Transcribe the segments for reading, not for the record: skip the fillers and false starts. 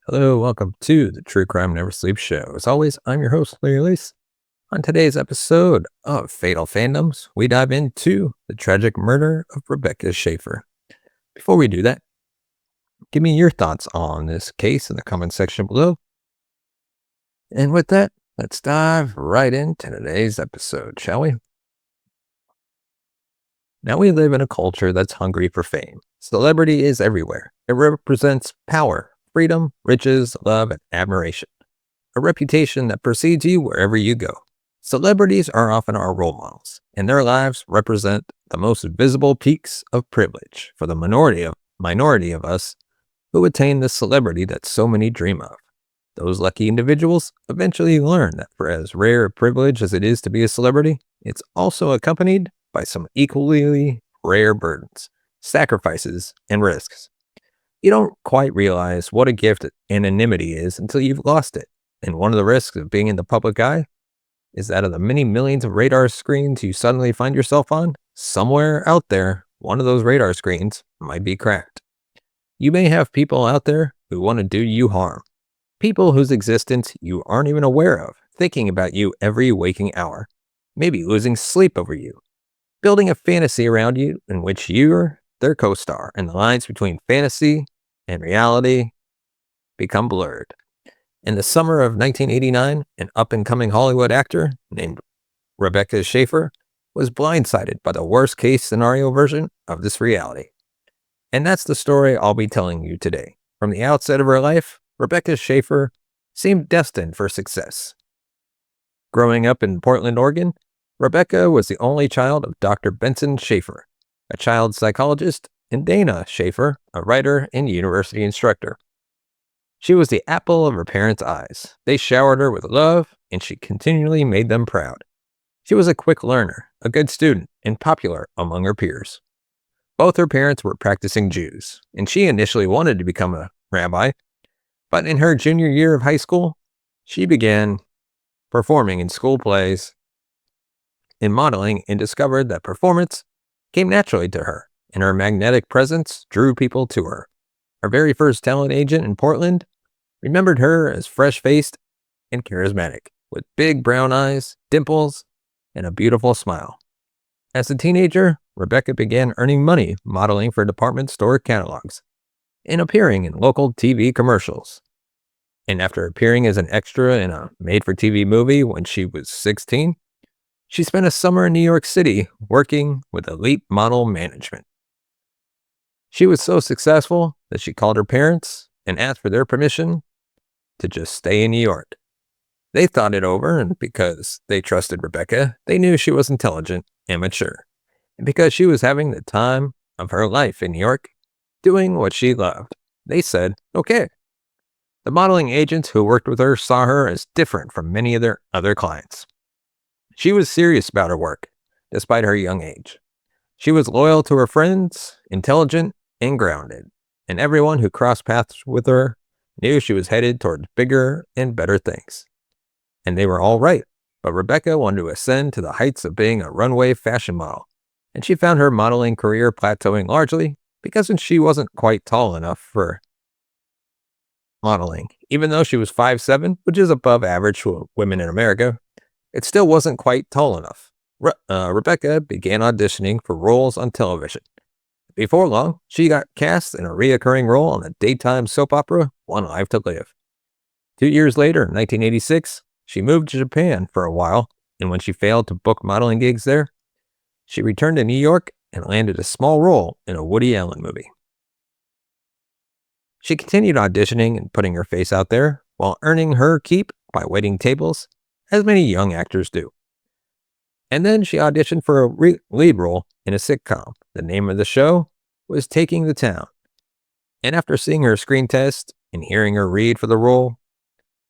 Hello, welcome to the True Crime Never Sleeps show. As always, I'm your host, Larry Lease. On today's episode of Fatal Fandoms, we dive into the tragic murder of Rebecca Schaefer. Before we do that, give me your thoughts on this case in the comment section below. And with that, let's dive right into today's episode, shall we? Now we live in a culture that's hungry for fame. Celebrity is everywhere. It represents power, freedom, riches, love, and admiration. A reputation that precedes you wherever you go. Celebrities are often our role models, and their lives represent the most visible peaks of privilege for the minority of us who attain the celebrity that so many dream of. Those lucky individuals eventually learn that for as rare a privilege as it is to be a celebrity, it's also accompanied by some equally rare burdens, sacrifices, and risks. You don't quite realize what a gift anonymity is until you've lost it. And one of the risks of being in the public eye is that of the many millions of radar screens you suddenly find yourself on, somewhere out there, one of those radar screens might be cracked. You may have people out there who want to do you harm. People whose existence you aren't even aware of, thinking about you every waking hour, maybe losing sleep over you, building a fantasy around you in which you're their co-star, and the lines between fantasy and reality become blurred. In the summer of 1989, an up-and-coming Hollywood actor named Rebecca Schaefer was blindsided by the worst-case scenario version of this reality. And that's the story I'll be telling you today. From the outset of her life, Rebecca Schaefer seemed destined for success. Growing up in Portland, Oregon, Rebecca was the only child of Dr. Benson Schaefer, a child psychologist, and Dana Schaefer, a writer and university instructor. She was the apple of her parents' eyes. They showered her with love, and she continually made them proud. She was a quick learner, a good student, and popular among her peers. Both her parents were practicing Jews, and she initially wanted to become a rabbi, but in her junior year of high school, she began performing in school plays and modeling and discovered that performance came naturally to her, and her magnetic presence drew people to her. Her very first talent agent in Portland remembered her as fresh-faced and charismatic, with big brown eyes, dimples, and a beautiful smile. As a teenager, Rebecca began earning money modeling for department store catalogs and appearing in local TV commercials. And after appearing as an extra in a made-for-TV movie when she was 16, she spent a summer in New York City working with elite model management. She was so successful that she called her parents and asked for their permission to just stay in New York. They thought it over, and because they trusted Rebecca, they knew she was intelligent and mature. And because she was having the time of her life in New York, doing what she loved, they said, okay. The modeling agents who worked with her saw her as different from many of their other clients. She was serious about her work, despite her young age. She was loyal to her friends, intelligent, and grounded, and everyone who crossed paths with her knew she was headed toward bigger and better things. And they were all right, but Rebecca wanted to ascend to the heights of being a runway fashion model, and she found her modeling career plateauing largely because she wasn't quite tall enough for modeling. Even though she was 5'7", which is above average for women in America, it still wasn't quite tall enough. Rebecca began auditioning for roles on television. Before long, she got cast in a reoccurring role on the daytime soap opera One Life to Live. 2 years later, in 1986, she moved to Japan for a while, and when she failed to book modeling gigs there, she returned to New York and landed a small role in a Woody Allen movie. She continued auditioning and putting her face out there while earning her keep by waiting tables, as many young actors do. And then she auditioned for a lead role in a sitcom. The name of the show was Taking the Town. And after seeing her screen test and hearing her read for the role,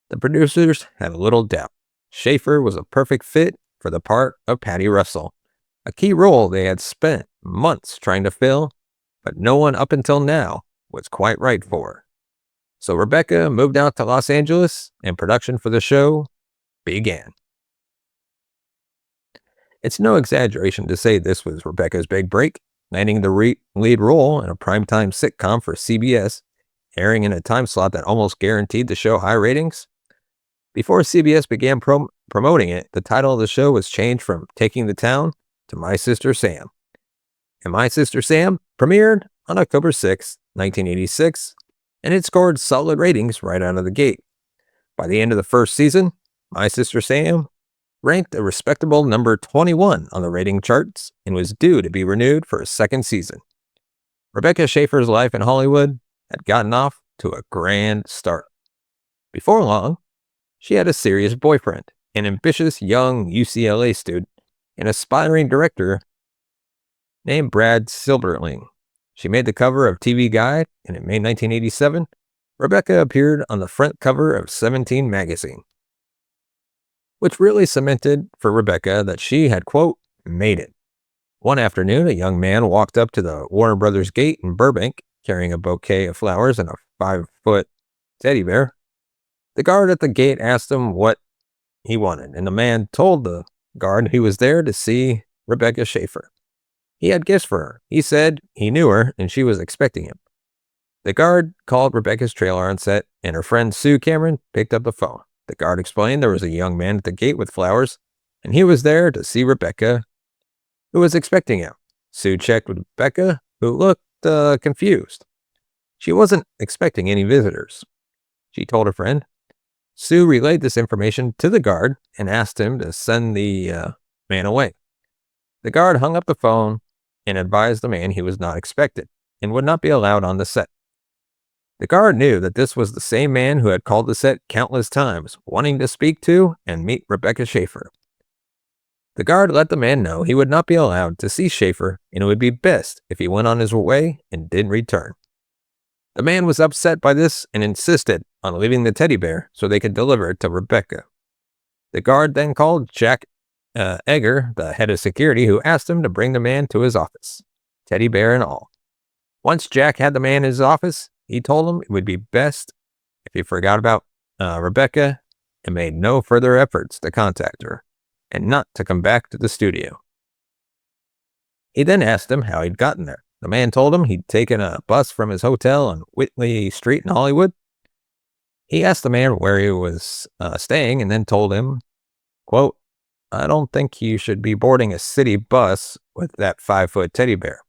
the producers had a little doubt. Schaefer was a perfect fit for the part of Patty Russell, a key role they had spent months trying to fill, but no one up until now was quite right for her. So Rebecca moved out to Los Angeles, and production for the show began. It's no exaggeration to say this was Rebecca's big break, landing the lead role in a primetime sitcom for CBS airing in a time slot that almost guaranteed the show high ratings. Before CBS began promoting it, the title of the show was changed from Taking the Town to My Sister Sam. And My Sister Sam premiered on October 6, 1986, and it scored solid ratings right out of the gate. By the end of the first season, My Sister Sam ranked a respectable number 21 on the rating charts and was due to be renewed for a second season. Rebecca Schaeffer's life in Hollywood had gotten off to a grand start. Before long, she had a serious boyfriend, an ambitious young UCLA student, an aspiring director named Brad Silberling. She made the cover of TV Guide, and in May 1987, Rebecca appeared on the front cover of 17 magazine, which really cemented for Rebecca that she had, quote, made it. One afternoon, a young man walked up to the Warner Brothers gate in Burbank carrying a bouquet of flowers and a 5-foot teddy bear. The guard at the gate asked him what he wanted, and the man told the guard he was there to see Rebecca Schaeffer. He had gifts for her. He said he knew her and she was expecting him. The guard called Rebecca's trailer on set, and her friend Sue Cameron picked up the phone. The guard explained there was a young man at the gate with flowers, and he was there to see Rebecca, who was expecting him. Sue checked with Rebecca, who looked confused. She wasn't expecting any visitors. She told her friend. Sue relayed this information to the guard and asked him to send the man away. The guard hung up the phone and advised the man he was not expected and would not be allowed on the set. The guard knew that this was the same man who had called the set countless times, wanting to speak to and meet Rebecca Schaeffer. The guard let the man know he would not be allowed to see Schaeffer, and it would be best if he went on his way and didn't return. The man was upset by this and insisted on leaving the teddy bear so they could deliver it to Rebecca. The guard then called Jack Egger, the head of security, who asked him to bring the man to his office, teddy bear and all. Once Jack had the man in his office, he told him it would be best if he forgot about Rebecca and made no further efforts to contact her, and not to come back to the studio. He then asked him how he'd gotten there. The man told him he'd taken a bus from his hotel on Whitley Street in Hollywood. He asked the man where he was staying and then told him, quote, I don't think you should be boarding a city bus with that 5-foot teddy bear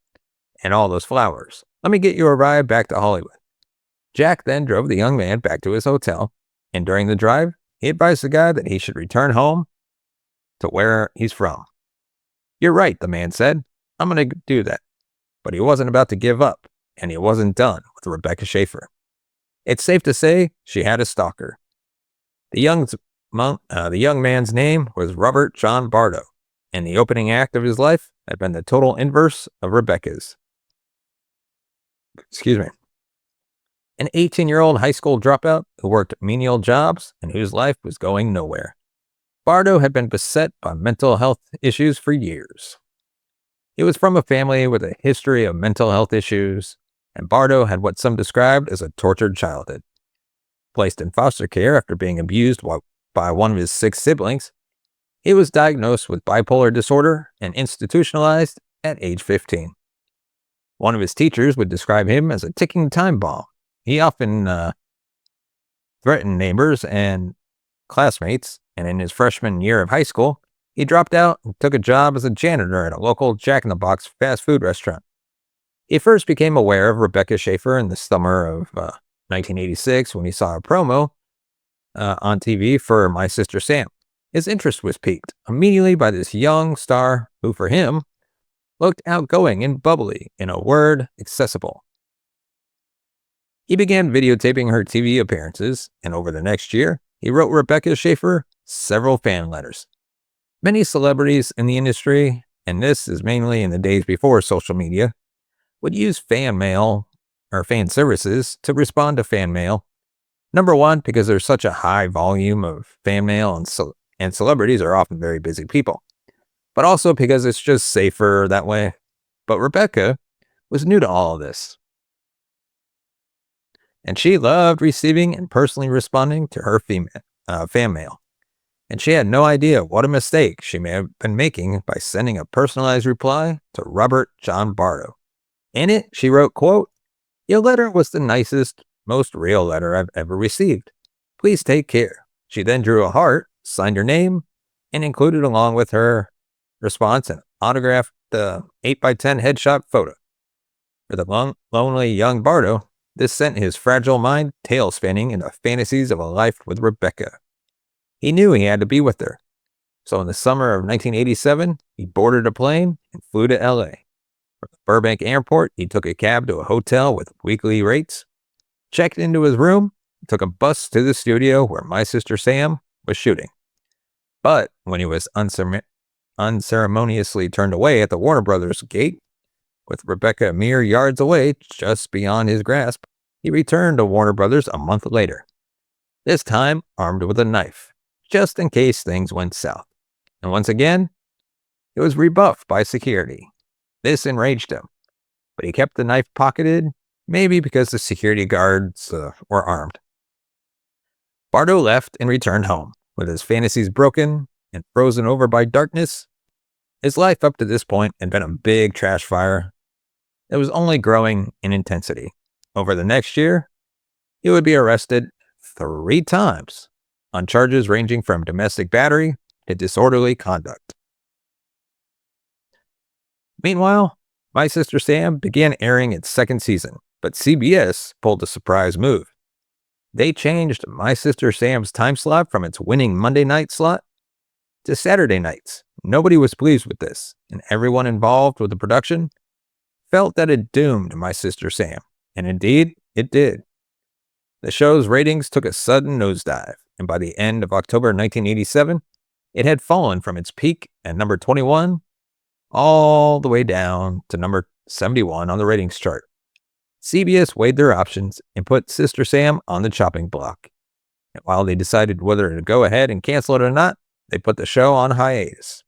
and all those flowers. Let me get you a ride back to Hollywood. Jack then drove the young man back to his hotel, and during the drive, he advised the guy that he should return home to where he's from. You're right, the man said. I'm going to do that. But he wasn't about to give up, and he wasn't done with Rebecca Schaeffer. It's safe to say she had a stalker. The young man's name was Robert John Bardo, and the opening act of his life had been the total inverse of Rebecca's. An 18-year-old high school dropout who worked menial jobs and whose life was going nowhere. Bardo had been beset by mental health issues for years. He was from a family with a history of mental health issues, and Bardo had what some described as a tortured childhood. Placed in foster care after being abused by one of his 6 siblings, he was diagnosed with bipolar disorder and institutionalized at age 15. One of his teachers would describe him as a ticking time bomb. He often threatened neighbors and classmates, and in his freshman year of high school, he dropped out and took a job as a janitor at a local Jack-in-the-Box fast food restaurant. He first became aware of Rebecca Schaeffer in the summer of 1986 when he saw a promo on TV for My Sister Sam. His interest was piqued immediately by this young star who, for him, looked outgoing and bubbly, in a word, accessible. He began videotaping her TV appearances, and over the next year, he wrote Rebecca Schaeffer several fan letters. Many celebrities in the industry, and this is mainly in the days before social media, would use fan mail or fan services to respond to fan mail. Number one, because there's such a high volume of fan mail and celebrities are often very busy people. But also because it's just safer that way. But Rebecca was new to all of this. And she loved receiving and personally responding to her fan mail. And she had no idea what a mistake she may have been making by sending a personalized reply to Robert John Bardo. In it, she wrote, quote, your letter was the nicest most real letter I've ever received. Please take care." She then drew a heart, signed her name, and included along with her response an autographed 8x10 headshot photo. For the lonely young Bardo, this sent his fragile mind tail-spinning into fantasies of a life with Rebecca. He knew he had to be with her. So in the summer of 1987, he boarded a plane and flew to LA. From the Burbank airport, he took a cab to a hotel with weekly rates, checked into his room, and took a bus to the studio where My Sister Sam was shooting. But when he was unceremoniously turned away at the Warner Brothers gate, with Rebecca mere yards away, just beyond his grasp, he returned to Warner Brothers a month later. This time armed with a knife, just in case things went south. And once again, it was rebuffed by security. This enraged him, but he kept the knife pocketed, maybe because the security guards were armed. Bardo left and returned home, with his fantasies broken and frozen over by darkness. His life up to this point had been a big trash fire that was only growing in intensity. Over the next year, he would be arrested 3 times on charges ranging from domestic battery to disorderly conduct. Meanwhile, My Sister Sam began airing its second season, but CBS pulled a surprise move. They changed My Sister Sam's time slot from its winning Monday night slot to Saturday nights. Nobody was pleased with this, and everyone involved with the production felt that it doomed My Sister Sam, and indeed, it did. The show's ratings took a sudden nosedive, and by the end of October 1987, it had fallen from its peak at number 21 all the way down to number 71 on the ratings chart. CBS weighed their options and put Sister Sam on the chopping block. And while they decided whether to go ahead and cancel it or not, they put the show on hiatus.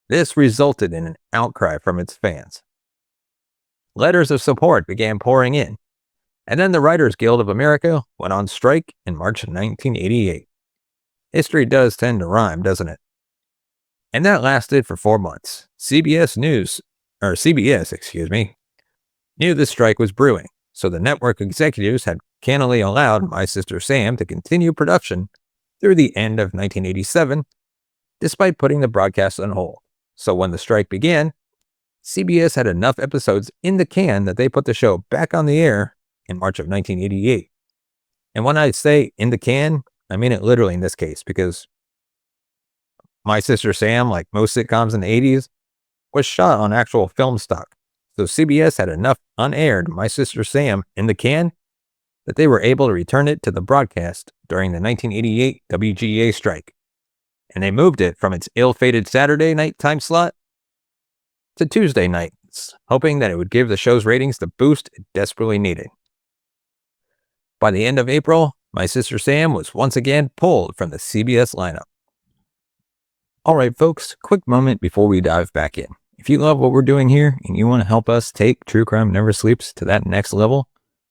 This resulted in an outcry from its fans. Letters of support began pouring in, and then the Writers Guild of America went on strike in March of 1988. History does tend to rhyme, doesn't it? And that lasted for 4 months. CBS, knew the strike was brewing, so the network executives had cannily allowed My Sister Sam to continue production through the end of 1987, despite putting the broadcast on hold. So when the strike began, CBS had enough episodes in the can that they put the show back on the air in March of 1988. And when I say in the can, I mean it literally in this case, because My Sister Sam, like most sitcoms in the 80s, was shot on actual film stock. So CBS had enough unaired My Sister Sam in the can that they were able to return it to the broadcast during the 1988 WGA strike. And they moved it from its ill-fated Saturday night time slot to Tuesday nights, hoping that it would give the show's ratings the boost it desperately needed. By the end of April, My Sister Sam was once again pulled from the CBS lineup. Alright folks, quick moment before we dive back in. If you love what we're doing here and you want to help us take True Crime Never Sleeps to that next level,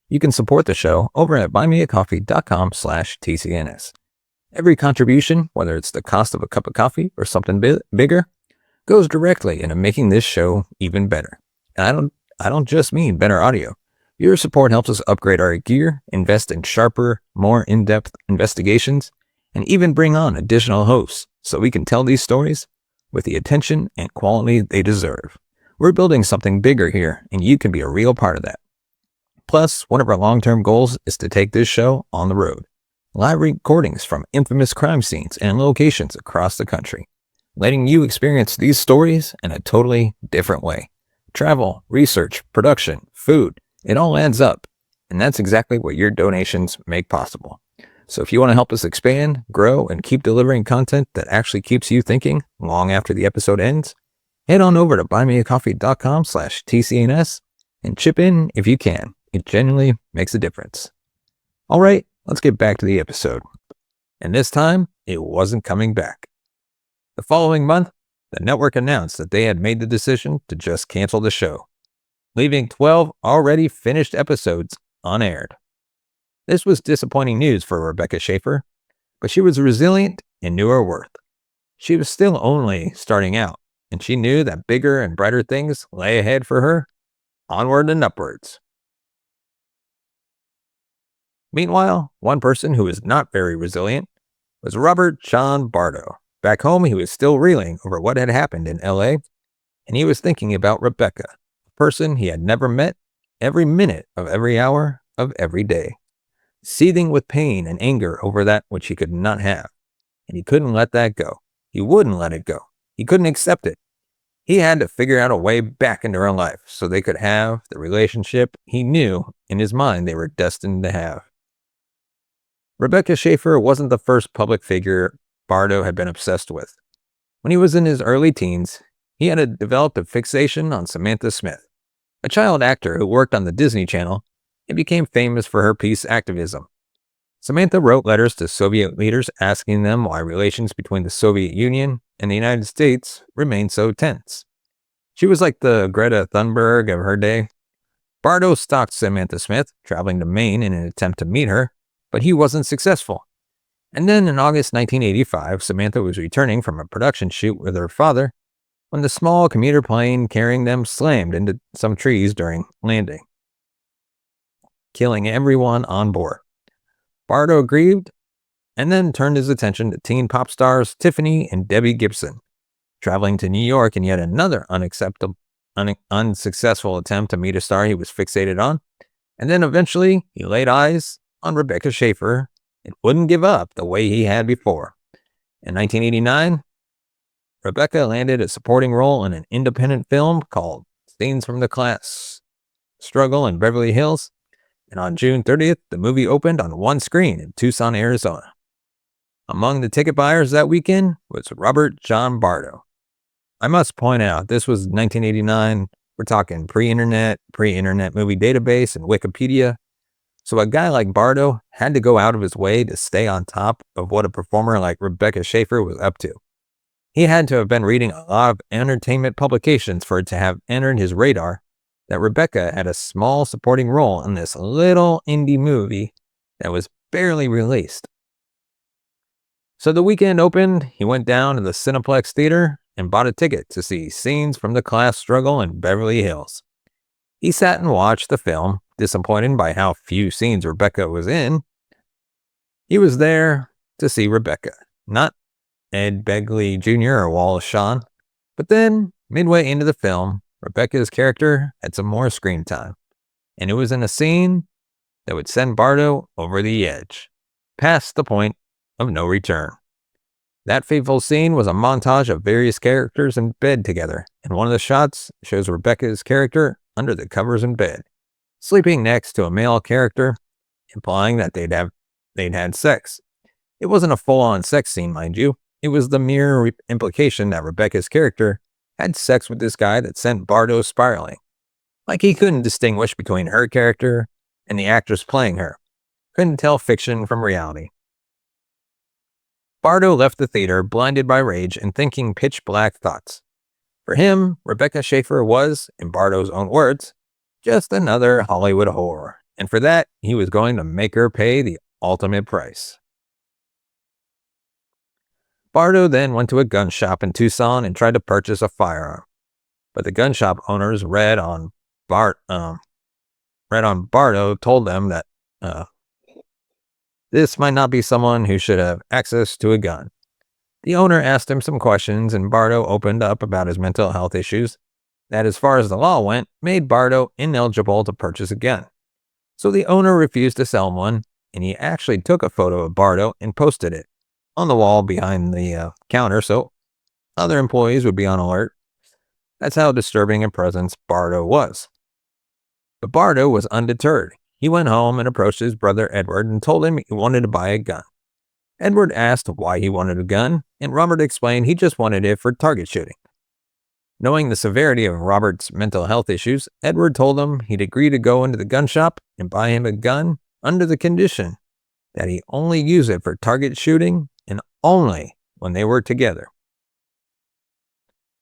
you can support the show over at buymeacoffee.com/TCNS. Every contribution, whether it's the cost of a cup of coffee or something bigger, goes directly into making this show even better. And I don't just mean better audio. Your support helps us upgrade our gear, invest in sharper, more in-depth investigations, and even bring on additional hosts so we can tell these stories with the attention and quality they deserve. We're building something bigger here, and you can be a real part of that. Plus, one of our long-term goals is to take this show on the road. Live recordings from infamous crime scenes and locations across the country, letting you experience these stories in a totally different way. Travel, research, production, food, it all adds up, and that's exactly what your donations make possible. So if you want to help us expand, grow, and keep delivering content that actually keeps you thinking long after the episode ends, head on over to buymeacoffee.com/TCNS and chip in if you can. It genuinely makes a difference. All right, let's get back to the episode. And this time, it wasn't coming back. The following month, the network announced that they had made the decision to just cancel the show, leaving 12 already finished episodes unaired. This was disappointing news for Rebecca Schaefer, but she was resilient and knew her worth. She was still only starting out, and she knew that bigger and brighter things lay ahead for her, onward and upwards. Meanwhile, one person who was not very resilient was Robert John Bardo. Back home, he was still reeling over what had happened in LA, and he was thinking about Rebecca, a person he had never met, every minute of every hour of every day, seething with pain and anger over that which he could not have. And he couldn't let that go. He wouldn't let it go. He couldn't accept it. He had to figure out a way back into her life so they could have the relationship he knew in his mind they were destined to have. Rebecca Schaefer wasn't the first public figure Bardo had been obsessed with. When he was in his early teens, he had developed a fixation on Samantha Smith, a child actor who worked on the Disney Channel and became famous for her peace activism. Samantha wrote letters to Soviet leaders asking them why relations between the Soviet Union and the United States remained so tense. She was like the Greta Thunberg of her day. Bardo stalked Samantha Smith, traveling to Maine in an attempt to meet her, but he wasn't successful. And then in August 1985, Samantha was returning from a production shoot with her father when the small commuter plane carrying them slammed into some trees during landing, killing everyone on board. Bardo grieved and then turned his attention to teen pop stars Tiffany and Debbie Gibson, traveling to New York in yet another unsuccessful attempt to meet a star he was fixated on. And then eventually he laid eyes on Rebecca Schaefer and wouldn't give up the way he had before. In 1989, Rebecca landed a supporting role in an independent film called Scenes from the Class Struggle in Beverly Hills. And on June 30th, the movie opened on one screen in Tucson, Arizona. Among the ticket buyers that weekend was Robert John Bardo. I must point out, this was 1989. We're talking pre-internet movie database and Wikipedia. So a guy like Bardo had to go out of his way to stay on top of what a performer like Rebecca Schaefer was up to. He had to have been reading a lot of entertainment publications for it to have entered his radar that Rebecca had a small supporting role in this little indie movie that was barely released. So the weekend opened, he went down to the Cineplex Theater and bought a ticket to see Scenes from the Class Struggle in Beverly Hills. He sat and watched the film, disappointed by how few scenes Rebecca was in. He was there to see Rebecca, not Ed Begley Jr. or Wallace Shawn. But then, midway into the film, Rebecca's character had some more screen time, and it was in a scene that would send Bardo over the edge, past the point of no return. That fateful scene was a montage of various characters in bed together, and one of the shots shows Rebecca's character under the covers in bed, sleeping next to a male character, implying that they'd had sex. It wasn't a full-on sex scene, mind you. It was the mere implication that Rebecca's character had sex with this guy that sent Bardo spiraling. Like he couldn't distinguish between her character and the actress playing her. Couldn't tell fiction from reality. Bardo left the theater blinded by rage and thinking pitch black thoughts. For him, Rebecca Schaefer was, in Bardo's own words, just another Hollywood whore. And for that, he was going to make her pay the ultimate price. Bardo then went to a gun shop in Tucson and tried to purchase a firearm. But the gun shop owners read on Bardo told them that this might not be someone who should have access to a gun. The owner asked him some questions, and Bardo opened up about his mental health issues that, as far as the law went, made Bardo ineligible to purchase a gun. So the owner refused to sell him one, and he actually took a photo of Bardo and posted it on the wall behind the counter so other employees would be on alert. That's how disturbing a presence Bardo was. But Bardo was undeterred. He went home and approached his brother Edward and told him he wanted to buy a gun. Edward asked why he wanted a gun, and Robert explained he just wanted it for target shooting. Knowing the severity of Robert's mental health issues, Edward told him he'd agree to go into the gun shop and buy him a gun under the condition that he only use it for target shooting and only when they were together.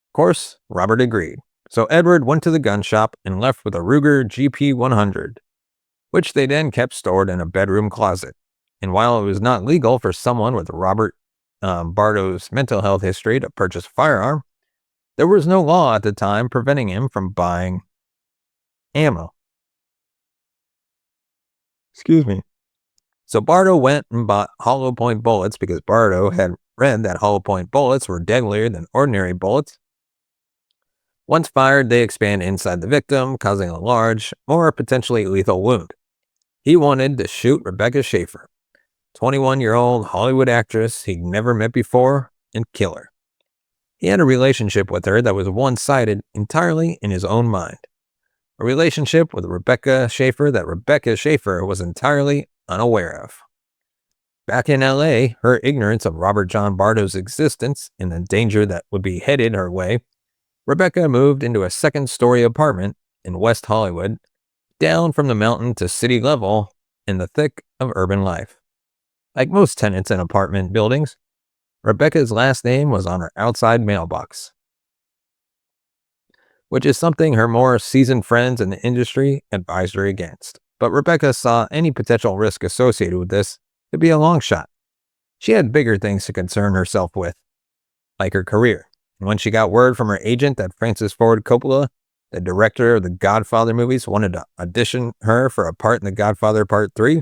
Of course, Robert agreed. So Edward went to the gun shop and left with a Ruger GP100, which they then kept stored in a bedroom closet. And while it was not legal for someone with Robert Bardo's mental health history to purchase a firearm, there was no law at the time preventing him from buying ammo. Excuse me. So Bardo went and bought hollow point bullets because Bardo had read that hollow point bullets were deadlier than ordinary bullets. Once fired, they expand inside the victim, causing a large or potentially lethal wound. He wanted to shoot Rebecca Schaefer, 21-year-old Hollywood actress he'd never met before, and kill her. He had a relationship with her that was one-sided entirely in his own mind. A relationship with Rebecca Schaefer that Rebecca Schaefer was entirely unaware of. Back in LA, her ignorance of Robert John Bardo's existence and the danger that would be headed her way, Rebecca moved into a second-story apartment in West Hollywood, down from the mountain to city level in the thick of urban life. Like most tenants in apartment buildings, Rebecca's last name was on her outside mailbox, which is something her more seasoned friends in the industry advised her against. But Rebecca saw any potential risk associated with this to be a long shot. She had bigger things to concern herself with, like her career. And when she got word from her agent that Francis Ford Coppola, the director of the Godfather movies, wanted to audition her for a part in The Godfather Part 3,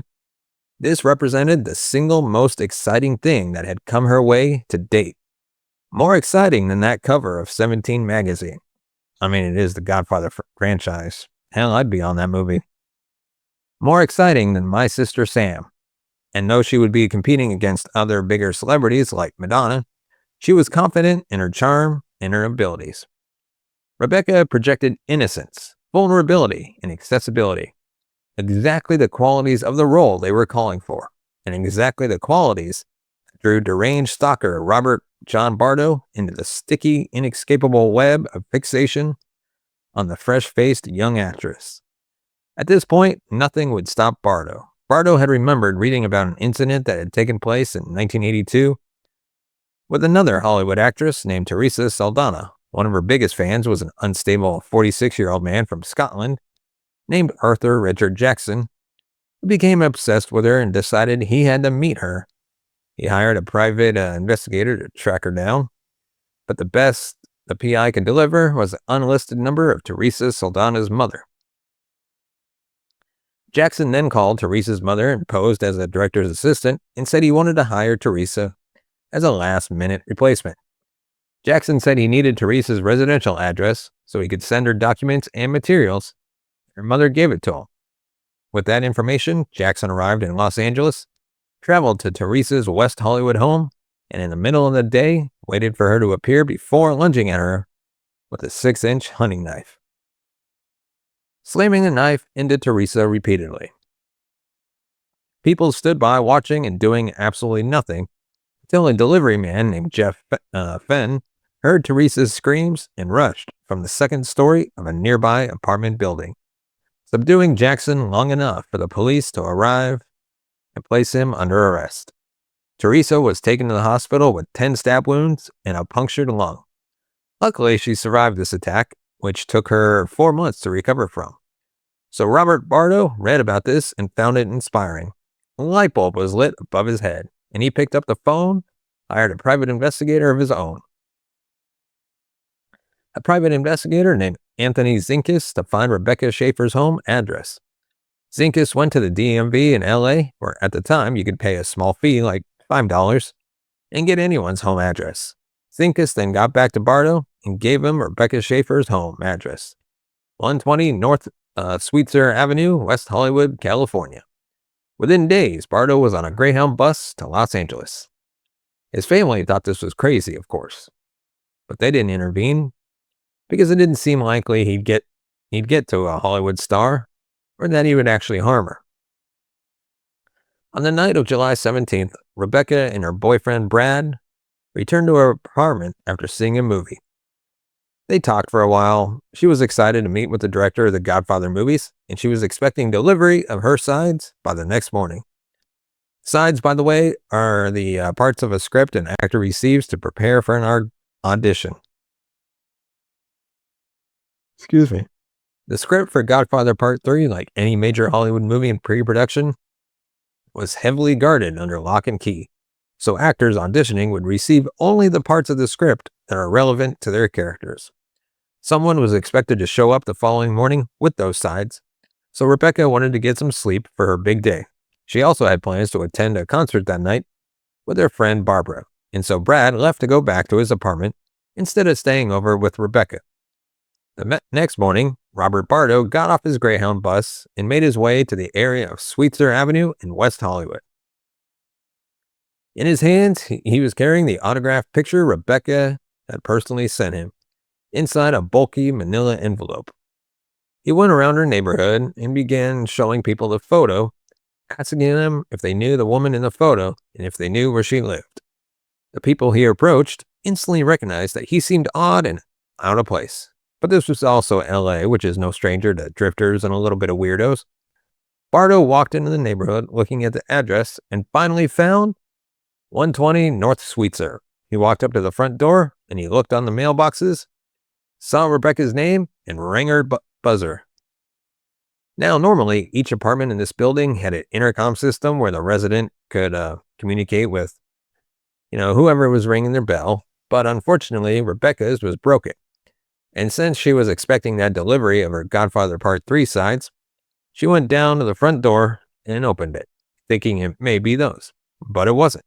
this represented the single most exciting thing that had come her way to date. More exciting than that cover of 17 magazine. I mean, it is the Godfather franchise. Hell, I'd be on that movie. More exciting than My Sister Sam. And though she would be competing against other bigger celebrities like Madonna, she was confident in her charm and her abilities. Rebecca projected innocence, vulnerability, and accessibility. Exactly the qualities of the role they were calling for, and exactly the qualities that drew deranged stalker Robert John Bardo into the sticky, inescapable web of fixation on the fresh-faced young actress. At this point, nothing would stop Bardo. Bardo had remembered reading about an incident that had taken place in 1982 with another Hollywood actress named Teresa Saldana. One of her biggest fans was an unstable 46-year-old man from Scotland named Arthur Richard Jackson, who became obsessed with her and decided he had to meet her. He hired a private investigator to track her down, but the best the PI could deliver was the unlisted number of Teresa Saldana's mother. Jackson then called Teresa's mother and posed as a director's assistant and said he wanted to hire Teresa as a last-minute replacement. Jackson said he needed Teresa's residential address so he could send her documents and materials. Her mother gave it to him. With that information, Jackson arrived in Los Angeles, traveled to Teresa's West Hollywood home, and in the middle of the day, waited for her to appear before lunging at her with a 6-inch hunting knife, slamming the knife into Teresa repeatedly. People stood by watching and doing absolutely nothing until a delivery man named Jeff Fenn heard Teresa's screams and rushed from the second story of a nearby apartment building, subduing Jackson long enough for the police to arrive and place him under arrest. Teresa was taken to the hospital with 10 stab wounds and a punctured lung. Luckily, she survived this attack, which took her 4 months to recover from. So Robert Bardo read about this and found it inspiring. A light bulb was lit above his head, and he picked up the phone, hired a private investigator of his own. A private investigator named Anthony Zinkis to find Rebecca Schaefer's home address. Zinkis went to the DMV in LA, where at the time you could pay a small fee like $5 and get anyone's home address. Zinkis then got back to Bardo and gave him Rebecca Schaefer's home address, 120 North Sweetser Avenue, West Hollywood, California. Within days, Bardo was on a Greyhound bus to Los Angeles. His family thought this was crazy, of course, but they didn't intervene because it didn't seem likely he'd get to a Hollywood star or that he would actually harm her. On the night of July 17th, Rebecca and her boyfriend Brad returned to her apartment after seeing a movie. They talked for a while. She was excited to meet with the director of the Godfather movies, and she was expecting delivery of her sides by the next morning. Sides, by the way, are the parts of a script an actor receives to prepare for an audition. Excuse me. The script for Godfather Part 3, like any major Hollywood movie in pre-production, was heavily guarded under lock and key, so actors auditioning would receive only the parts of the script that are relevant to their characters. Someone was expected to show up the following morning with those sides, so Rebecca wanted to get some sleep for her big day. She also had plans to attend a concert that night with her friend Barbara, and so Brad left to go back to his apartment instead of staying over with Rebecca. The next morning, Robert Bardo got off his Greyhound bus and made his way to the area of Sweetser Avenue in West Hollywood. In his hands, he was carrying the autographed picture Rebecca had personally sent him, inside a bulky manila envelope. He went around her neighborhood and began showing people the photo, asking them if they knew the woman in the photo and if they knew where she lived. The people he approached instantly recognized that he seemed odd and out of place. But this was also LA, which is no stranger to drifters and a little bit of weirdos. Bardo walked into the neighborhood looking at the address and finally found 120 North Sweetser. He walked up to the front door and he looked on the mailboxes, saw Rebecca's name, and rang her buzzer. Now, normally, each apartment in this building had an intercom system where the resident could communicate with, whoever was ringing their bell. But unfortunately, Rebecca's was broken. And since she was expecting that delivery of her Godfather Part 3 sides, she went down to the front door and opened it, thinking it may be those. But it wasn't.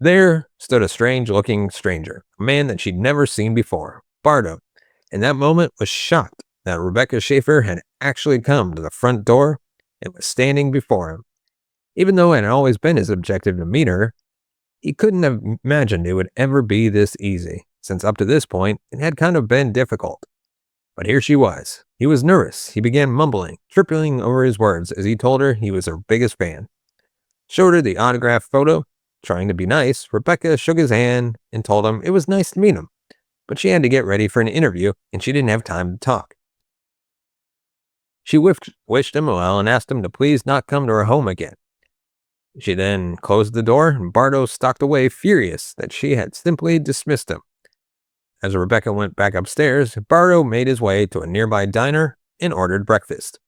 There stood a strange-looking stranger, a man that she'd never seen before, Bardo. In that moment was shocked that Rebecca Schaefer had actually come to the front door and was standing before him. Even though it had always been his objective to meet her, he couldn't have imagined it would ever be this easy, since up to this point, it had kind of been difficult. But here she was. He was nervous. He began mumbling, tripping over his words as he told her he was her biggest fan. Showed her the autographed photo. Trying to be nice, Rebecca shook his hand and told him it was nice to meet him, but she had to get ready for an interview and she didn't have time to talk. She wished him well and asked him to please not come to her home again. She then closed the door and Bardo stalked away, furious that she had simply dismissed him. As Rebecca went back upstairs, Bardo made his way to a nearby diner and ordered breakfast.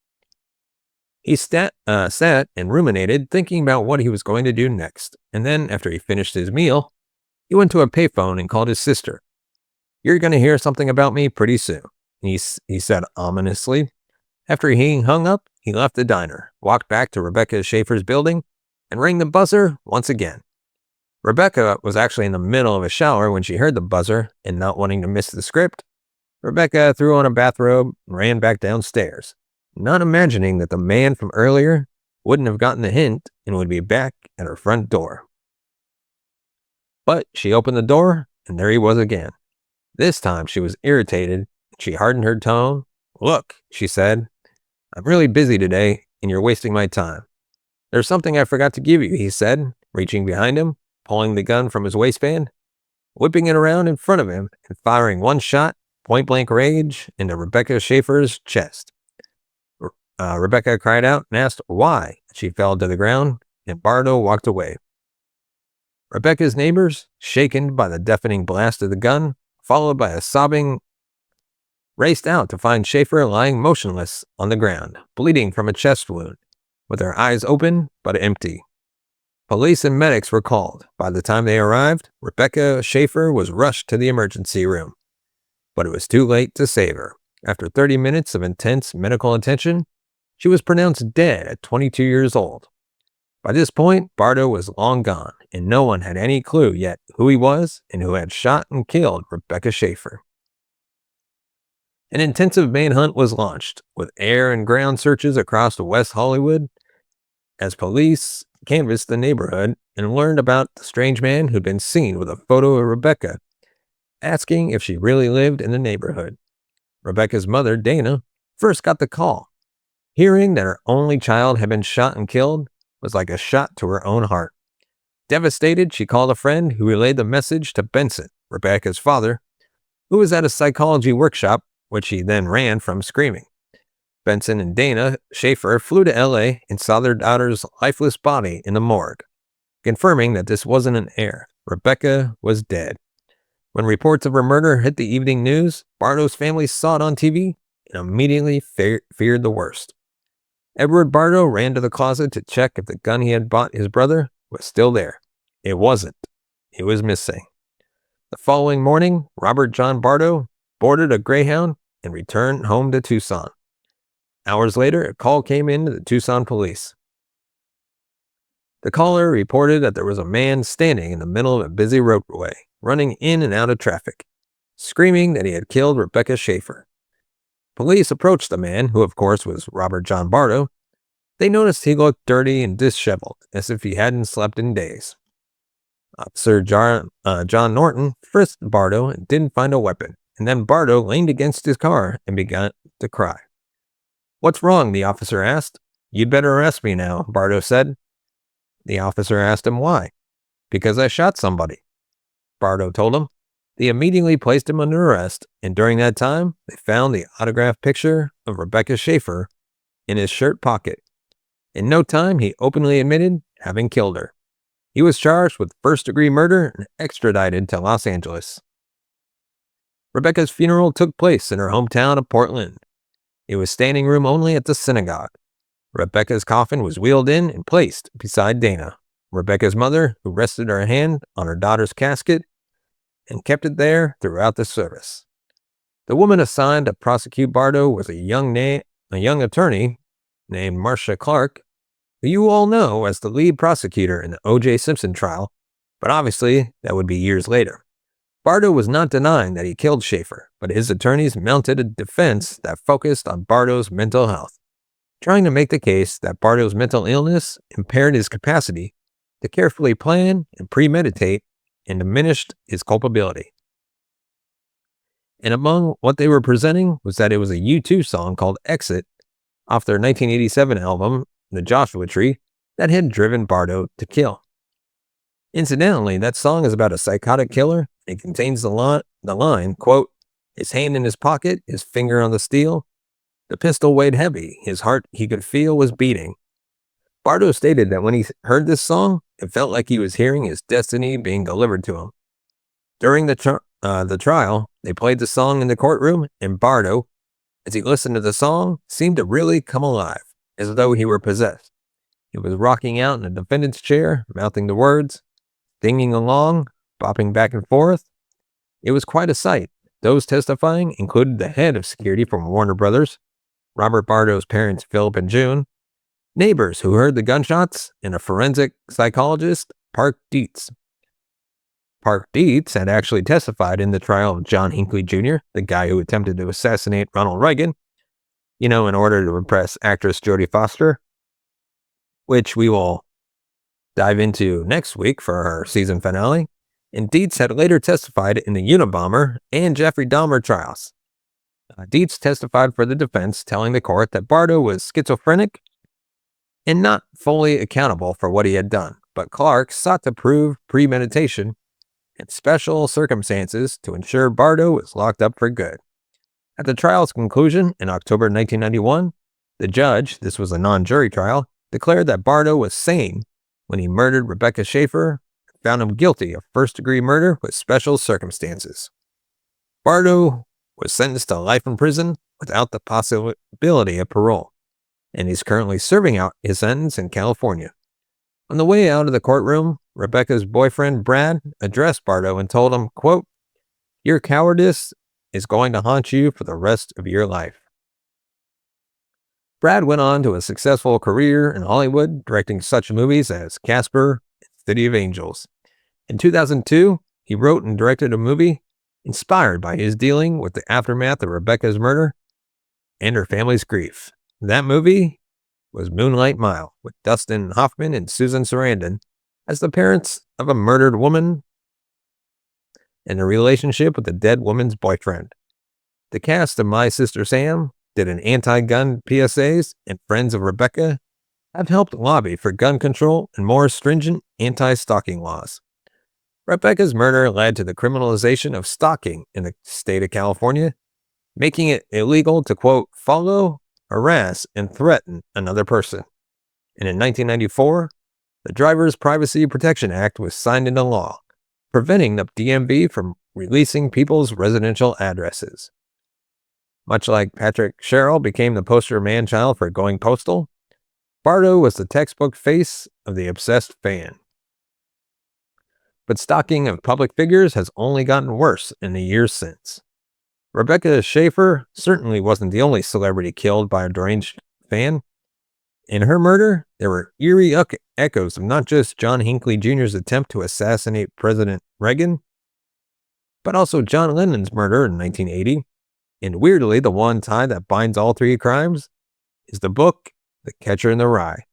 He sat and ruminated, thinking about what he was going to do next, and then, after he finished his meal, he went to a payphone and called his sister. "You're going to hear something about me pretty soon," he said ominously. After he hung up, he left the diner, walked back to Rebecca Schaefer's building, and rang the buzzer once again. Rebecca was actually in the middle of a shower when she heard the buzzer, and not wanting to miss the script, Rebecca threw on a bathrobe and ran back downstairs, not imagining that the man from earlier wouldn't have gotten the hint and would be back at her front door. But she opened the door, and there he was again. This time she was irritated. She hardened her tone. "Look," she said, "I'm really busy today, and you're wasting my time." "There's something I forgot to give you," he said, reaching behind him, pulling the gun from his waistband, whipping it around in front of him, and firing one shot, point-blank range, into Rebecca Schaefer's chest. Rebecca cried out and asked why. She fell to the ground, and Bardo walked away. Rebecca's neighbors, shaken by the deafening blast of the gun, followed by a sobbing, raced out to find Schaefer lying motionless on the ground, bleeding from a chest wound, with her eyes open but empty. Police and medics were called. By the time they arrived, Rebecca Schaefer was rushed to the emergency room. But it was too late to save her. After 30 minutes of intense medical attention, she was pronounced dead at 22 years old. By this point, Bardo was long gone, and no one had any clue yet who he was and who had shot and killed Rebecca Schaefer. An intensive manhunt was launched, with air and ground searches across West Hollywood, as police canvassed the neighborhood and learned about the strange man who'd been seen with a photo of Rebecca, asking if she really lived in the neighborhood. Rebecca's mother, Dana, first got the call. Hearing that her only child had been shot and killed was like a shot to her own heart. Devastated, she called a friend who relayed the message to Benson, Rebecca's father, who was at a psychology workshop, which he then ran from screaming. Benson and Dana Schaefer flew to LA and saw their daughter's lifeless body in the morgue, confirming that this wasn't an error. Rebecca was dead. When reports of her murder hit the evening news, Bardo's family saw it on TV and immediately feared the worst. Edward Bardo ran to the closet to check if the gun he had bought his brother was still there. It wasn't. It was missing. The following morning, Robert John Bardo boarded a Greyhound and returned home to Tucson. Hours later, a call came in to the Tucson police. The caller reported that there was a man standing in the middle of a busy roadway, running in and out of traffic, screaming that he had killed Rebecca Schaefer. Police approached the man, who of course was Robert John Bardo. They noticed he looked dirty and disheveled, as if he hadn't slept in days. Officer John Norton frisked Bardo and didn't find a weapon, and then Bardo leaned against his car and began to cry. "What's wrong?" the officer asked. "You'd better arrest me now," Bardo said. The officer asked him why. "Because I shot somebody," Bardo told him. They immediately placed him under arrest, and during that time, they found the autographed picture of Rebecca Schaefer in his shirt pocket. In no time, he openly admitted having killed her. He was charged with first-degree murder and extradited to Los Angeles. Rebecca's funeral took place in her hometown of Portland. It was standing room only at the synagogue. Rebecca's coffin was wheeled in and placed beside Dana, Rebecca's mother, who rested her hand on her daughter's casket and kept it there throughout the service. The woman assigned to prosecute Bardo was a young attorney named Marcia Clark, who you all know as the lead prosecutor in the O.J. Simpson trial, but obviously that would be years later. Bardo was not denying that he killed Schaefer, but his attorneys mounted a defense that focused on Bardo's mental health, trying to make the case that Bardo's mental illness impaired his capacity to carefully plan and premeditate and diminished his culpability. And among what they were presenting was that it was a U2 song called Exit off their 1987 album, The Joshua Tree, that had driven Bardo to kill. Incidentally, that song is about a psychotic killer. It contains the line, quote, "His hand in his pocket, his finger on the steel. The pistol weighed heavy. His heart he could feel was beating." Bardo stated that when he heard this song, it felt like he was hearing his destiny being delivered to him. During the trial, they played the song in the courtroom, and Bardo, as he listened to the song, seemed to really come alive, as though he were possessed. He was rocking out in the defendant's chair, mouthing the words, singing along, bopping back and forth. It was quite a sight. Those testifying included the head of security from Warner Brothers, Robert Bardo's parents Philip and June, neighbors who heard the gunshots, and a forensic psychologist, Park Dietz. Park Dietz had actually testified in the trial of John Hinckley Jr., the guy who attempted to assassinate Ronald Reagan, in order to impress actress Jodie Foster, which we will dive into next week for our season finale. And Dietz had later testified in the Unabomber and Jeffrey Dahmer trials. Dietz testified for the defense, telling the court that Bardo was schizophrenic and not fully accountable for what he had done, but Clark sought to prove premeditation and special circumstances to ensure Bardo was locked up for good. At the trial's conclusion in October 1991, the judge, this was a non-jury trial, declared that Bardo was sane when he murdered Rebecca Schaefer and found him guilty of first-degree murder with special circumstances. Bardo was sentenced to life in prison without the possibility of parole, and he's currently serving out his sentence in California. On the way out of the courtroom, Rebecca's boyfriend, Brad, addressed Bardo and told him, quote, "Your cowardice is going to haunt you for the rest of your life." Brad went on to a successful career in Hollywood, directing such movies as Casper and City of Angels. In 2002, he wrote and directed a movie inspired by his dealing with the aftermath of Rebecca's murder and her family's grief. That movie was Moonlight Mile, with Dustin Hoffman and Susan Sarandon as the parents of a murdered woman and a relationship with a dead woman's boyfriend. The cast of My Sister Sam did an anti-gun PSAs, and friends of Rebecca have helped lobby for gun control and more stringent anti-stalking laws. Rebecca's murder led to the criminalization of stalking in the state of California, making it illegal to, quote, "follow, harass, and threaten another person." And in 1994, the Driver's Privacy Protection Act was signed into law, preventing the DMV from releasing people's residential addresses. Much like Patrick Sherrill became the poster man-child for going postal, Bardo was the textbook face of the obsessed fan. But stalking of public figures has only gotten worse in the years since. Rebecca Schaefer certainly wasn't the only celebrity killed by a deranged fan. In her murder, there were eerie echoes of not just John Hinckley Jr.'s attempt to assassinate President Reagan, but also John Lennon's murder in 1980. And weirdly, the one tie that binds all three crimes is the book, The Catcher in the Rye.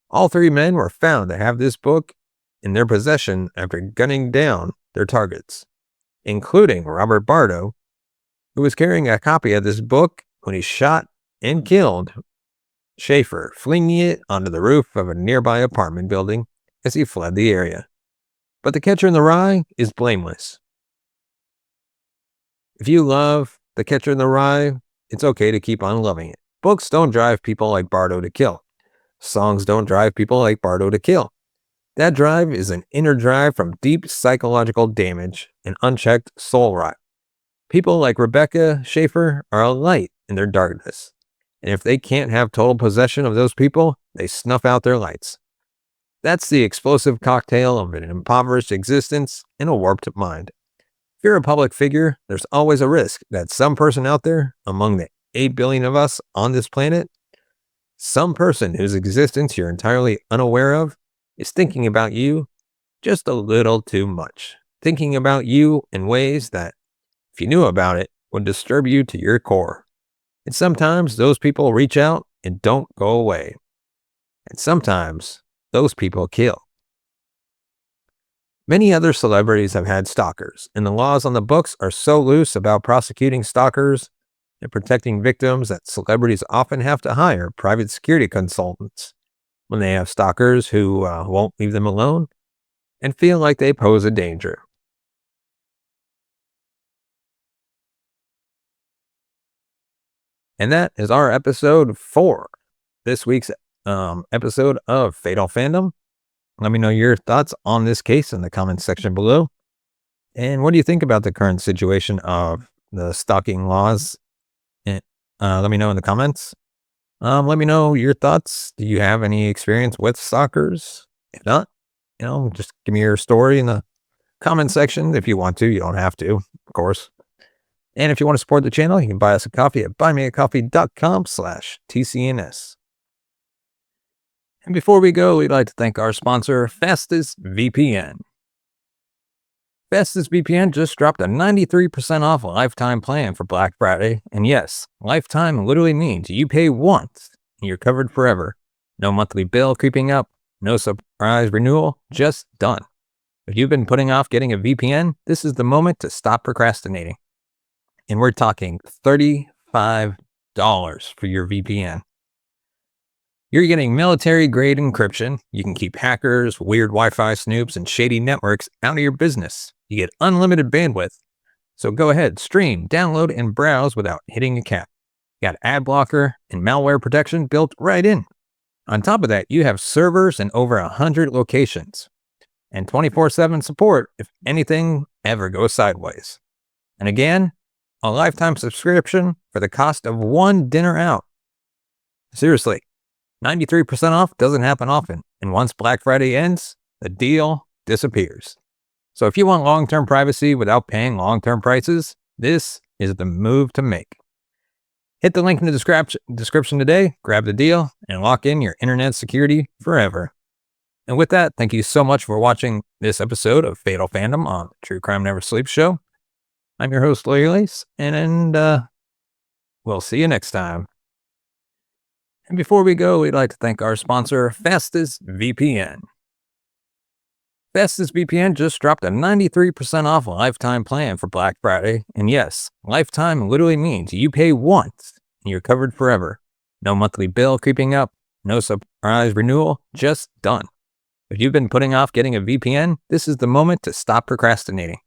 All three men were found to have this book in their possession after gunning down their targets, including Robert Bardo, who was carrying a copy of this book when he shot and killed Schaefer, flinging it onto the roof of a nearby apartment building as he fled the area. But The Catcher in the Rye is blameless. If you love The Catcher in the Rye, it's okay to keep on loving it. Books don't drive people like Bardo to kill. Songs don't drive people like Bardo to kill. That drive is an inner drive from deep psychological damage and unchecked soul rot. People like Rebecca Schaefer are a light in their darkness. And if they can't have total possession of those people, they snuff out their lights. That's the explosive cocktail of an impoverished existence and a warped mind. If you're a public figure, there's always a risk that some person out there, among the 8 billion of us on this planet, some person whose existence you're entirely unaware of, is thinking about you just a little too much. Thinking about you in ways that, if you knew about it, would disturb you to your core. And sometimes those people reach out and don't go away. And sometimes those people kill. Many other celebrities have had stalkers, and the laws on the books are so loose about prosecuting stalkers and protecting victims that celebrities often have to hire private security consultants when they have stalkers who won't leave them alone and feel like they pose a danger. And that is our episode 4. This week's episode of Fatal Fandom. Let me know your thoughts on this case in the comments section below. And what do you think about the current situation of the stalking laws? And let me know in the comments. Let me know your thoughts. Do you have any experience with stalkers? If not, just give me your story in the comment section if you want to. You don't have to, of course. And if you want to support the channel, you can buy us a coffee at buymeacoffee.com/TCNS. And before we go, we'd like to thank our sponsor, Fastest VPN. Fastest VPN just dropped a 93% off lifetime plan for Black Friday. And yes, lifetime literally means you pay once and you're covered forever. No monthly bill creeping up, no surprise renewal, just done. If you've been putting off getting a VPN, this is the moment to stop procrastinating. And we're talking $35 for your VPN. You're getting military-grade encryption. You can keep hackers, weird Wi-Fi snoops, and shady networks out of your business. You get unlimited bandwidth. So go ahead, stream, download, and browse without hitting a cap. You got ad blocker and malware protection built right in. On top of that, you have servers in over 100 locations. And 24/7 support if anything ever goes sideways. And again, a lifetime subscription for the cost of one dinner out. Seriously, 93% off doesn't happen often, and once Black Friday ends, the deal disappears. So if you want long-term privacy without paying long-term prices, this is the move to make. Hit the link in the description today, grab the deal, and lock in your internet security forever. And with that, thank you so much for watching this episode of Fatal Fandom on the True Crime Never Sleeps show. I'm your host, Larry Lease, and we'll see you next time. And before we go, we'd like to thank our sponsor, Fastest VPN. Fastest VPN just dropped a 93% off lifetime plan for Black Friday. And yes, lifetime literally means you pay once and you're covered forever. No monthly bill creeping up, no surprise renewal, just done. If you've been putting off getting a VPN, this is the moment to stop procrastinating.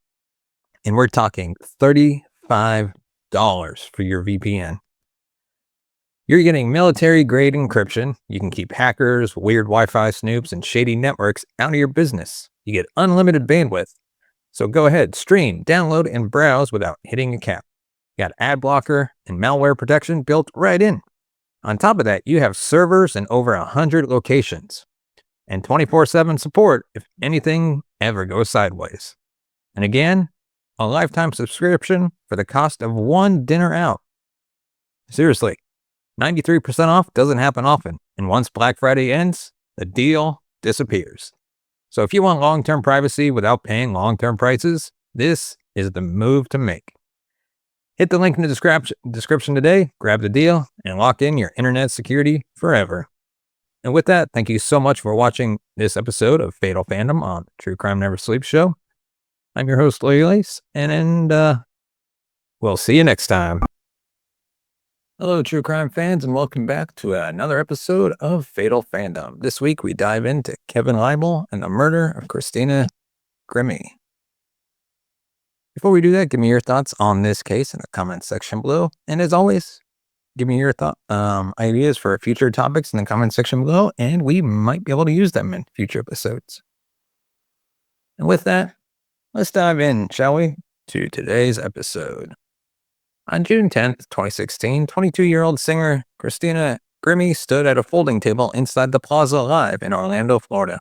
And we're talking $35 for your VPN. You're getting military-grade encryption. You can keep hackers, weird Wi-Fi snoops, and shady networks out of your business. You get unlimited bandwidth. So go ahead, stream, download, and browse without hitting a cap. You got ad blocker and malware protection built right in. On top of that, you have servers in over 100 locations. And 24/7 support if anything ever goes sideways. And again, a lifetime subscription for the cost of one dinner out. Seriously, 93% off doesn't happen often, and once Black Friday ends, the deal disappears. So if you want long-term privacy without paying long-term prices, this is the move to make. Hit the link in the description today, grab the deal, and lock in your internet security forever. And with that, thank you so much for watching this episode of Fatal Fandom on True Crime Never Sleeps show. I'm your host, Larry Lease, and we'll see you next time. Hello, true crime fans, and welcome back to another episode of Fatal Fandom. This week, we dive into Kevin Leibel and the murder of Christina Grimmie. Before we do that, give me your thoughts on this case in the comment section below. And as always, give me your ideas for future topics in the comment section below, and we might be able to use them in future episodes. And with that, let's dive in, shall we, to today's episode. On June 10th, 2016, 22-year-old singer Christina Grimmie stood at a folding table inside the Plaza Live in Orlando, Florida,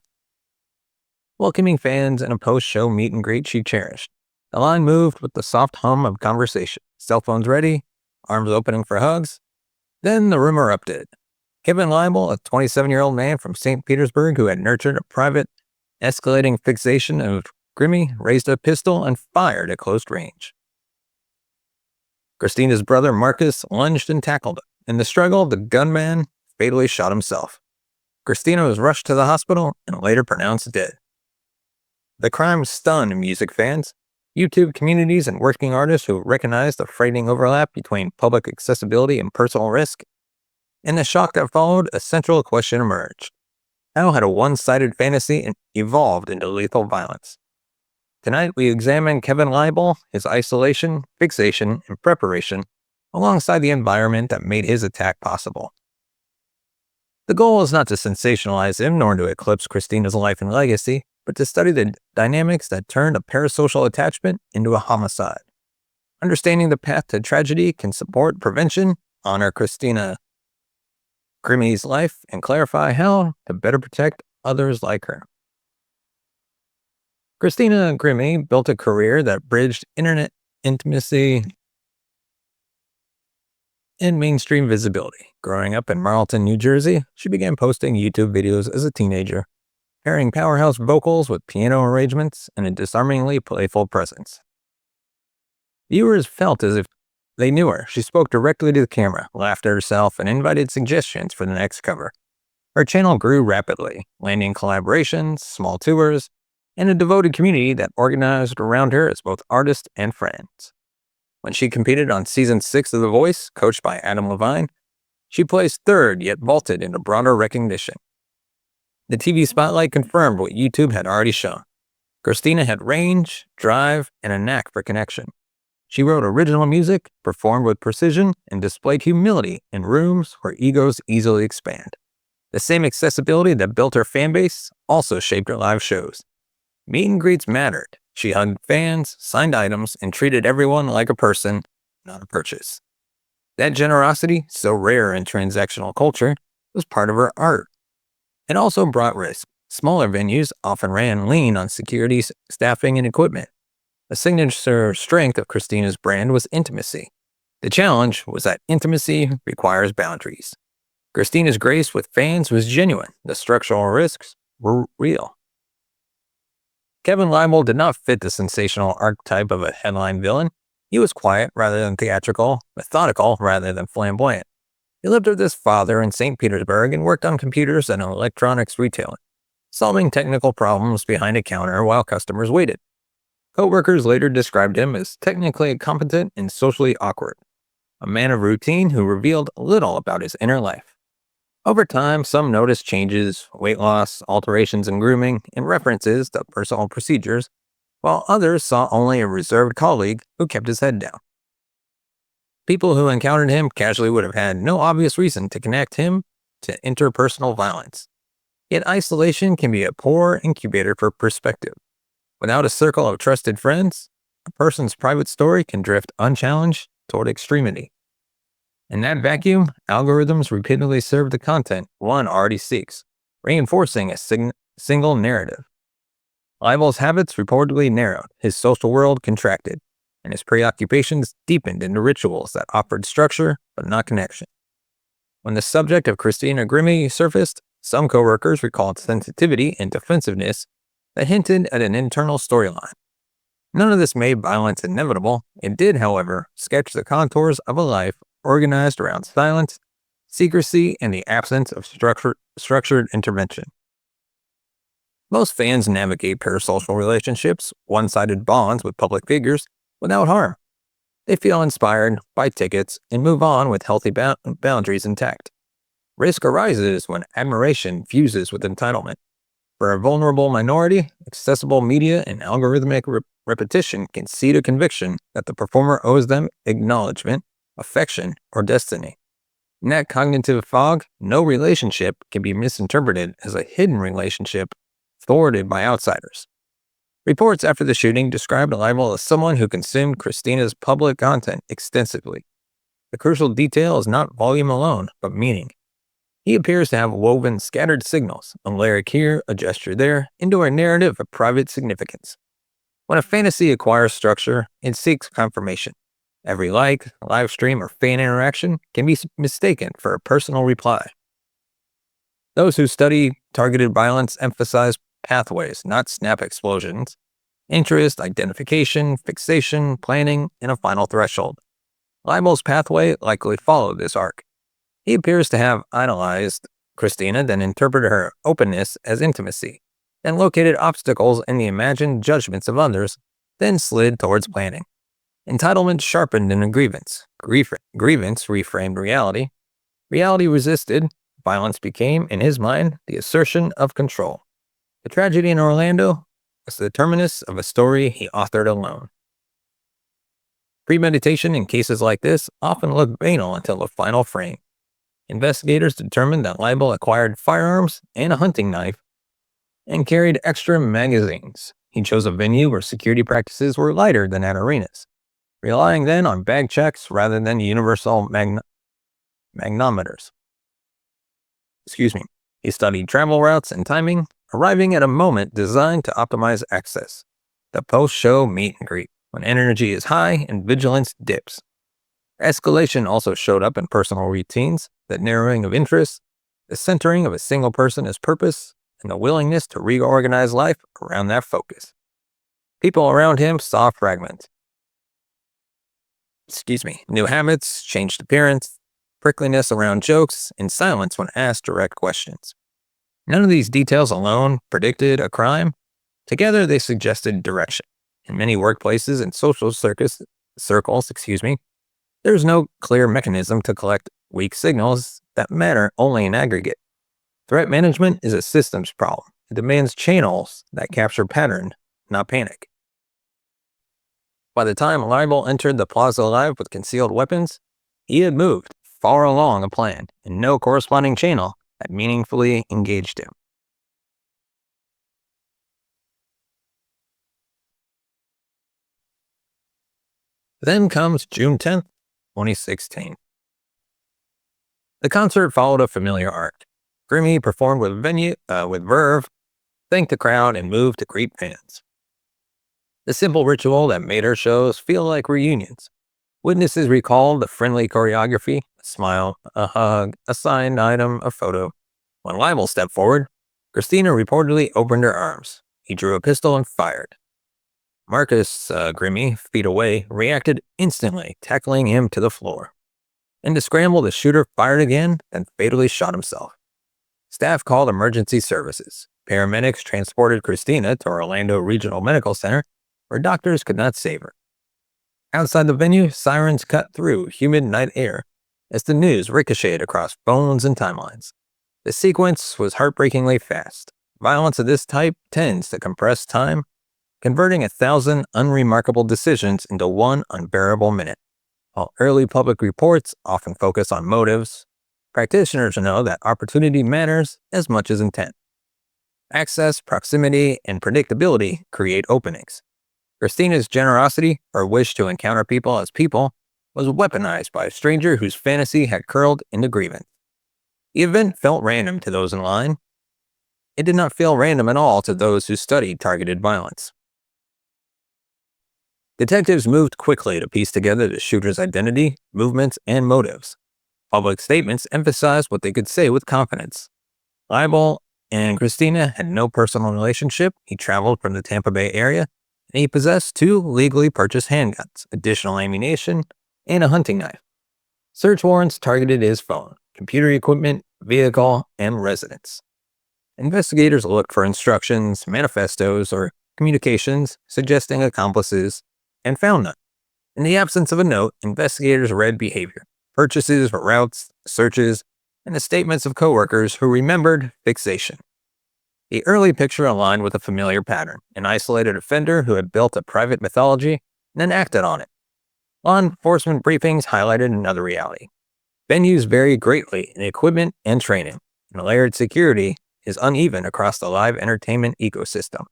welcoming fans in a post-show meet and greet she cherished. The line moved with the soft hum of conversation, cell phones ready, arms opening for hugs. Then the rumor erupted. Kevin Leibel, a 27-year-old man from St. Petersburg who had nurtured a private, escalating fixation of Grimmie, raised a pistol and fired at close range. Christina's brother Marcus lunged and tackled him. In the struggle, the gunman fatally shot himself. Christina was rushed to the hospital and later pronounced dead. The crime stunned music fans, YouTube communities, and working artists who recognized the frightening overlap between public accessibility and personal risk. In the shock that followed, a central question emerged. How had a one-sided fantasy evolved into lethal violence? Tonight, we examine Kevin Leibel, his isolation, fixation, and preparation, alongside the environment that made his attack possible. The goal is not to sensationalize him, nor to eclipse Christina's life and legacy, but to study the dynamics that turned a parasocial attachment into a homicide. Understanding the path to tragedy can support prevention, honor Christina Grimmie's life, and clarify how to better protect others like her. Christina Grimmie built a career that bridged internet intimacy and mainstream visibility. Growing up in Marlton, New Jersey, she began posting YouTube videos as a teenager, pairing powerhouse vocals with piano arrangements and a disarmingly playful presence. Viewers felt as if they knew her. She spoke directly to the camera, laughed at herself, and invited suggestions for the next cover. Her channel grew rapidly, landing collaborations, small tours, and a devoted community that organized around her as both artist and friends. When she competed on season 6 of The Voice, coached by Adam Levine, she placed third yet vaulted into broader recognition. The TV spotlight confirmed what YouTube had already shown. Christina had range, drive, and a knack for connection. She wrote original music, performed with precision, and displayed humility in rooms where egos easily expand. The same accessibility that built her fanbase also shaped her live shows. Meet and greets mattered. She hugged fans, signed items, and treated everyone like a person, not a purchase. That generosity, so rare in transactional culture, was part of her art. It also brought risk. Smaller venues often ran lean on security, staffing, and equipment. A signature strength of Christina's brand was intimacy. The challenge was that intimacy requires boundaries. Christina's grace with fans was genuine. The structural risks were real. Kevin Leibel did not fit the sensational archetype of a headline villain. He was quiet rather than theatrical, methodical rather than flamboyant. He lived with his father in St. Petersburg and worked on computers and electronics retailing, solving technical problems behind a counter while customers waited. Co-workers later described him as technically incompetent and socially awkward, a man of routine who revealed little about his inner life. Over time, some noticed changes, weight loss, alterations in grooming, and references to personal procedures, while others saw only a reserved colleague who kept his head down. People who encountered him casually would have had no obvious reason to connect him to interpersonal violence. Yet isolation can be a poor incubator for perspective. Without a circle of trusted friends, a person's private story can drift unchallenged toward extremity. In that vacuum, algorithms repeatedly serve the content one already seeks, reinforcing a single narrative. Leibel's habits reportedly narrowed, his social world contracted, and his preoccupations deepened into rituals that offered structure but not connection. When the subject of Christina Grimmie surfaced, some coworkers recalled sensitivity and defensiveness that hinted at an internal storyline. None of this made violence inevitable. It did, however, sketch the contours of a life organized around silence, secrecy, and the absence of structured intervention. Most fans navigate parasocial relationships, one-sided bonds with public figures, without harm. They feel inspired, buy tickets, and move on with healthy boundaries intact. Risk arises when admiration fuses with entitlement. For a vulnerable minority, accessible media and algorithmic repetition can seed a conviction that the performer owes them acknowledgement, affection, or destiny. In that cognitive fog, no relationship can be misinterpreted as a hidden relationship thwarted by outsiders. Reports after the shooting described Leibel as someone who consumed Christina's public content extensively. The crucial detail is not volume alone, but meaning. He appears to have woven scattered signals, a lyric here, a gesture there, into a narrative of private significance. When a fantasy acquires structure, it seeks confirmation. Every like, live stream, or fan interaction can be mistaken for a personal reply. Those who study targeted violence emphasize pathways, not snap explosions. Interest, identification, fixation, planning, and a final threshold. Leibel's pathway likely followed this arc. He appears to have idolized Christina, then interpreted her openness as intimacy, then located obstacles in the imagined judgments of others, then slid towards planning. Entitlement sharpened into grievance. Grievance reframed reality. Reality resisted. Violence became, in his mind, the assertion of control. The tragedy in Orlando was the terminus of a story he authored alone. Premeditation in cases like this often look banal until the final frame. Investigators determined that Leibel acquired firearms and a hunting knife and carried extra magazines. He chose a venue where security practices were lighter than at arenas, relying then on bag checks rather than universal magnometers. He studied travel routes and timing, arriving at a moment designed to optimize access. The post-show meet and greet, when energy is high and vigilance dips. Escalation also showed up in personal routines, the narrowing of interests, the centering of a single person as purpose, and the willingness to reorganize life around that focus. People around him saw fragments. New habits, changed appearance, prickliness around jokes, and silence when asked direct questions. None of these details alone predicted a crime. Together, they suggested direction. In many workplaces and social circles, there is no clear mechanism to collect weak signals that matter only in aggregate. Threat management is a systems problem. It demands channels that capture pattern, not panic. By the time Leibel entered the Plaza Live with concealed weapons, he had moved far along a plan and no corresponding channel that meaningfully engaged him. Then comes June 10th, 2016. The concert followed a familiar arc. Grimmie performed with verve, thanked the crowd, and moved to greet fans. The simple ritual that made her shows feel like reunions. Witnesses recalled the friendly choreography, a smile, a hug, a signed item, a photo. When Leibel stepped forward, Christina reportedly opened her arms. He drew a pistol and fired. Marcus Grimmie, feet away, reacted instantly, tackling him to the floor. In the scramble, the shooter fired again, then fatally shot himself. Staff called emergency services. Paramedics transported Christina to Orlando Regional Medical Center, where doctors could not save her. Outside the venue, sirens cut through humid night air as the news ricocheted across phones and timelines. The sequence was heartbreakingly fast. Violence of this type tends to compress time, converting 1,000 unremarkable decisions into one unbearable minute. While early public reports often focus on motives, practitioners know that opportunity matters as much as intent. Access, proximity, and predictability create openings. Christina's generosity, or wish to encounter people as people, was weaponized by a stranger whose fantasy had curled into grievance. The event felt random to those in line. It did not feel random at all to those who studied targeted violence. Detectives moved quickly to piece together the shooter's identity, movements, and motives. Public statements emphasized what they could say with confidence. Leibel and Christina had no personal relationship. He traveled from the Tampa Bay area, and he possessed 2 legally purchased handguns, additional ammunition, and a hunting knife. Search warrants targeted his phone, computer equipment, vehicle, and residence. Investigators looked for instructions, manifestos, or communications suggesting accomplices, and found none. In the absence of a note, investigators read behavior, purchases, routes, searches, and the statements of coworkers who remembered fixation. The early picture aligned with a familiar pattern, an isolated offender who had built a private mythology and then acted on it. Law enforcement briefings highlighted another reality. Venues vary greatly in equipment and training, and layered security is uneven across the live entertainment ecosystem.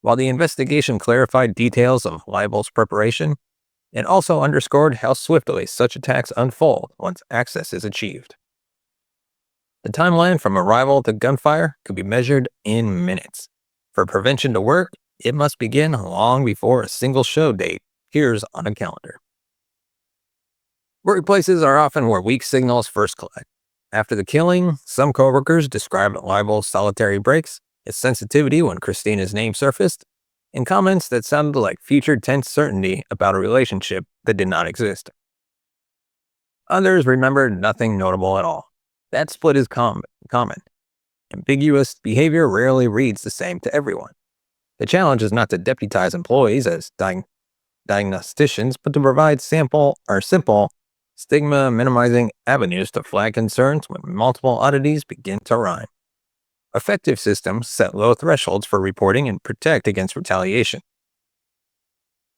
While the investigation clarified details of Leibel's preparation, it also underscored how swiftly such attacks unfold once access is achieved. The timeline from arrival to gunfire could be measured in minutes. For prevention to work, it must begin long before a single show date appears on a calendar. Workplaces are often where weak signals first collide. After the killing, some coworkers described Leibel's solitary breaks, his sensitivity when Christina's name surfaced, and comments that sounded like future tense certainty about a relationship that did not exist. Others remembered nothing notable at all. That split is common. Ambiguous behavior rarely reads the same to everyone. The challenge is not to deputize employees as diagnosticians, but to provide simple, stigma-minimizing avenues to flag concerns when multiple oddities begin to rhyme. Effective systems set low thresholds for reporting and protect against retaliation.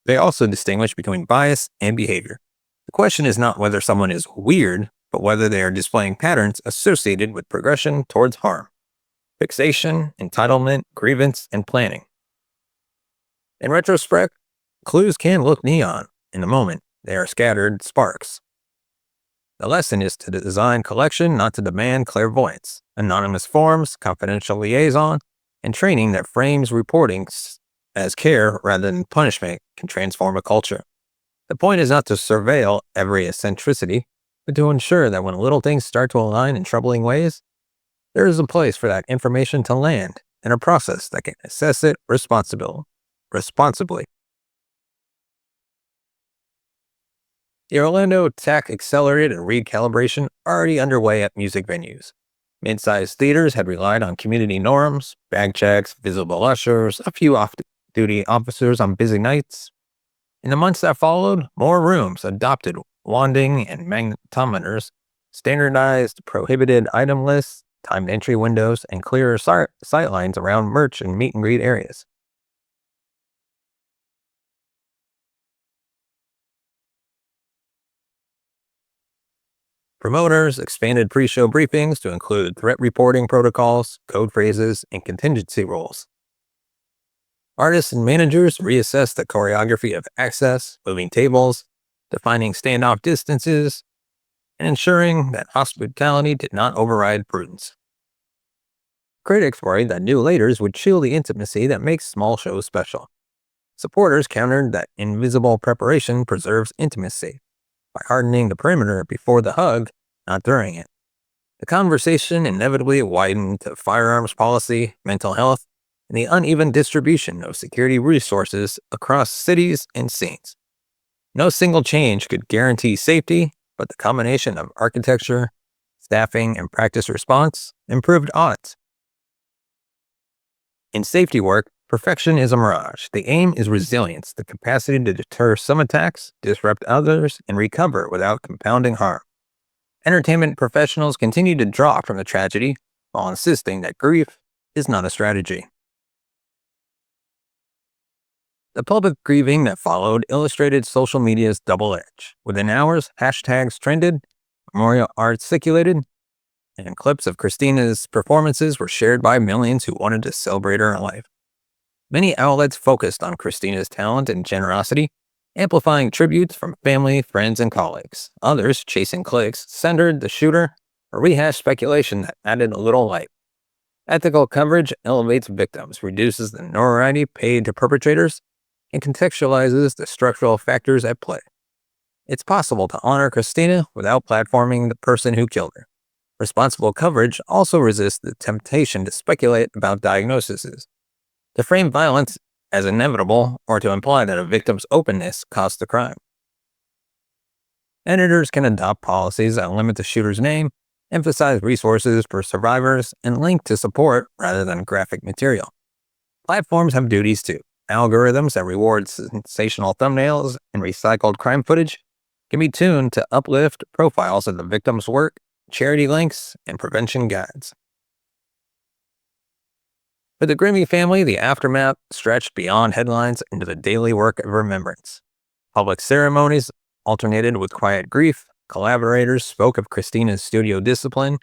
They also distinguish between bias and behavior. The question is not whether someone is weird, but whether they are displaying patterns associated with progression towards harm. Fixation, entitlement, grievance, and planning. In retrospect, clues can look neon. In the moment, they are scattered sparks. The lesson is to design collection, not to demand clairvoyance. Anonymous forms, confidential liaison, and training that frames reporting as care rather than punishment can transform a culture. The point is not to surveil every eccentricity, but to ensure that when little things start to align in troubling ways, there is a place for that information to land and a process that can assess it responsibly. The Orlando Tech Accelerated and recalibration already underway at music venues. Mid-sized theaters had relied on community norms, bag checks, visible ushers, a few off-duty officers on busy nights. In the months that followed, more rooms adopted wanding and magnetometers, standardized prohibited item lists, timed entry windows, and clearer sightlines around merch and meet and greet areas. Promoters expanded pre-show briefings to include threat reporting protocols, code phrases, and contingency rules. Artists and managers reassessed the choreography of access, moving tables, defining standoff distances, and ensuring that hospitality did not override prudence. Critics worried that new leaders would chill the intimacy that makes small shows special. Supporters countered that invisible preparation preserves intimacy by hardening the perimeter before the hug, not during it. The conversation inevitably widened to firearms policy, mental health, and the uneven distribution of security resources across cities and scenes. No single change could guarantee safety, but the combination of architecture, staffing, and practice response improved odds. In safety work, perfection is a mirage. The aim is resilience, the capacity to deter some attacks, disrupt others, and recover without compounding harm. Entertainment professionals continue to draw from the tragedy while insisting that grief is not a strategy. The public grieving that followed illustrated social media's double edge. Within hours, hashtags trended, memorial art circulated, and clips of Christina's performances were shared by millions who wanted to celebrate her life. Many outlets focused on Christina's talent and generosity, amplifying tributes from family, friends, and colleagues. Others, chasing clicks, censored the shooter or rehashed speculation that added a little light. Ethical coverage elevates victims, reduces the notoriety paid to perpetrators, and contextualizes the structural factors at play. It's possible to honor Christina without platforming the person who killed her. Responsible coverage also resists the temptation to speculate about diagnoses, to frame violence as inevitable, or to imply that a victim's openness caused the crime. Editors can adopt policies that limit the shooter's name, emphasize resources for survivors, and link to support rather than graphic material. Platforms have duties too. Algorithms that reward sensational thumbnails and recycled crime footage can be tuned to uplift profiles of the victim's work, charity links, and prevention guides. For the Grimmy family, the aftermath stretched beyond headlines into the daily work of remembrance. Public ceremonies alternated with quiet grief. Collaborators spoke of Christina's studio discipline,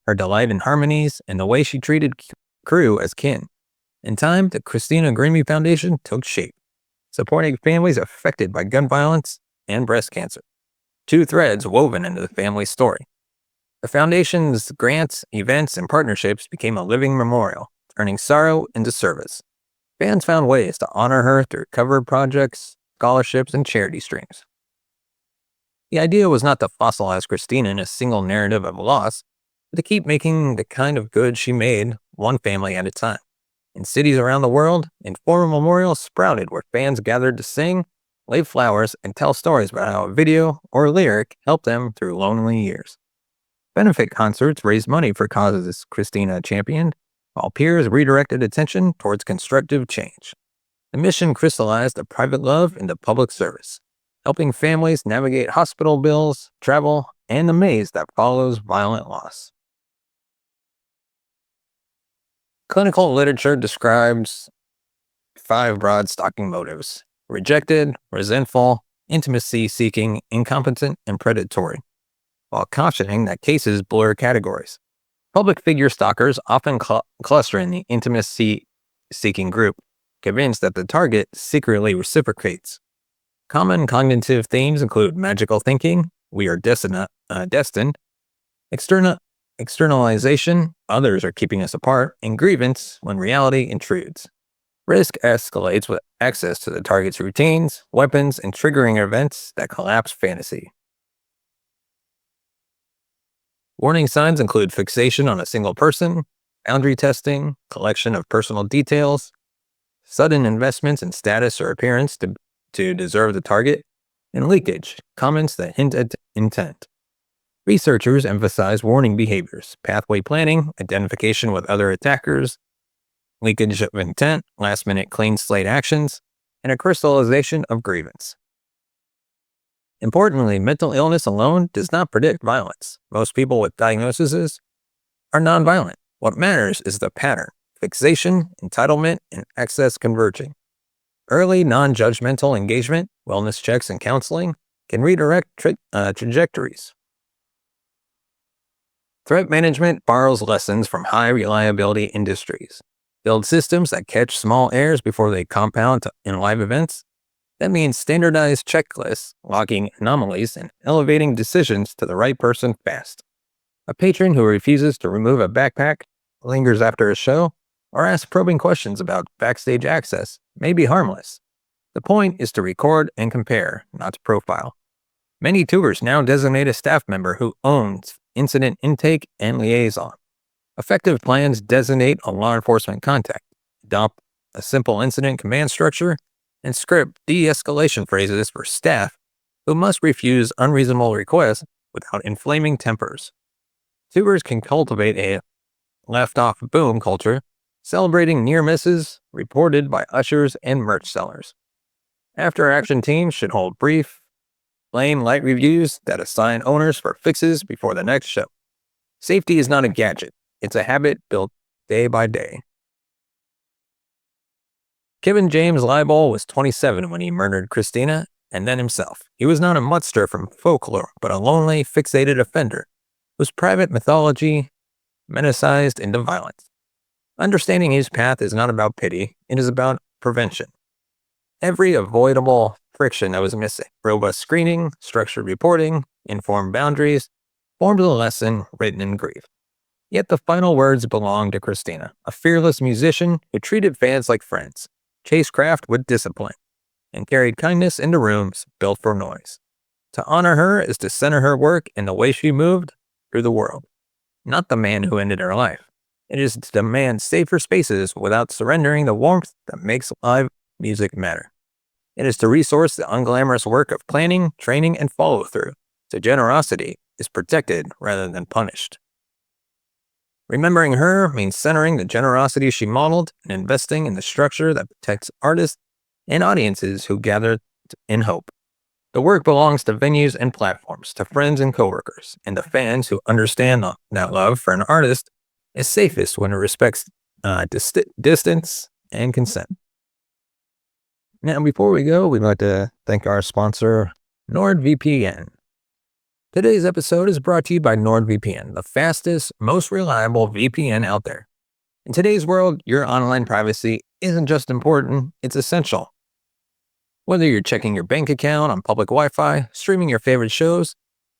her delight in harmonies, and the way she treated crew as kin. In time, the Christina Grimmie Foundation took shape, supporting families affected by gun violence and breast cancer, two threads woven into the family's story. The foundation's grants, events, and partnerships became a living memorial, turning sorrow into service. Fans found ways to honor her through covered projects, scholarships, and charity streams. The idea was not to fossilize Christina in a single narrative of loss, but to keep making the kind of good she made, one family at a time. In cities around the world, informal memorials sprouted where fans gathered to sing, lay flowers, and tell stories about how a video or lyric helped them through lonely years. Benefit concerts raised money for causes Christina championed, while peers redirected attention towards constructive change. The mission crystallized a private love into public service, helping families navigate hospital bills, travel, and the maze that follows violent loss. Clinical literature describes 5 broad stalking motives: rejected, resentful, intimacy-seeking, incompetent, and predatory, while cautioning that cases blur categories. Public figure stalkers often cluster in the intimacy-seeking group, convinced that the target secretly reciprocates. Common cognitive themes include magical thinking, we are destined, externalization, others are keeping us apart, and grievance when reality intrudes. Risk escalates with access to the target's routines, weapons, and triggering events that collapse fantasy. Warning signs include fixation on a single person, boundary testing, collection of personal details, sudden investments in status or appearance to deserve the target, and leakage, comments that hint at intent. Researchers emphasize warning behaviors, pathway planning, identification with other attackers, leakage of intent, last-minute clean slate actions, and a crystallization of grievance. Importantly, mental illness alone does not predict violence. Most people with diagnoses are nonviolent. What matters is the pattern: fixation, entitlement, and excess converging. Early non-judgmental engagement, wellness checks, and counseling can redirect trajectories. Threat management borrows lessons from high-reliability industries. Build systems that catch small errors before they compound in live events. That means standardized checklists, logging anomalies, and elevating decisions to the right person fast. A patron who refuses to remove a backpack, lingers after a show, or asks probing questions about backstage access may be harmless. The point is to record and compare, not to profile. Many tours now designate a staff member who owns incident intake and liaison. Effective plans designate a law enforcement contact, adopt a simple incident command structure, and script de-escalation phrases for staff who must refuse unreasonable requests without inflaming tempers. Tours can cultivate a left-off boom culture, celebrating near misses reported by ushers and merch sellers. After-action teams should hold brief, plain light reviews that assign owners for fixes before the next show. Safety is not a gadget, it's a habit built day by day. Kevin James Leibol was 27 when he murdered Christina and then himself. He was not a monster from folklore, but a lonely, fixated offender whose private mythology metasized into violence. Understanding his path is not about pity, it is about prevention. Every avoidable friction that was missing, robust screening, structured reporting, informed boundaries, formed a lesson written in grief. Yet the final words belonged to Christina, a fearless musician who treated fans like friends, chased craft with discipline, and carried kindness into rooms built for noise. To honor her is to center her work in the way she moved through the world, not the man who ended her life. It is to demand safer spaces without surrendering the warmth that makes live music matter. It is to resource the unglamorous work of planning, training, and follow-through, so generosity is protected rather than punished. Remembering her means centering the generosity she modeled and investing in the structure that protects artists and audiences who gather in hope. The work belongs to venues and platforms, to friends and coworkers, and to fans who understand that love for an artist is safest when it respects distance and consent. Now, before we go, we'd like to thank our sponsor, NordVPN. Today's episode is brought to you by NordVPN, the fastest, most reliable VPN out there. In today's world, your online privacy isn't just important, it's essential. Whether you're checking your bank account on public Wi-Fi, streaming your favorite shows,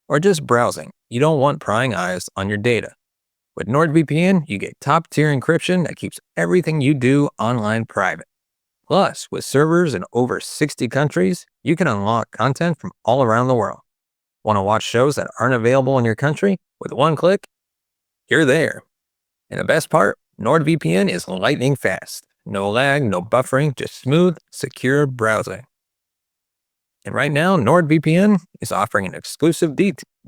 or just browsing, you don't want prying eyes on your data. With NordVPN, you get top-tier encryption that keeps everything you do online private. Plus, with servers in over 60 countries, you can unlock content from all around the world. Want to watch shows that aren't available in your country? With one click, you're there. And the best part, NordVPN is lightning fast. No lag, no buffering, just smooth, secure browsing. And right now, NordVPN is offering an exclusive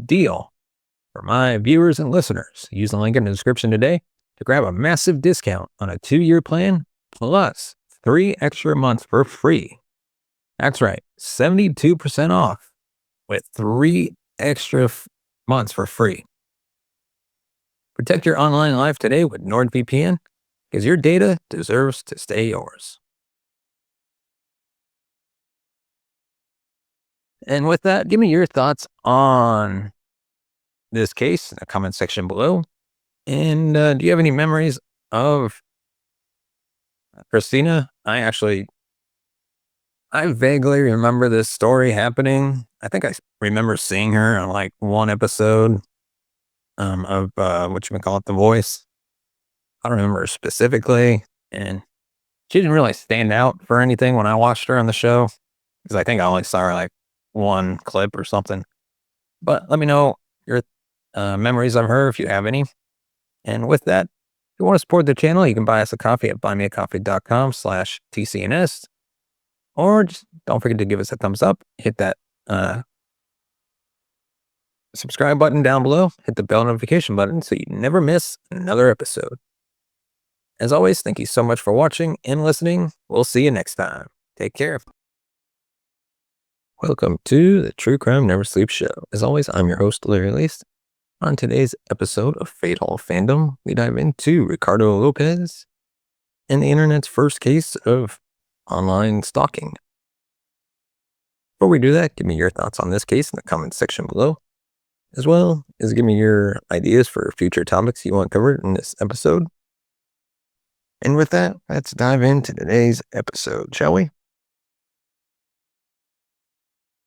deal for my viewers and listeners. Use the link in the description today to grab a massive discount on a 2-year plan plus 3 extra months for free. That's right, 72% off with 3 extra months for free. Protect your online life today with NordVPN because your data deserves to stay yours. And with that, give me your thoughts on this case in the comment section below. And do you have any memories of Christina? I vaguely remember this story happening. I think I remember seeing her on like one episode of The Voice. I don't remember specifically, and she didn't really stand out for anything when I watched her on the show, because I think I only saw her like one clip or something. But let me know your memories of her if you have any. And with that, if you want to support the channel, you can buy us a coffee at buymeacoffee.com/TCNS. Or just don't forget to give us a thumbs up. Hit that subscribe button down below. Hit the bell notification button so you never miss another episode. As always, thank you so much for watching and listening. We'll see you next time. Take care. Welcome to the True Crime Never Sleeps show. As always, I'm your host, Larry Lease. On today's episode of Fatal Fandom, we dive into Ricardo Lopez and the internet's first case of online stalking. Before we do that, give me your thoughts on this case in the comments section below, as well as give me your ideas for future topics you want covered in this episode. And with that, let's dive into today's episode, shall we?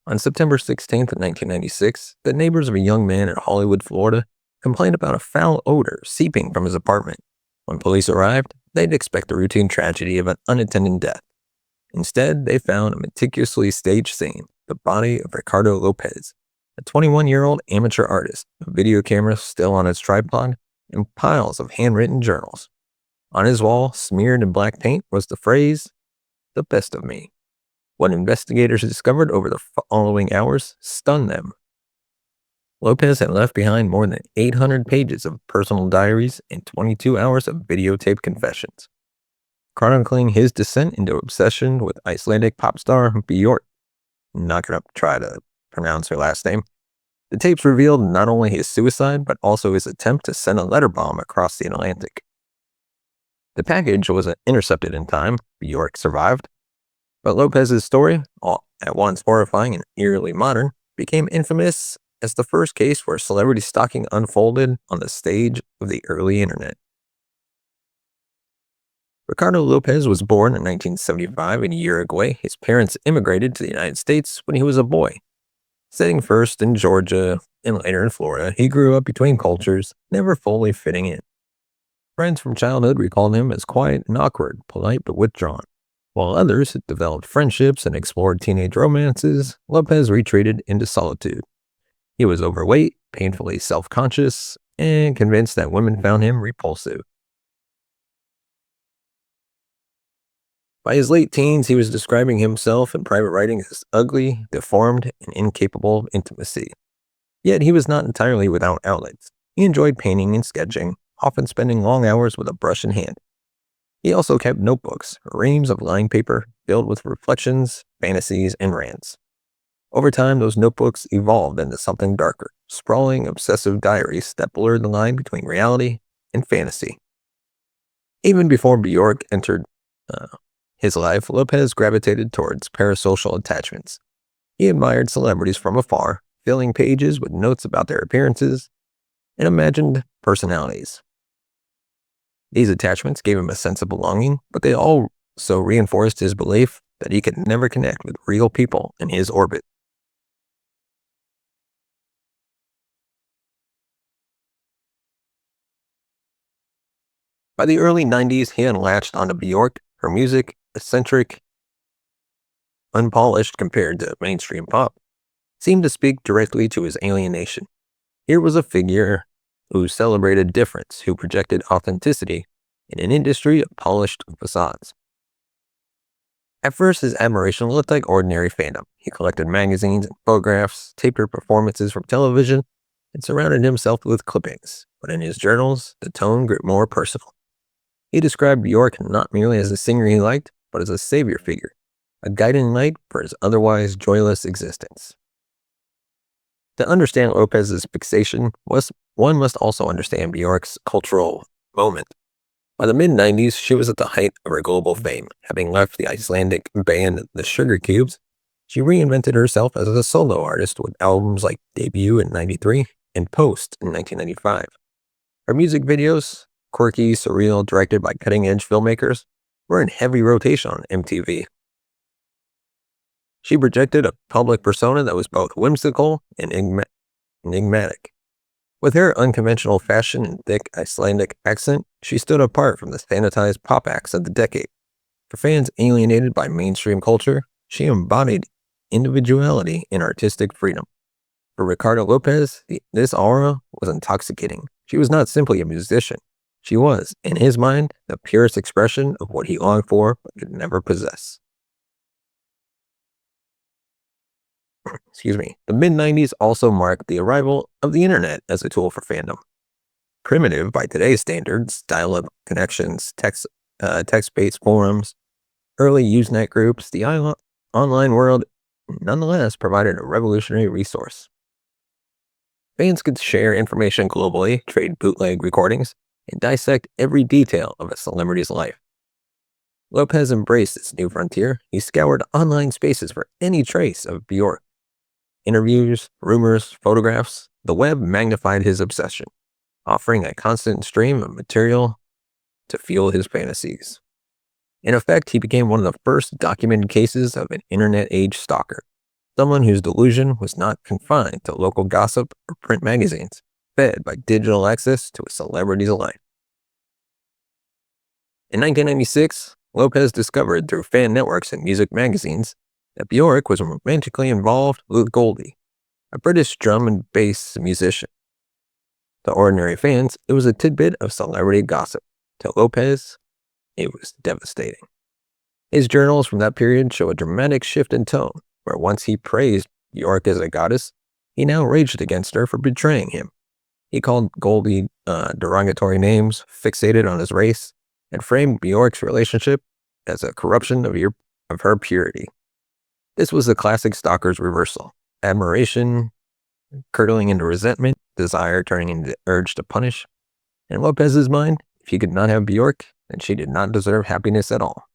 On September 16th, 1996, the neighbors of a young man in Hollywood, Florida, complained about a foul odor seeping from his apartment. When police arrived, they'd expect the routine tragedy of an unattended death. Instead, they found a meticulously staged scene, the body of Ricardo Lopez, a 21-year-old amateur artist, a video camera still on its tripod, and piles of handwritten journals. On his wall, smeared in black paint, was the phrase, "The best of me." What investigators discovered over the following hours stunned them. Lopez had left behind more than 800 pages of personal diaries and 22 hours of videotaped confessions, chronicling his descent into obsession with Icelandic pop star Björk. I'm not going to try to pronounce her last name. The tapes revealed not only his suicide, but also his attempt to send a letter bomb across the Atlantic. The package was intercepted in time. Björk survived. But Lopez's story, all at once horrifying and eerily modern, became infamous as the first case where celebrity stalking unfolded on the stage of the early internet. Ricardo Lopez was born in 1975 in Uruguay. His parents immigrated to the United States when he was a boy. Setting first in Georgia and later in Florida, he grew up between cultures, never fully fitting in. Friends from childhood recalled him as quiet and awkward, polite but withdrawn. While others developed friendships and explored teenage romances, Lopez retreated into solitude. He was overweight, painfully self-conscious, and convinced that women found him repulsive. By his late teens, he was describing himself in private writings as ugly, deformed, and incapable of intimacy. Yet he was not entirely without outlets. He enjoyed painting and sketching, often spending long hours with a brush in hand. He also kept notebooks, reams of lined paper filled with reflections, fantasies, and rants. Over time, those notebooks evolved into something darker, sprawling, obsessive diaries that blurred the line between reality and fantasy. Even before Bjork entered his life, Lopez gravitated towards parasocial attachments. He admired celebrities from afar, filling pages with notes about their appearances and imagined personalities. These attachments gave him a sense of belonging, but they also reinforced his belief that he could never connect with real people in his orbit. By the early 90s, he had latched onto Bjork, her music, eccentric, unpolished compared to mainstream pop, seemed to speak directly to his alienation. Here was a figure who celebrated difference, who projected authenticity in an industry of polished facades. At first, his admiration looked like ordinary fandom. He collected magazines and photographs, taped her performances from television, and surrounded himself with clippings. But in his journals, the tone grew more personal. He described Bjork not merely as a singer he liked, but as a savior figure, a guiding light for his otherwise joyless existence. To understand Lopez's fixation, one must also understand Bjork's cultural moment. By the mid-90s, she was at the height of her global fame. Having left the Icelandic band The Sugar Cubes, she reinvented herself as a solo artist with albums like Debut in '93 and Post in 1995. Her music videos, quirky, surreal, directed by cutting-edge filmmakers, were in heavy rotation on MTV. She projected a public persona that was both whimsical and enigmatic. With her unconventional fashion and thick Icelandic accent, she stood apart from the sanitized pop acts of the decade. For fans alienated by mainstream culture, she embodied individuality and artistic freedom. For Ricardo Lopez, this aura was intoxicating. She was not simply a musician. She was, in his mind, the purest expression of what he longed for but could never possess. The mid-90s also marked the arrival of the internet as a tool for fandom. Primitive by today's standards, dial-up connections, text-based forums, early Usenet groups, the online world nonetheless provided a revolutionary resource. Fans could share information globally, trade bootleg recordings, and dissect every detail of a celebrity's life. Lopez embraced this new frontier. He scoured online spaces for any trace of Bjork. Interviews, rumors, photographs, the web magnified his obsession, offering a constant stream of material to fuel his fantasies. In effect, he became one of the first documented cases of an internet-age stalker, someone whose delusion was not confined to local gossip or print magazines, fed by digital access to a celebrity's life. In 1996, Lopez discovered through fan networks and music magazines that Bjork was romantically involved with Goldie, a British drum and bass musician. To ordinary fans, it was a tidbit of celebrity gossip. To Lopez, it was devastating. His journals from that period show a dramatic shift in tone, where once he praised Bjork as a goddess, he now raged against her for betraying him. He called Goldie derogatory names, fixated on his race, and framed Bjork's relationship as a corruption of her purity. This was the classic stalker's reversal. Admiration curdling into resentment, desire turning into urge to punish. In Lopez's mind, if he could not have Bjork, then she did not deserve happiness at all.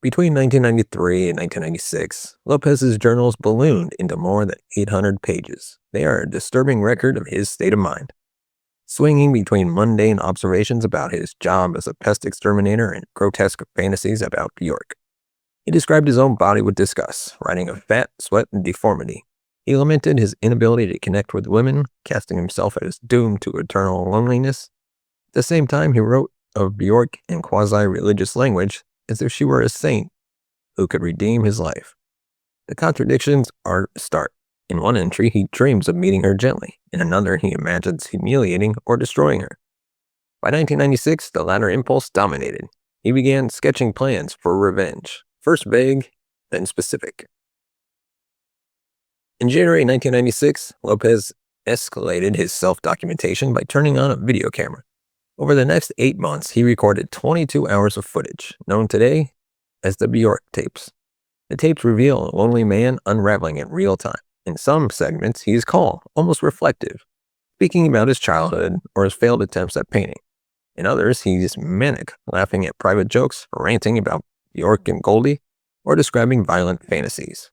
Between 1993 and 1996, Lopez's journals ballooned into more than 800 pages. They are a disturbing record of his state of mind, swinging between mundane observations about his job as a pest exterminator and grotesque fantasies about Bjork. He described his own body with disgust, writing of fat, sweat, and deformity. He lamented his inability to connect with women, casting himself as doomed to eternal loneliness. At the same time, he wrote of Bjork in quasi-religious language as if she were a saint who could redeem his life. The contradictions are stark. In one entry, he dreams of meeting her gently. In another, he imagines humiliating or destroying her. By 1996, the latter impulse dominated. He began sketching plans for revenge, first vague, then specific. In January 1996, Lopez escalated his self-documentation by turning on a video camera. Over the next 8 months, he recorded 22 hours of footage, known today as the Bjork tapes. The tapes reveal a lonely man unraveling in real time. In some segments, he is calm, almost reflective, speaking about his childhood or his failed attempts at painting. In others, he is manic, laughing at private jokes, ranting about Bjork and Goldie, or describing violent fantasies.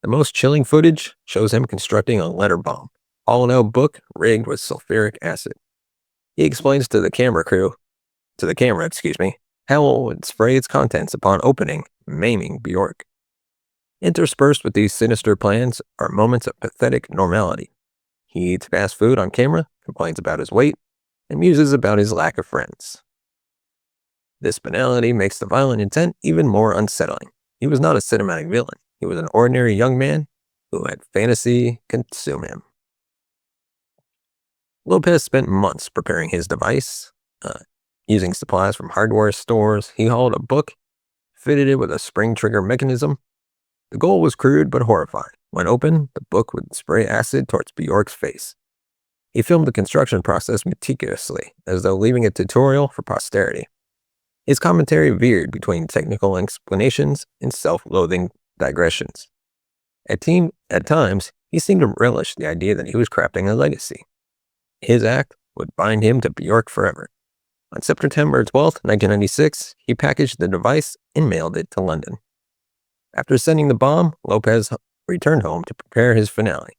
The most chilling footage shows him constructing a letter bomb, all-in-out book rigged with sulfuric acid. He explains to the camera, how it would spray its contents upon opening, maiming Bjork. Interspersed with these sinister plans are moments of pathetic normality. He eats fast food on camera, complains about his weight, and muses about his lack of friends. This banality makes the violent intent even more unsettling. He was not a cinematic villain. He was an ordinary young man who had fantasy consume him. Lopez spent months preparing his device, using supplies from hardware stores. He hauled a book, fitted it with a spring trigger mechanism. The goal was crude but horrifying. When opened, the book would spray acid towards Bjork's face. He filmed the construction process meticulously, as though leaving a tutorial for posterity. His commentary veered between technical explanations and self-loathing digressions. At times, he seemed to relish the idea that he was crafting a legacy. His act would bind him to Bjork forever. On September 12, 1996, he packaged the device and mailed it to London. After sending the bomb, Lopez returned home to prepare his finale.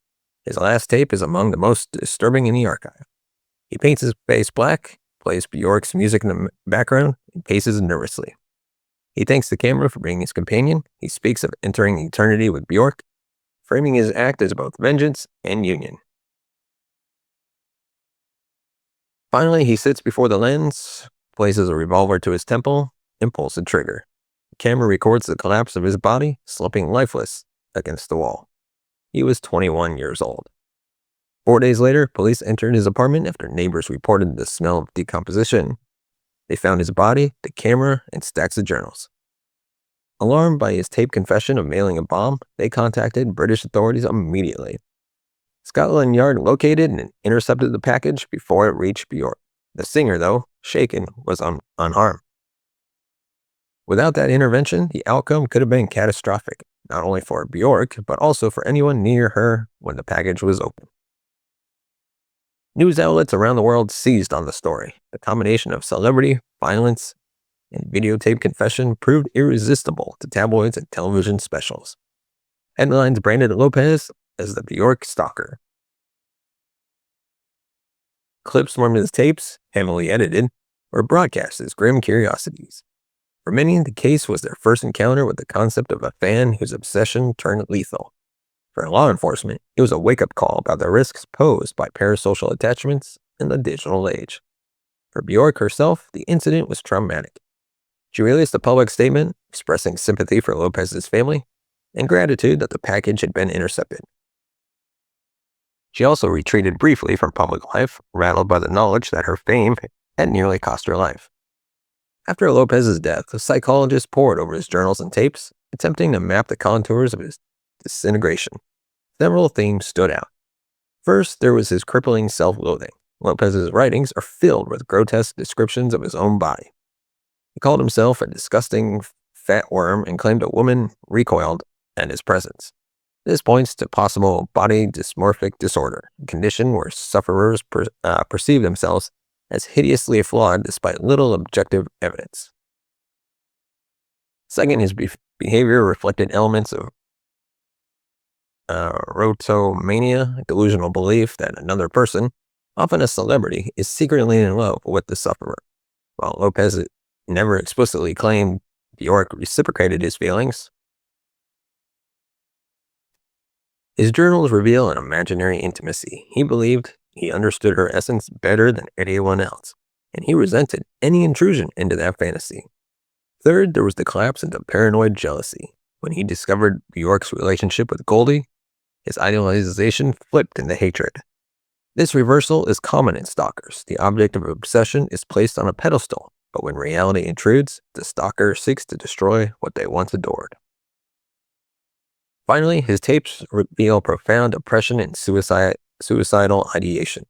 His last tape is among the most disturbing in the archive. He paints his face black, plays Bjork's music in the background, and paces nervously. He thanks the camera for being his companion. He speaks of entering eternity with Bjork, framing his act as both vengeance and union. Finally, he sits before the lens, places a revolver to his temple, and pulls the trigger. The camera records the collapse of his body, slumping lifeless against the wall. He was 21 years old. 4 days later, police entered his apartment after neighbors reported the smell of decomposition. They found his body, the camera, and stacks of journals. Alarmed by his taped confession of mailing a bomb, they contacted British authorities immediately. Scotland Yard located and intercepted the package before it reached Bjork. The singer, though, shaken, was unharmed. Without that intervention, the outcome could have been catastrophic, not only for Bjork, but also for anyone near her when the package was opened. News outlets around the world seized on the story. The combination of celebrity, violence, and videotape confession proved irresistible to tabloids and television specials. Headlines branded Lopez as the Bjork stalker. Clips from his tapes, heavily edited, were broadcast as grim curiosities. For many, the case was their first encounter with the concept of a fan whose obsession turned lethal. For law enforcement, it was a wake-up call about the risks posed by parasocial attachments in the digital age. For Bjork herself, the incident was traumatic. She released a public statement expressing sympathy for Lopez's family and gratitude that the package had been intercepted. She also retreated briefly from public life, rattled by the knowledge that her fame had nearly cost her life. After Lopez's death, a psychologist pored over his journals and tapes, attempting to map the contours of his disintegration. Several themes stood out. First, there was his crippling self-loathing. Lopez's writings are filled with grotesque descriptions of his own body. He called himself a disgusting fat worm and claimed a woman recoiled at his presence. This points to possible body dysmorphic disorder, a condition where sufferers perceive themselves as hideously flawed despite little objective evidence. Second, his behavior reflected elements of rotomania, delusional belief that another person, often a celebrity, is secretly in love with the sufferer. While Lopez never explicitly claimed Bjork reciprocated his feelings, his journals reveal an imaginary intimacy. He believed he understood her essence better than anyone else. and he resented any intrusion into that fantasy. Third, there was the collapse into paranoid jealousy. When he discovered Bjork's relationship with Goldie, his idealization flipped into hatred. This reversal is common in stalkers. The object of obsession is placed on a pedestal, but when reality intrudes, the stalker seeks to destroy what they once adored. Finally, his tapes reveal profound oppression and suicidal ideation.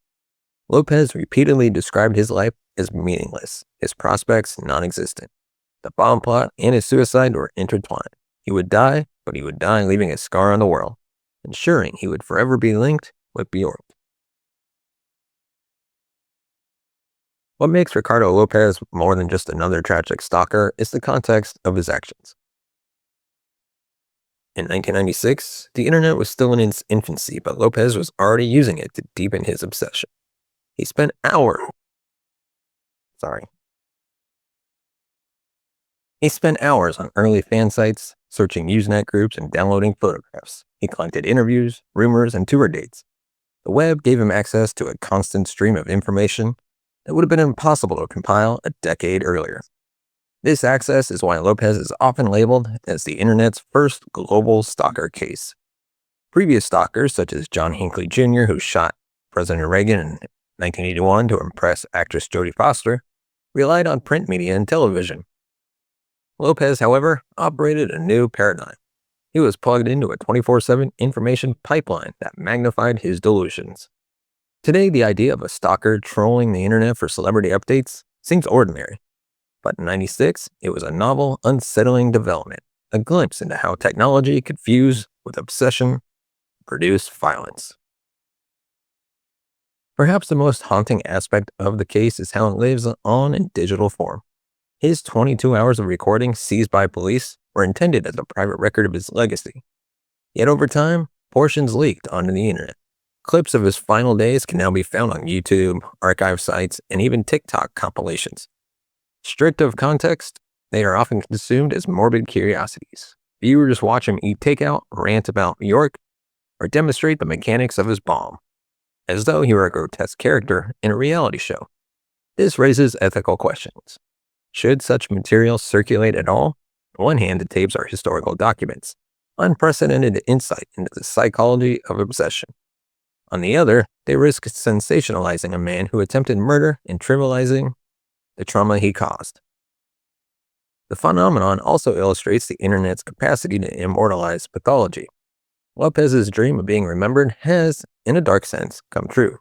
Lopez repeatedly described his life as meaningless, his prospects non-existent. The bomb plot and his suicide were intertwined. He would die, but he would die leaving a scar on the world, ensuring he would forever be linked with Bjork. What makes Ricardo Lopez more than just another tragic stalker is the context of his actions. In 1996, the internet was still in its infancy, but Lopez was already using it to deepen his obsession. He spent hours on early fan sites, searching Usenet groups and downloading photographs. He collected interviews, rumors, and tour dates. The web gave him access to a constant stream of information that would have been impossible to compile a decade earlier. This access is why Lopez is often labeled as the internet's first global stalker case. Previous stalkers, such as John Hinckley Jr., who shot President Reagan in 1981 to impress actress Jodie Foster, relied on print media and television. Lopez, however, operated a new paradigm. He was plugged into a 24/7 information pipeline that magnified his delusions. Today, the idea of a stalker trolling the internet for celebrity updates seems ordinary. But in '96, it was a novel, unsettling development, a glimpse into how technology could fuse with obsession, produce violence. Perhaps the most haunting aspect of the case is how it lives on in digital form. His 22 hours of recording seized by police were intended as a private record of his legacy. Yet over time, portions leaked onto the internet. Clips of his final days can now be found on YouTube, archive sites, and even TikTok compilations. Stripped of context, they are often consumed as morbid curiosities. Viewers watch him eat takeout, rant about New York, or demonstrate the mechanics of his bomb, as though he were a grotesque character in a reality show. This raises ethical questions. Should such material circulate at all? On one hand, the tapes are historical documents, unprecedented insight into the psychology of obsession. On the other, they risk sensationalizing a man who attempted murder and trivializing the trauma he caused. The phenomenon also illustrates the internet's capacity to immortalize pathology. Lopez's dream of being remembered has, in a dark sense, come true.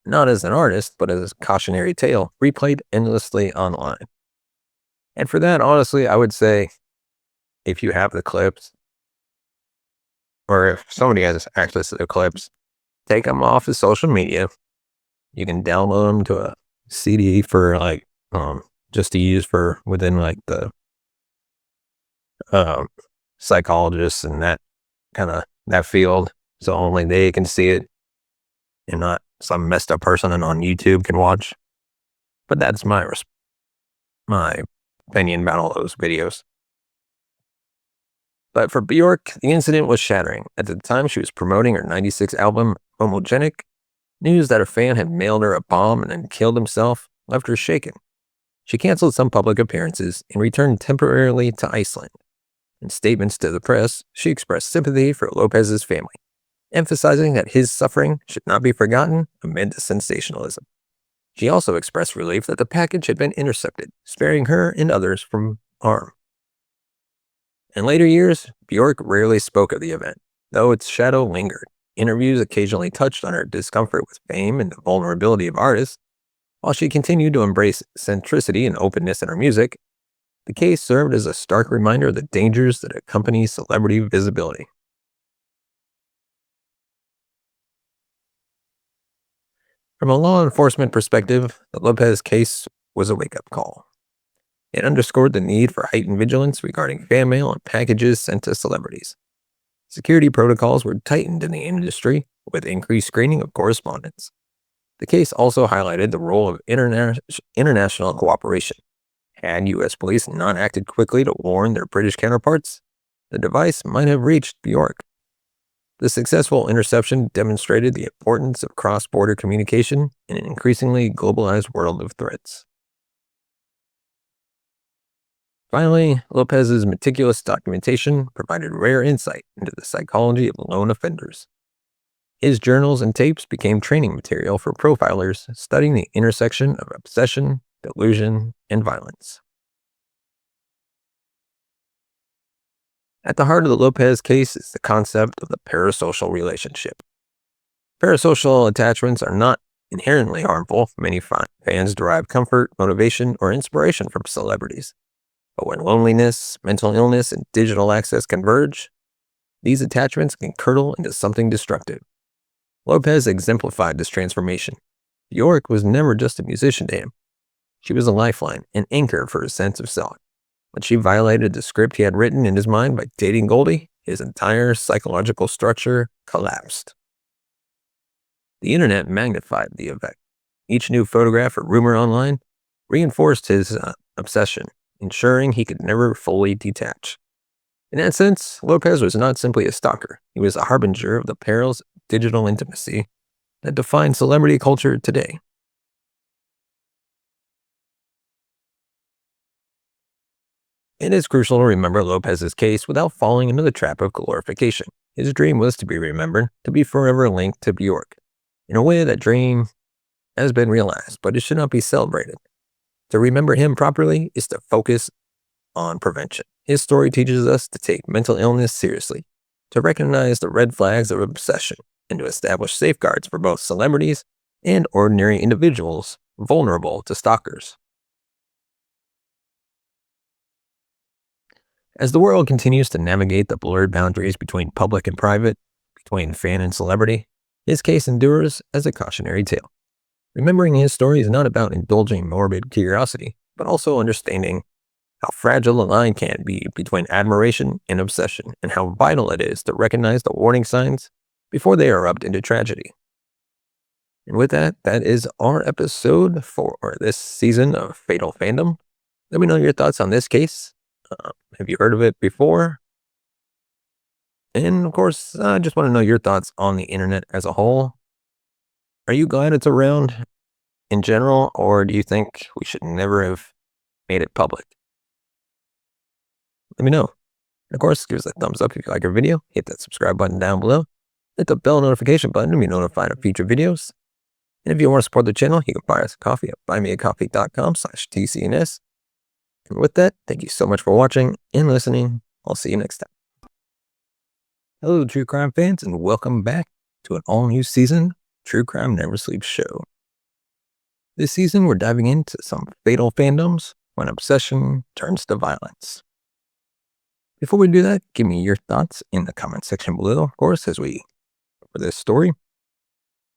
Not as an artist, but as a cautionary tale replayed endlessly online. And for that, honestly, I would say, if you have the clips, or if somebody has access to the clips, take them off of social media. You can download them to a CD for just to use for within the psychologists and that field, so only they can see it and not some messed up person on YouTube can watch. But that's my opinion about all those videos. But for Bjork, the incident was shattering. At the time, she was promoting her '96 album, Homogenic. News that a fan had mailed her a bomb and then killed himself left her shaken. She canceled some public appearances and returned temporarily to Iceland. In statements to the press, she expressed sympathy for Lopez's family, emphasizing that his suffering should not be forgotten amid the sensationalism. She also expressed relief that the package had been intercepted, sparing her and others from harm. In later years, Bjork rarely spoke of the event, though its shadow lingered. Interviews occasionally touched on her discomfort with fame and the vulnerability of artists. While she continued to embrace centricity and openness in her music, the case served as a stark reminder of the dangers that accompany celebrity visibility. From a law enforcement perspective, the Lopez case was a wake-up call. It underscored the need for heightened vigilance regarding fan mail and packages sent to celebrities. Security protocols were tightened in the industry with increased screening of correspondence. The case also highlighted the role of international cooperation. Had U.S. police not acted quickly to warn their British counterparts, the device might have reached Bjork. The successful interception demonstrated the importance of cross-border communication in an increasingly globalized world of threats. Finally, Lopez's meticulous documentation provided rare insight into the psychology of lone offenders. His journals and tapes became training material for profilers studying the intersection of obsession, delusion, and violence. At the heart of the Lopez case is the concept of the parasocial relationship. Parasocial attachments are not inherently harmful. Many fans derive comfort, motivation, or inspiration from celebrities. But when loneliness, mental illness, and digital access converge, these attachments can curdle into something destructive. Lopez exemplified this transformation. Bjork was never just a musician to him. She was a lifeline, an anchor for his sense of self. When she violated the script he had written in his mind by dating Goldie, his entire psychological structure collapsed. The internet magnified the effect. Each new photograph or rumor online reinforced his obsession, ensuring he could never fully detach. In that sense, Lopez was not simply a stalker. He was a harbinger of the perils of digital intimacy that define celebrity culture today. It is crucial to remember Lopez's case without falling into the trap of glorification. His dream was to be remembered, to be forever linked to Bjork. In a way, that dream has been realized, but it should not be celebrated. To remember him properly is to focus on prevention. His story teaches us to take mental illness seriously, to recognize the red flags of obsession, and to establish safeguards for both celebrities and ordinary individuals vulnerable to stalkers. As the world continues to navigate the blurred boundaries between public and private, between fan and celebrity, his case endures as a cautionary tale. Remembering his story is not about indulging morbid curiosity, but also understanding how fragile the line can be between admiration and obsession, and how vital it is to recognize the warning signs before they erupt into tragedy. And with that, that is our episode for this season of Fatal Fandom. Let me know your thoughts on this case. Have you heard of it before? And of course, I just want to know your thoughts on the internet as a whole. Are you glad it's around in general, or do you think we should never have made it public? Let me know. And of course, give us a thumbs up if you like our video. Hit that subscribe button down below. Hit the bell notification button to be notified of future videos. And if you want to support the channel, you can buy us a coffee at buymeacoffee.com/TCNS. And with that, thank you so much for watching and listening. I'll see you next time. Hello, true crime fans, and welcome back to an all-new season of True Crime Never Sleeps show. This season, we're diving into some fatal fandoms when obsession turns to violence. Before we do that, give me your thoughts in the comment section below, of course, as we cover this story.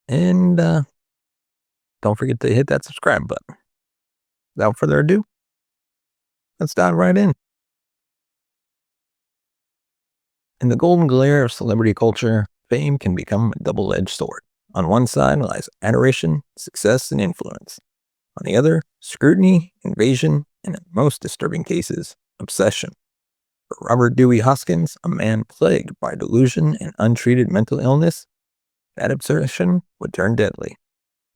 And don't forget to hit that subscribe button. Without further ado, let's dive right in. In the golden glare of celebrity culture, fame can become a double-edged sword. On one side lies adoration, success, and influence. On the other, scrutiny, invasion, and in most disturbing cases, obsession. For Robert Dewey Hoskins, a man plagued by delusion and untreated mental illness, that obsession would turn deadly.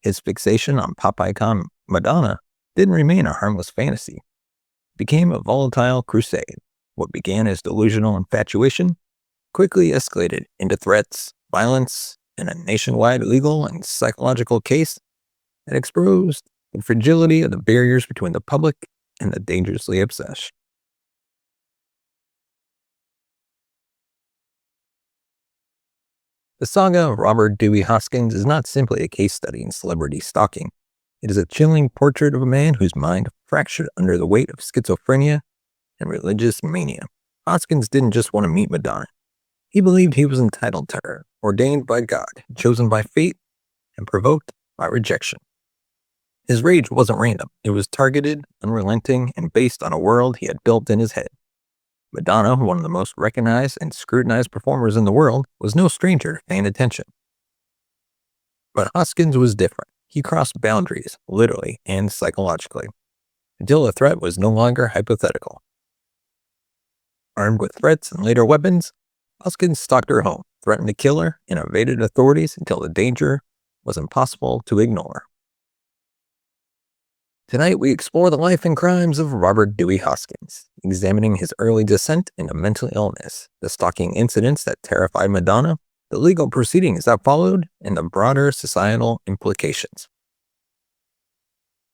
His fixation on pop icon Madonna didn't remain a harmless fantasy. It became a volatile crusade. What began as delusional infatuation quickly escalated into threats, violence, and a nationwide legal and psychological case that exposed the fragility of the barriers between the public and the dangerously obsessed. The saga of Robert Dewey Hoskins is not simply a case study in celebrity stalking. It is a chilling portrait of a man whose mind fractured under the weight of schizophrenia and religious mania. Hoskins didn't just want to meet Madonna. He believed he was entitled to her, ordained by God, chosen by fate, and provoked by rejection. His rage wasn't random. It was targeted, unrelenting, and based on a world he had built in his head. Madonna, one of the most recognized and scrutinized performers in the world, was no stranger to fan attention. But Hoskins was different. He crossed boundaries, literally and psychologically, until the threat was no longer hypothetical. Armed with threats and later weapons, Hoskins stalked her home, threatened to kill her, and evaded authorities until the danger was impossible to ignore. Tonight, we explore the life and crimes of Robert Dewey Hoskins, examining his early descent into mental illness, the stalking incidents that terrified Madonna, the legal proceedings that followed, and the broader societal implications.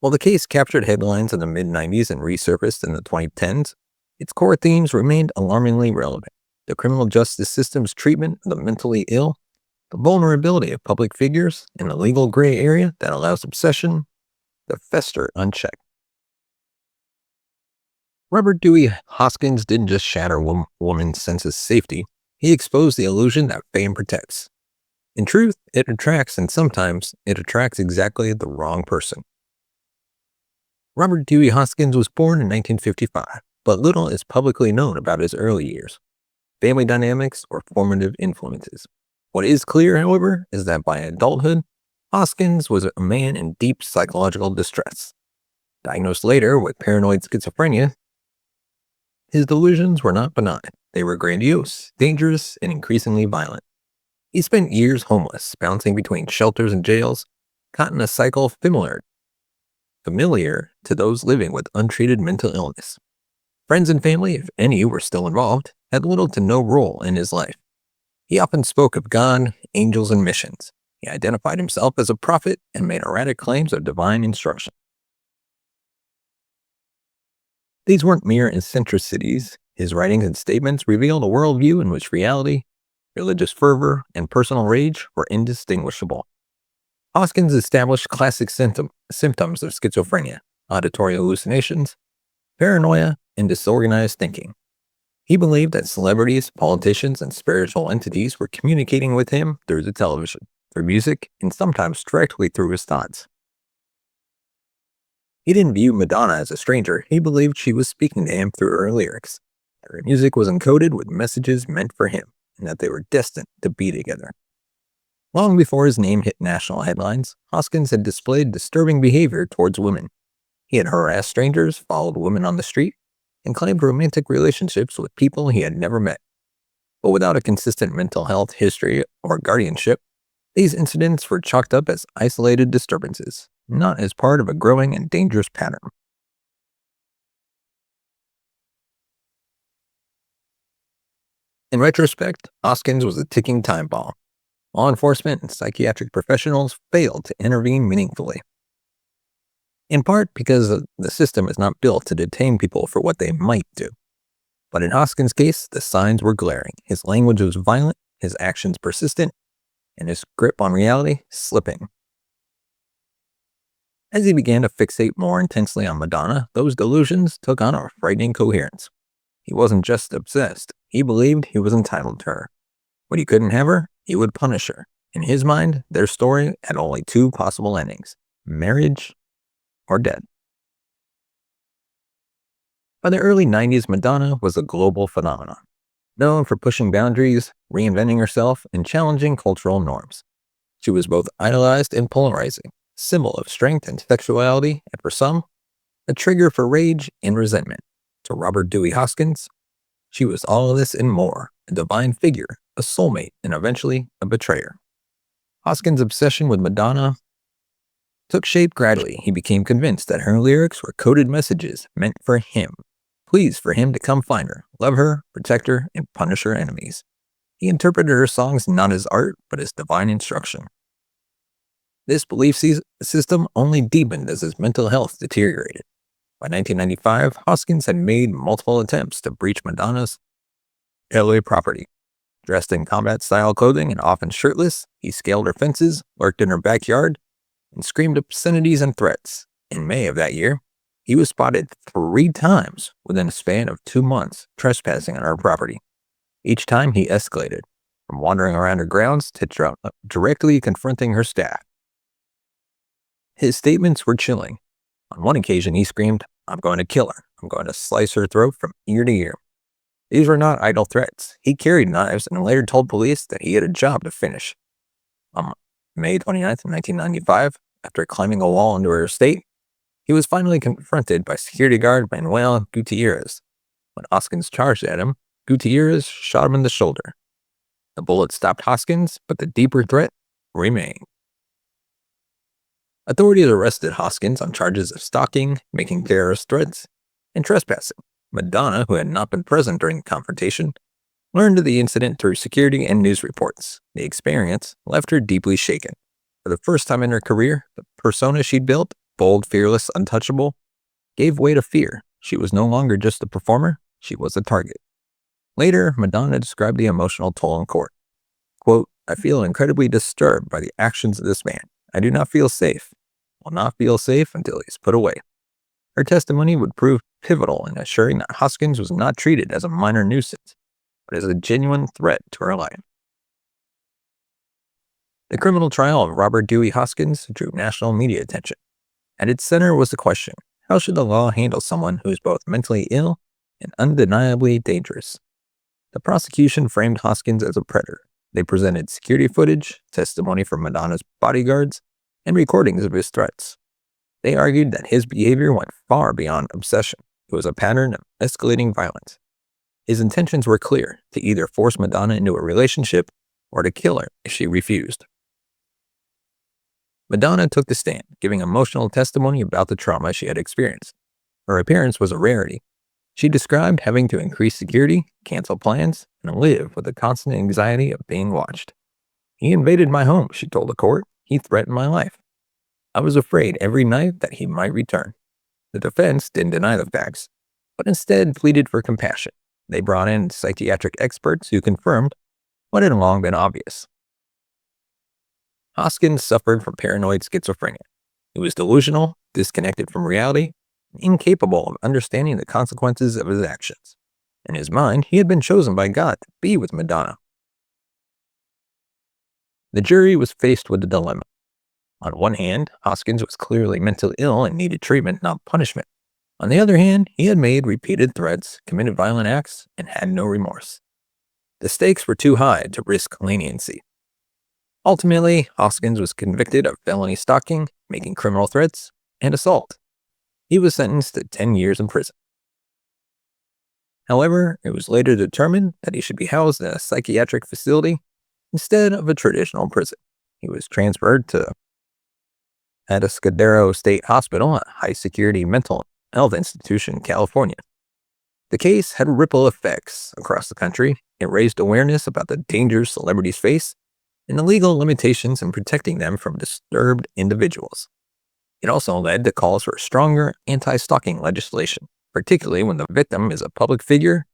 While the case captured headlines in the mid-90s and resurfaced in the 2010s, its core themes remained alarmingly relevant. The criminal justice system's treatment of the mentally ill, the vulnerability of public figures, and the legal gray area that allows obsession to fester unchecked. Robert Dewey Hoskins didn't just shatter women's sense of safety, he exposed the illusion that fame protects. In truth, it attracts, and sometimes it attracts exactly the wrong person. Robert Dewey Hoskins was born in 1955, but little is publicly known about his early years, family dynamics, or formative influences. What is clear, however, is that by adulthood, Hoskins was a man in deep psychological distress. Diagnosed later with paranoid schizophrenia, his delusions were not benign. They were grandiose, dangerous, and increasingly violent. He spent years homeless, bouncing between shelters and jails, caught in a cycle familiar to those living with untreated mental illness. Friends and family, if any were still involved, had little to no role in his life. He often spoke of God, angels, and missions. He identified himself as a prophet and made erratic claims of divine instruction. These weren't mere eccentricities. His writings and statements revealed a worldview in which reality, religious fervor, and personal rage were indistinguishable. Hoskins established classic symptoms of schizophrenia, auditory hallucinations, paranoia, and disorganized thinking. He believed that celebrities, politicians, and spiritual entities were communicating with him through the television, through music, and sometimes directly through his thoughts. He didn't view Madonna as a stranger. He believed she was speaking to him through her lyrics, that her music was encoded with messages meant for him, and that they were destined to be together. Long before his name hit national headlines, Hoskins had displayed disturbing behavior towards women. He had harassed strangers, followed women on the street, and claimed romantic relationships with people he had never met. But without a consistent mental health history or guardianship, these incidents were chalked up as isolated disturbances, not as part of a growing and dangerous pattern. In retrospect, Hoskins was a ticking time bomb. Law enforcement and psychiatric professionals failed to intervene meaningfully. In part because the system is not built to detain people for what they might do. But in Hoskins' case, the signs were glaring. His language was violent, his actions persistent, and his grip on reality slipping. As he began to fixate more intensely on Madonna, those delusions took on a frightening coherence. He wasn't just obsessed, he believed he was entitled to her. When he couldn't have her, he would punish her. In his mind, their story had only two possible endings: marriage or death. By the early 90s, Madonna was a global phenomenon, known for pushing boundaries, reinventing herself, and challenging cultural norms. She was both idolized and polarizing, symbol of strength and sexuality, and for some, a trigger for rage and resentment. To Robert Dewey Hoskins, she was all of this and more, a divine figure, a soulmate, and eventually a betrayer. Hoskins' obsession with Madonna took shape gradually. He became convinced that her lyrics were coded messages meant for him, pleas for him to come find her, love her, protect her, and punish her enemies. He interpreted her songs not as art, but as divine instruction. This belief system only deepened as his mental health deteriorated. By 1995, Hoskins had made multiple attempts to breach Madonna's LA property. Dressed in combat-style clothing and often shirtless, he scaled her fences, lurked in her backyard, and screamed obscenities and threats. In May of that year, he was spotted 3 times within a span of 2 months trespassing on her property. Each time he escalated, from wandering around her grounds to directly confronting her staff. His statements were chilling. On one occasion, he screamed, "I'm going to kill her. I'm going to slice her throat from ear to ear." These were not idle threats. He carried knives and later told police that he had a job to finish. On May 29, 1995, after climbing a wall into her estate, he was finally confronted by security guard Manuel Gutierrez. When Hoskins charged at him, Gutierrez shot him in the shoulder. The bullet stopped Hoskins, but the deeper threat remained. Authorities arrested Hoskins on charges of stalking, making terrorist threats, and trespassing. Madonna, who had not been present during the confrontation, learned of the incident through security and news reports. The experience left her deeply shaken. For the first time in her career, the persona she'd built, bold, fearless, untouchable, gave way to fear. She was no longer just a performer, she was a target. Later, Madonna described the emotional toll in court. Quote, "I feel incredibly disturbed by the actions of this man. I do not feel safe. Will not feel safe until he's put away." Her testimony would prove pivotal in assuring that Hoskins was not treated as a minor nuisance, but as a genuine threat to her life. The criminal trial of Robert Dewey Hoskins drew national media attention. At its center was the question, how should the law handle someone who is both mentally ill and undeniably dangerous? The prosecution framed Hoskins as a predator. They presented security footage, testimony from Madonna's bodyguards, and recordings of his threats. They argued that his behavior went far beyond obsession. It was a pattern of escalating violence. His intentions were clear, to either force Madonna into a relationship or to kill her if she refused. Madonna took the stand, giving emotional testimony about the trauma she had experienced. Her appearance was a rarity. She described having to increase security, cancel plans, and live with the constant anxiety of being watched. "He invaded my home," she told the court. "He threatened my life. I was afraid every night that he might return." The defense didn't deny the facts, but instead pleaded for compassion. They brought in psychiatric experts who confirmed what had long been obvious. Hoskins suffered from paranoid schizophrenia. He was delusional, disconnected from reality, and incapable of understanding the consequences of his actions. In his mind, he had been chosen by God to be with Madonna. The jury was faced with a dilemma. On one hand, Hoskins was clearly mentally ill and needed treatment, not punishment. On the other hand, he had made repeated threats, committed violent acts, and had no remorse. The stakes were too high to risk leniency. Ultimately, Hoskins was convicted of felony stalking, making criminal threats, and assault. He was sentenced to 10 years in prison. However, it was later determined that he should be housed in a psychiatric facility instead of a traditional prison. He was transferred to Atascadero State Hospital, a high-security mental health institution in California. The case had ripple effects across the country. It raised awareness about the dangers celebrities face and the legal limitations in protecting them from disturbed individuals. It also led to calls for stronger anti-stalking legislation, particularly when the victim is a public figure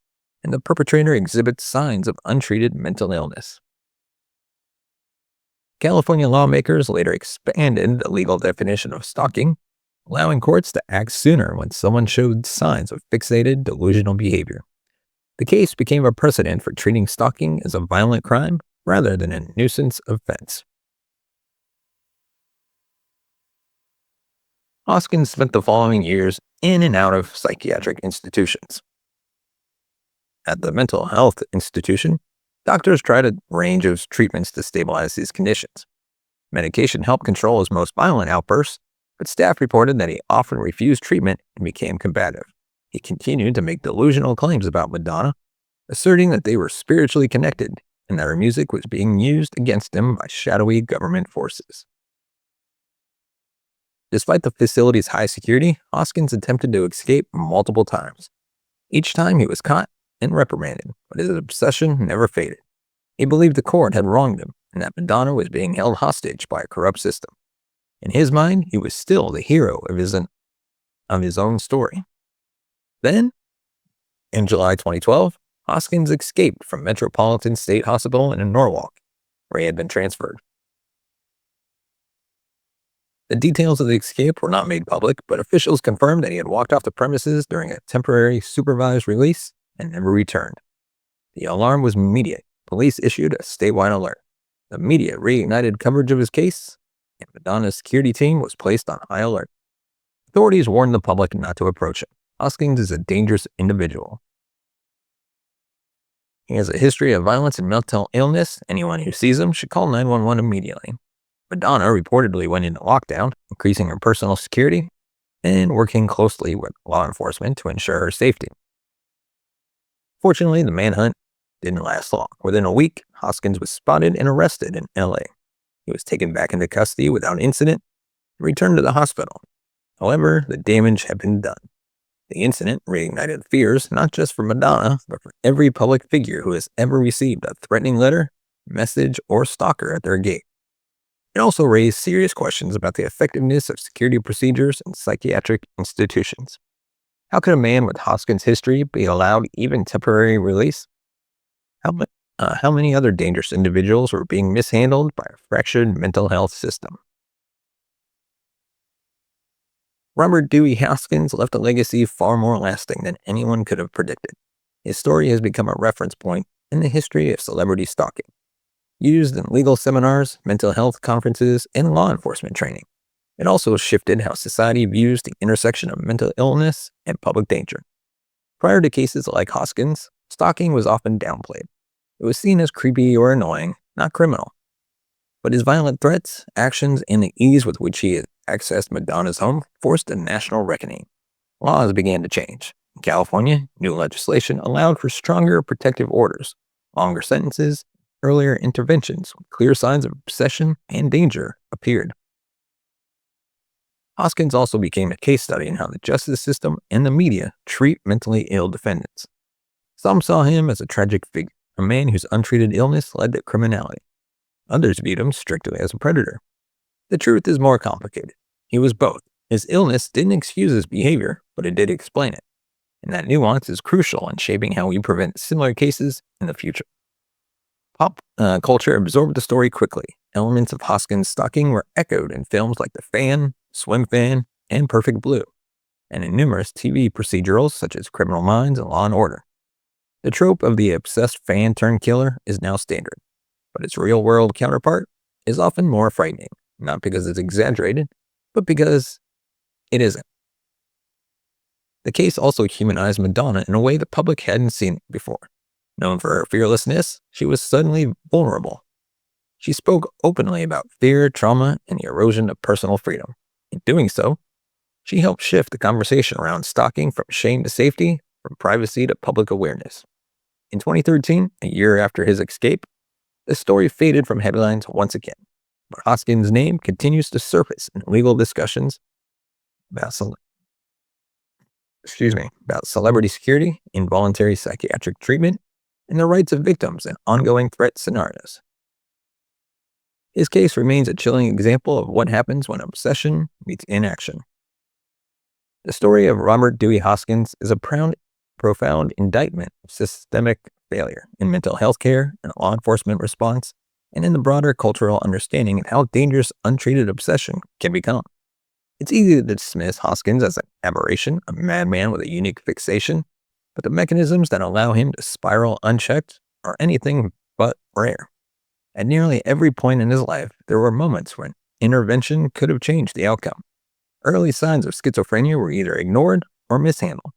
and the perpetrator exhibits signs of untreated mental illness. California lawmakers later expanded the legal definition of stalking, allowing courts to act sooner when someone showed signs of fixated, delusional behavior. The case became a precedent for treating stalking as a violent crime rather than a nuisance offense. Hoskins spent the following years in and out of psychiatric institutions. At the mental health institution, doctors tried a range of treatments to stabilize his conditions. Medication helped control his most violent outbursts, but staff reported that he often refused treatment and became combative. He continued to make delusional claims about Madonna, asserting that they were spiritually connected and that her music was being used against him by shadowy government forces. Despite the facility's high security, Hoskins attempted to escape multiple times. Each time he was caught and reprimanded, but his obsession never faded. He believed the court had wronged him and that Madonna was being held hostage by a corrupt system. In his mind, he was still the hero of his own story. Then, in July 2012, Hoskins escaped from Metropolitan State Hospital in Norwalk, where he had been transferred. The details of the escape were not made public, but officials confirmed that he had walked off the premises during a temporary supervised release and never returned. The alarm was immediate. Police issued a statewide alert. The media reignited coverage of his case, and Madonna's security team was placed on high alert. Authorities warned the public not to approach him. Hoskins is a dangerous individual. He has a history of violence and mental illness. Anyone who sees him should call 911 immediately. Madonna reportedly went into lockdown, increasing her personal security and working closely with law enforcement to ensure her safety. Fortunately, the manhunt didn't last long. Within a week, Hoskins was spotted and arrested in LA. He was taken back into custody without incident and returned to the hospital. However, the damage had been done. The incident reignited fears not just for Madonna, but for every public figure who has ever received a threatening letter, message, or stalker at their gate. It also raised serious questions about the effectiveness of security procedures in psychiatric institutions. How could a man with Hoskins' history be allowed even temporary release? How many other dangerous individuals were being mishandled by a fractured mental health system? Robert Dewey Hoskins left a legacy far more lasting than anyone could have predicted. His story has become a reference point in the history of celebrity stalking, used in legal seminars, mental health conferences, and law enforcement training. It also shifted how society views the intersection of mental illness and public danger. Prior to cases like Hoskins, stalking was often downplayed. It was seen as creepy or annoying, not criminal. But his violent threats, actions, and the ease with which he accessed Madonna's home forced a national reckoning. Laws began to change. In California, new legislation allowed for stronger protective orders, longer sentences, earlier interventions when clear signs of obsession and danger appeared. Hoskins also became a case study in how the justice system and the media treat mentally ill defendants. Some saw him as a tragic figure, a man whose untreated illness led to criminality. Others viewed him strictly as a predator. The truth is more complicated. He was both. His illness didn't excuse his behavior, but it did explain it. And that nuance is crucial in shaping how we prevent similar cases in the future. Pop culture absorbed the story quickly. Elements of Hoskins' stalking were echoed in films like The Fan, Swim Fan, and Perfect Blue, and in numerous TV procedurals such as Criminal Minds and Law & Order. The trope of the obsessed fan-turned-killer is now standard, but its real-world counterpart is often more frightening, not because it's exaggerated, but because it isn't. The case also humanized Madonna in a way the public hadn't seen before. Known for her fearlessness, she was suddenly vulnerable. She spoke openly about fear, trauma, and the erosion of personal freedom. In doing so, she helped shift the conversation around stalking from shame to safety, from privacy to public awareness. In 2013, a year after his escape, the story faded from headlines once again, but Hoskins' name continues to surface in legal discussions about celebrity security, involuntary psychiatric treatment, and the rights of victims in ongoing threat scenarios. His case remains a chilling example of what happens when obsession meets inaction. The story of Robert Dewey Hoskins is a profound indictment of systemic failure in mental health care and law enforcement response, and in the broader cultural understanding of how dangerous untreated obsession can become. It's easy to dismiss Hoskins as an aberration, a madman with a unique fixation, but the mechanisms that allow him to spiral unchecked are anything but rare. At nearly every point in his life, there were moments when intervention could have changed the outcome. Early signs of schizophrenia were either ignored or mishandled.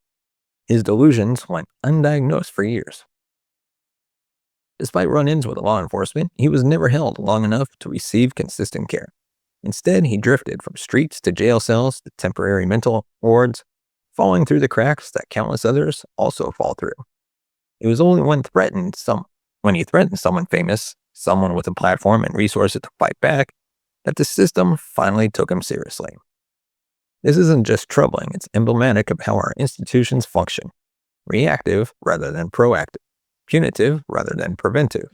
His delusions went undiagnosed for years. Despite run-ins with law enforcement, he was never held long enough to receive consistent care. Instead, he drifted from streets to jail cells to temporary mental wards, falling through the cracks that countless others also fall through. It was only when he threatened someone famous, someone with a platform and resources to fight back, that the system finally took him seriously. This isn't just troubling, it's emblematic of how our institutions function. Reactive rather than proactive. Punitive rather than preventive.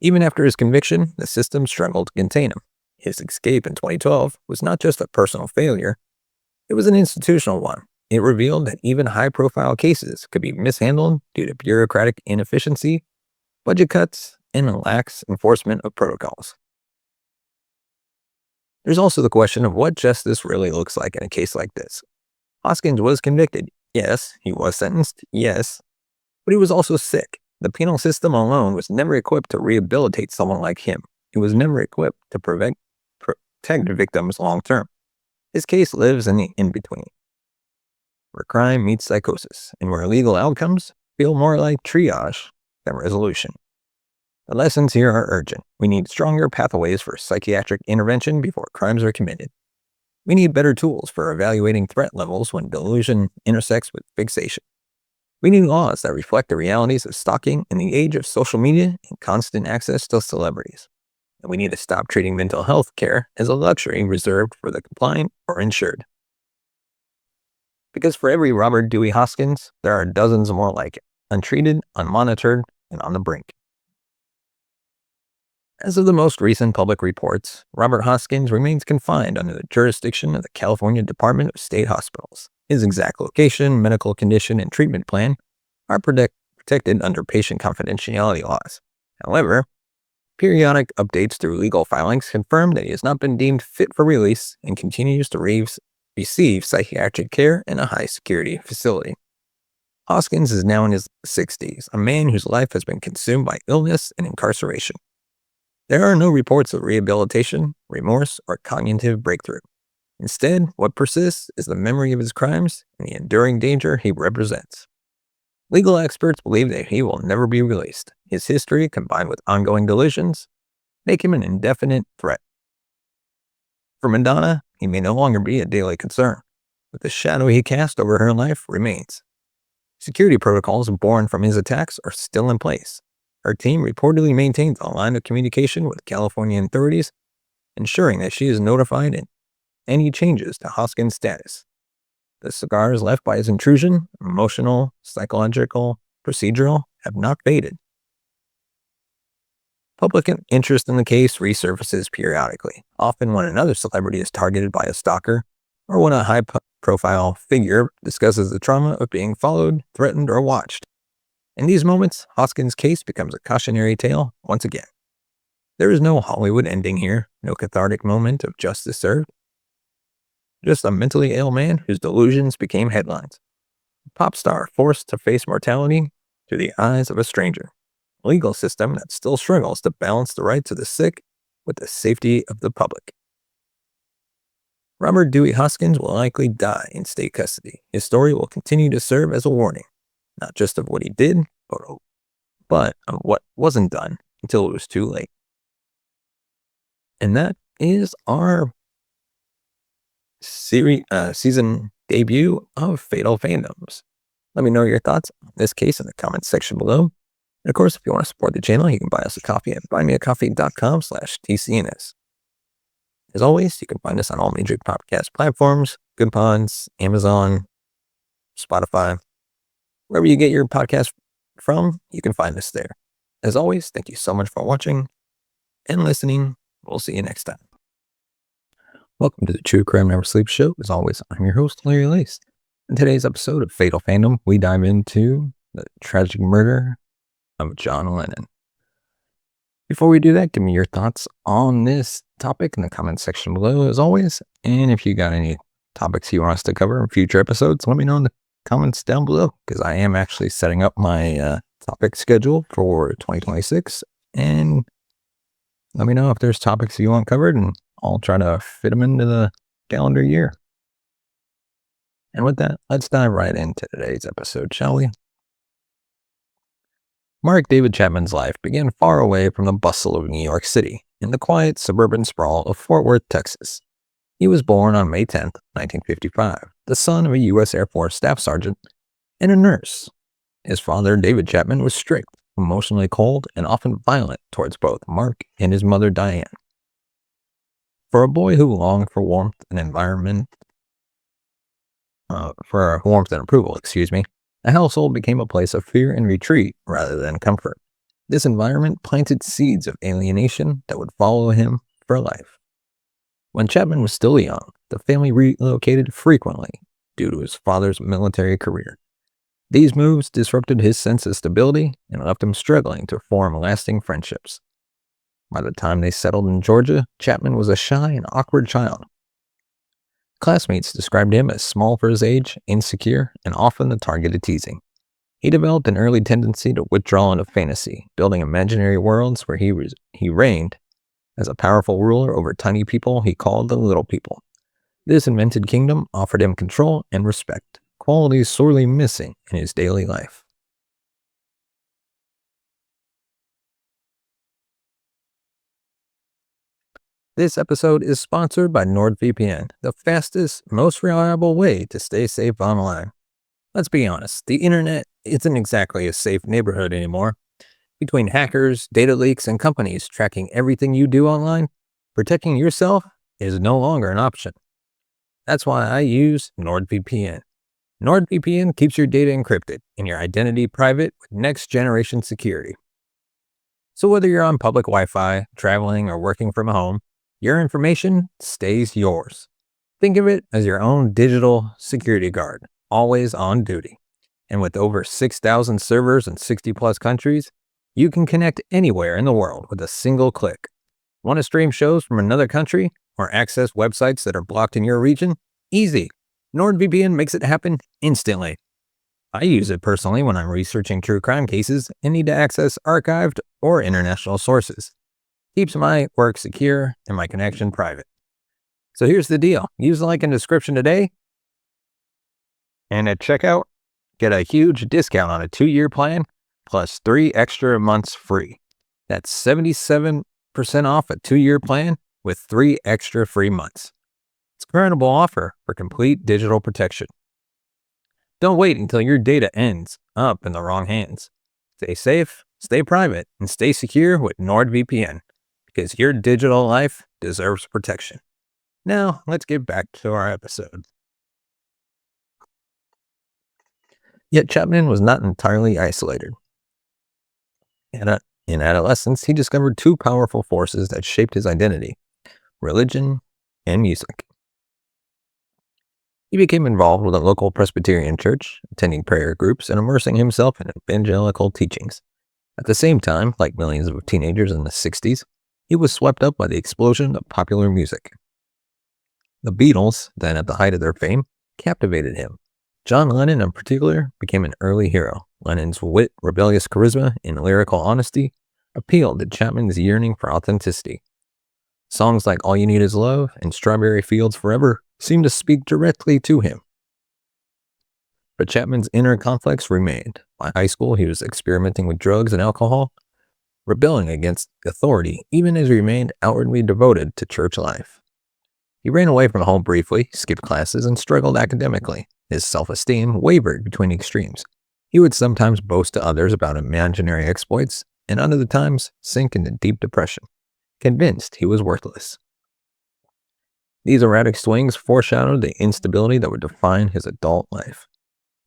Even after his conviction, the system struggled to contain him. His escape in 2012 was not just a personal failure, it was an institutional one. It revealed that even high-profile cases could be mishandled due to bureaucratic inefficiency, budget cuts, and lax enforcement of protocols. There's also the question of what justice really looks like in a case like this. Hoskins was convicted, yes. He was sentenced, yes. But he was also sick. The penal system alone was never equipped to rehabilitate someone like him. It was never equipped to protect victims long term. His case lives in the in-between, where crime meets psychosis, and where legal outcomes feel more like triage than resolution. The lessons here are urgent. We need stronger pathways for psychiatric intervention before crimes are committed. We need better tools for evaluating threat levels when delusion intersects with fixation. We need laws that reflect the realities of stalking in the age of social media and constant access to celebrities. And we need to stop treating mental health care as a luxury reserved for the compliant or insured. Because for every Robert Dewey Hoskins, there are dozens more like it, untreated, unmonitored, and on the brink. As of the most recent public reports, Robert Hoskins remains confined under the jurisdiction of the California Department of State Hospitals. His exact location, medical condition, and treatment plan are protected under patient confidentiality laws. However, periodic updates through legal filings confirm that he has not been deemed fit for release and continues to receive psychiatric care in a high-security facility. Hoskins is now in his 60s, a man whose life has been consumed by illness and incarceration. There are no reports of rehabilitation, remorse, or cognitive breakthrough. Instead, what persists is the memory of his crimes and the enduring danger he represents. Legal experts believe that he will never be released. His history, combined with ongoing delusions, make him an indefinite threat. For Madonna, he may no longer be a daily concern, but the shadow he cast over her life remains. Security protocols born from his attacks are still in place. Her team reportedly maintains a line of communication with California authorities, ensuring that she is notified in any changes to Hoskins' status. The scars left by his intrusion, emotional, psychological, procedural, have not faded. Public interest in the case resurfaces periodically, often when another celebrity is targeted by a stalker or when a high-profile figure discusses the trauma of being followed, threatened, or watched. In these moments, Hoskins' case becomes a cautionary tale once again. There is no Hollywood ending here, no cathartic moment of justice served. Just a mentally ill man whose delusions became headlines. A pop star forced to face mortality through the eyes of a stranger. A legal system that still struggles to balance the rights of the sick with the safety of the public. Robert Dewey Hoskins will likely die in state custody. His story will continue to serve as a warning, not just of what he did, but of what wasn't done until it was too late. And that is our season debut of Fatal Fandoms. Let me know your thoughts on this case in the comments section below. And of course, if you want to support the channel, you can buy us a coffee at buymeacoffee.com/TCNS. As always, you can find us on all major podcast platforms, Goodpods, Amazon, Spotify. Wherever you get your podcast from, you can find us there. As always, thank you so much for watching and listening. We'll see you next time. Welcome to the True Crime Never Sleeps show. As always, I'm your host, Larry Lease. In today's episode of Fatal Fandom, we dive into the tragic murder of John Lennon. Before we do that, give me your thoughts on this topic in the comments section below, as always. And if you got any topics you want us to cover in future episodes, let me know in the comments down below, because I am actually setting up my topic schedule for 2026. And let me know if there's topics you want covered, and I'll try to fit them into the calendar year. And with that, let's dive right into today's episode, shall we? Mark David Chapman's life began far away from the bustle of New York City, in the quiet suburban sprawl of Fort Worth, Texas. He was born on May 10, 1955, the son of a U.S. Air Force staff sergeant and a nurse. His father, David Chapman, was strict, emotionally cold, and often violent towards both Mark and his mother, Diane. For a boy who longed for warmth and approval, the household became a place of fear and retreat rather than comfort. This environment planted seeds of alienation that would follow him for life. When Chapman was still young, the family relocated frequently due to his father's military career. These moves disrupted his sense of stability and left him struggling to form lasting friendships. By the time they settled in Georgia, Chapman was a shy and awkward child. Classmates described him as small for his age, insecure, and often the target of teasing. He developed an early tendency to withdraw into fantasy, building imaginary worlds where he reigned as a powerful ruler over tiny people he called the little people. This invented kingdom offered him control and respect, qualities sorely missing in his daily life. This episode is sponsored by NordVPN, the fastest, most reliable way to stay safe online. Let's be honest, the internet isn't exactly a safe neighborhood anymore. Between hackers, data leaks, and companies tracking everything you do online, protecting yourself is no longer an option. That's why I use NordVPN. NordVPN keeps your data encrypted and your identity private with next generation security. So whether you're on public Wi-Fi, traveling, or working from home, your information stays yours. Think of it as your own digital security guard, always on duty. And with over 6,000 servers in 60 plus countries, you can connect anywhere in the world with a single click. Want to stream shows from another country or access websites that are blocked in your region? Easy. NordVPN makes it happen instantly. I use it personally when I'm researching true crime cases and need to access archived or international sources. Keeps my work secure and my connection private. So here's the deal. Use the link in the description today, and at checkout, get a huge discount on a 2-year plan plus 3 extra months free. That's 77% off a 2-year plan with 3 extra free months. It's an incredible offer for complete digital protection. Don't wait until your data ends up in the wrong hands. Stay safe, stay private, and stay secure with NordVPN, because your digital life deserves protection. Now, let's get back to our episode. Yet Chapman was not entirely isolated. In adolescence, he discovered 2 powerful forces that shaped his identity: religion and music. He became involved with a local Presbyterian church, attending prayer groups and immersing himself in evangelical teachings. At the same time, like millions of teenagers in the 60s, he was swept up by the explosion of popular music. The Beatles, then at the height of their fame, captivated him. John Lennon, in particular, became an early hero. Lennon's wit, rebellious charisma, and lyrical honesty appealed to Chapman's yearning for authenticity. Songs like All You Need Is Love and Strawberry Fields Forever seemed to speak directly to him. But Chapman's inner conflicts remained. By high school, he was experimenting with drugs and alcohol, rebelling against authority, even as he remained outwardly devoted to church life. He ran away from home briefly, skipped classes, and struggled academically. His self-esteem wavered between extremes. He would sometimes boast to others about imaginary exploits, and other times sink into deep depression, convinced he was worthless. These erratic swings foreshadowed the instability that would define his adult life.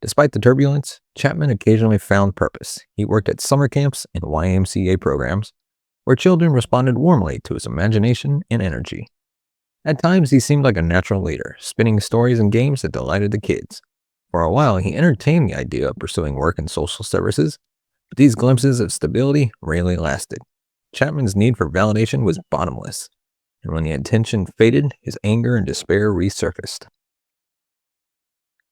Despite the turbulence, Chapman occasionally found purpose. He worked at summer camps and YMCA programs, where children responded warmly to his imagination and energy. At times, he seemed like a natural leader, spinning stories and games that delighted the kids. For a while, he entertained the idea of pursuing work in social services, but these glimpses of stability rarely lasted. Chapman's need for validation was bottomless, and when the attention faded, his anger and despair resurfaced.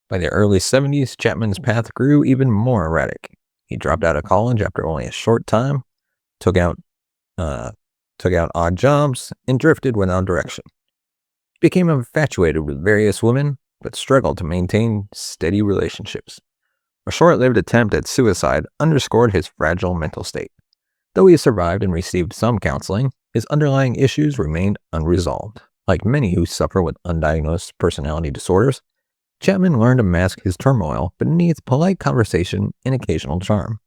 By the early 70s, Chapman's path grew even more erratic. He dropped out of college after only a short time, took out odd jobs, and drifted without direction. He became infatuated with various women, but struggled to maintain steady relationships. A short-lived attempt at suicide underscored his fragile mental state. Though he survived and received some counseling, his underlying issues remained unresolved. Like many who suffer with undiagnosed personality disorders, Chapman learned to mask his turmoil beneath polite conversation and occasional charm.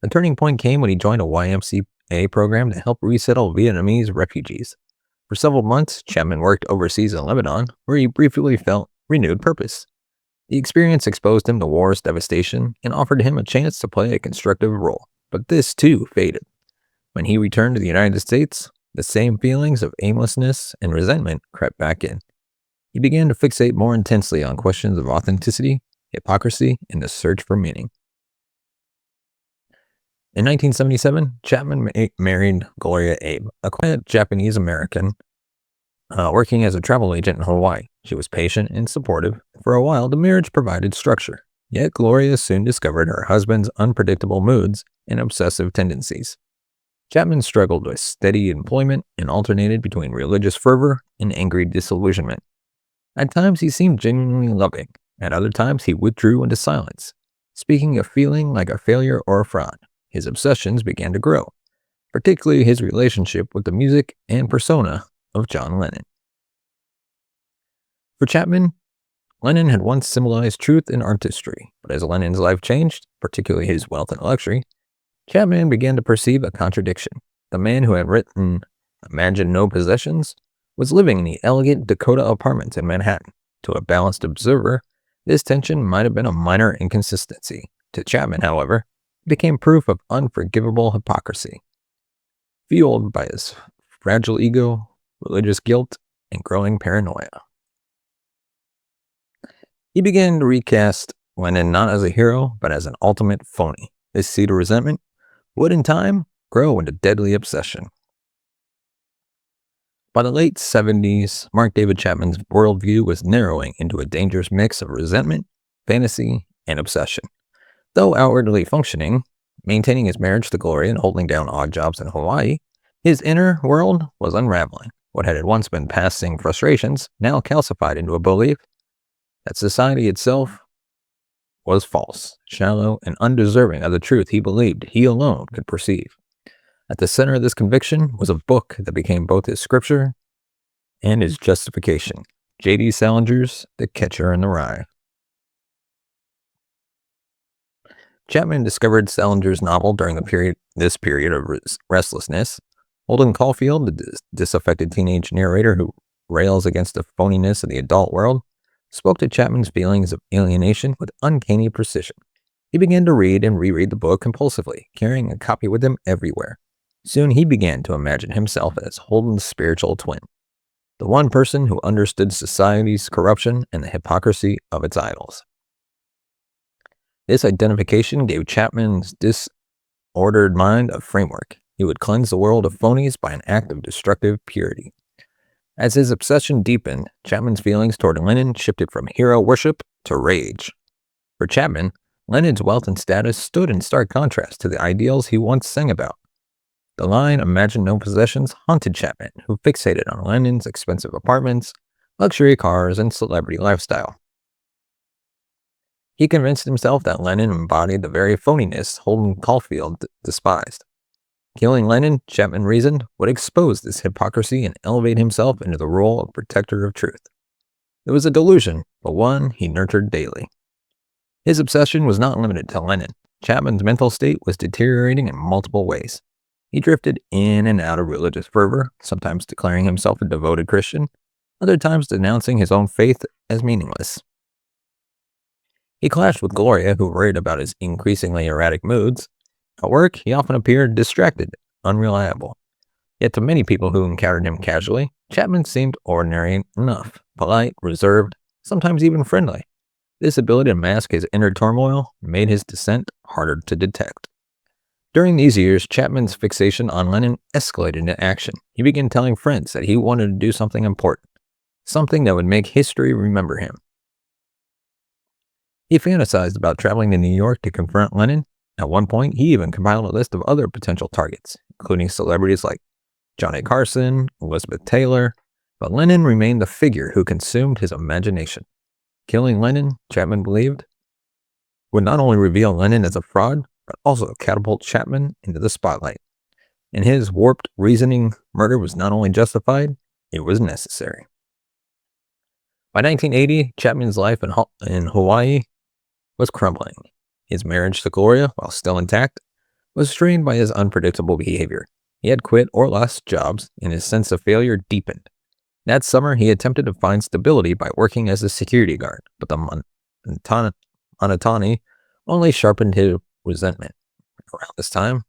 The turning point came when he joined a YMCA program to help resettle Vietnamese refugees. For several months, Chapman worked overseas in Lebanon, where he briefly felt renewed purpose. The experience exposed him to war's devastation and offered him a chance to play a constructive role, but this too faded. When he returned to the United States, the same feelings of aimlessness and resentment crept back in. He began to fixate more intensely on questions of authenticity, hypocrisy, and the search for meaning. In 1977, Chapman married Gloria Abe, a quiet Japanese American working as a travel agent in Hawaii. She was patient and supportive. For a while, the marriage provided structure. Yet Gloria soon discovered her husband's unpredictable moods and obsessive tendencies. Chapman struggled with steady employment and alternated between religious fervor and angry disillusionment. At times, he seemed genuinely loving. At other times, he withdrew into silence, speaking of feeling like a failure or a fraud. His obsessions began to grow, particularly his relationship with the music and persona of John Lennon. For Chapman, Lenin had once symbolized truth in artistry, but as Lenin's life changed, particularly his wealth and luxury, Chapman began to perceive a contradiction. The man who had written Imagine No Possessions was living in the elegant Dakota apartments in Manhattan. To a balanced observer, this tension might have been a minor inconsistency. To Chapman, however, it became proof of unforgivable hypocrisy. Fueled by his fragile ego, religious guilt, and growing paranoia, he began to recast Lenin not as a hero, but as an ultimate phony. This seed of resentment would, in time, grow into deadly obsession. By the late 70s, Mark David Chapman's worldview was narrowing into a dangerous mix of resentment, fantasy, and obsession. Though outwardly functioning, maintaining his marriage to Gloria and holding down odd jobs in Hawaii, his inner world was unraveling. What had once been passing frustrations now calcified into a belief that society itself was false, shallow, and undeserving of the truth he believed he alone could perceive. At the center of this conviction was a book that became both his scripture and his justification, J.D. Salinger's The Catcher in the Rye. Chapman discovered Salinger's novel during this period of restlessness. Holden Caulfield, the disaffected teenage narrator who rails against the phoniness of the adult world, spoke to Chapman's feelings of alienation with uncanny precision. He began to read and reread the book compulsively, carrying a copy with him everywhere. Soon he began to imagine himself as Holden's spiritual twin, the one person who understood society's corruption and the hypocrisy of its idols. This identification gave Chapman's disordered mind a framework. He would cleanse the world of phonies by an act of destructive purity. As his obsession deepened, Chapman's feelings toward Lenin shifted from hero worship to rage. For Chapman, Lenin's wealth and status stood in stark contrast to the ideals he once sang about. The line, Imagine No Possessions, haunted Chapman, who fixated on Lenin's expensive apartments, luxury cars, and celebrity lifestyle. He convinced himself that Lenin embodied the very phoniness Holden Caulfield despised. Killing Lenin, Chapman reasoned, would expose this hypocrisy and elevate himself into the role of protector of truth. It was a delusion, but one he nurtured daily. His obsession was not limited to Lenin. Chapman's mental state was deteriorating in multiple ways. He drifted in and out of religious fervor, sometimes declaring himself a devoted Christian, other times denouncing his own faith as meaningless. He clashed with Gloria, who worried about his increasingly erratic moods. At work, he often appeared distracted, unreliable. Yet to many people who encountered him casually, Chapman seemed ordinary enough, polite, reserved, sometimes even friendly. This ability to mask his inner turmoil made his dissent harder to detect. During these years, Chapman's fixation on Lenin escalated into action. He began telling friends that he wanted to do something important, something that would make history remember him. He fantasized about traveling to New York to confront Lenin. At one point, he even compiled a list of other potential targets, including celebrities like Johnny Carson, Elizabeth Taylor, but Lenin remained the figure who consumed his imagination. Killing Lenin, Chapman believed, would not only reveal Lenin as a fraud, but also catapult Chapman into the spotlight. In his warped reasoning, murder was not only justified, it was necessary. By 1980, Chapman's life in Hawaii was crumbling. His marriage to Gloria, while still intact, was strained by his unpredictable behavior. He had quit or lost jobs, and his sense of failure deepened. That summer, he attempted to find stability by working as a security guard, but the monotony only sharpened his resentment. Around this time,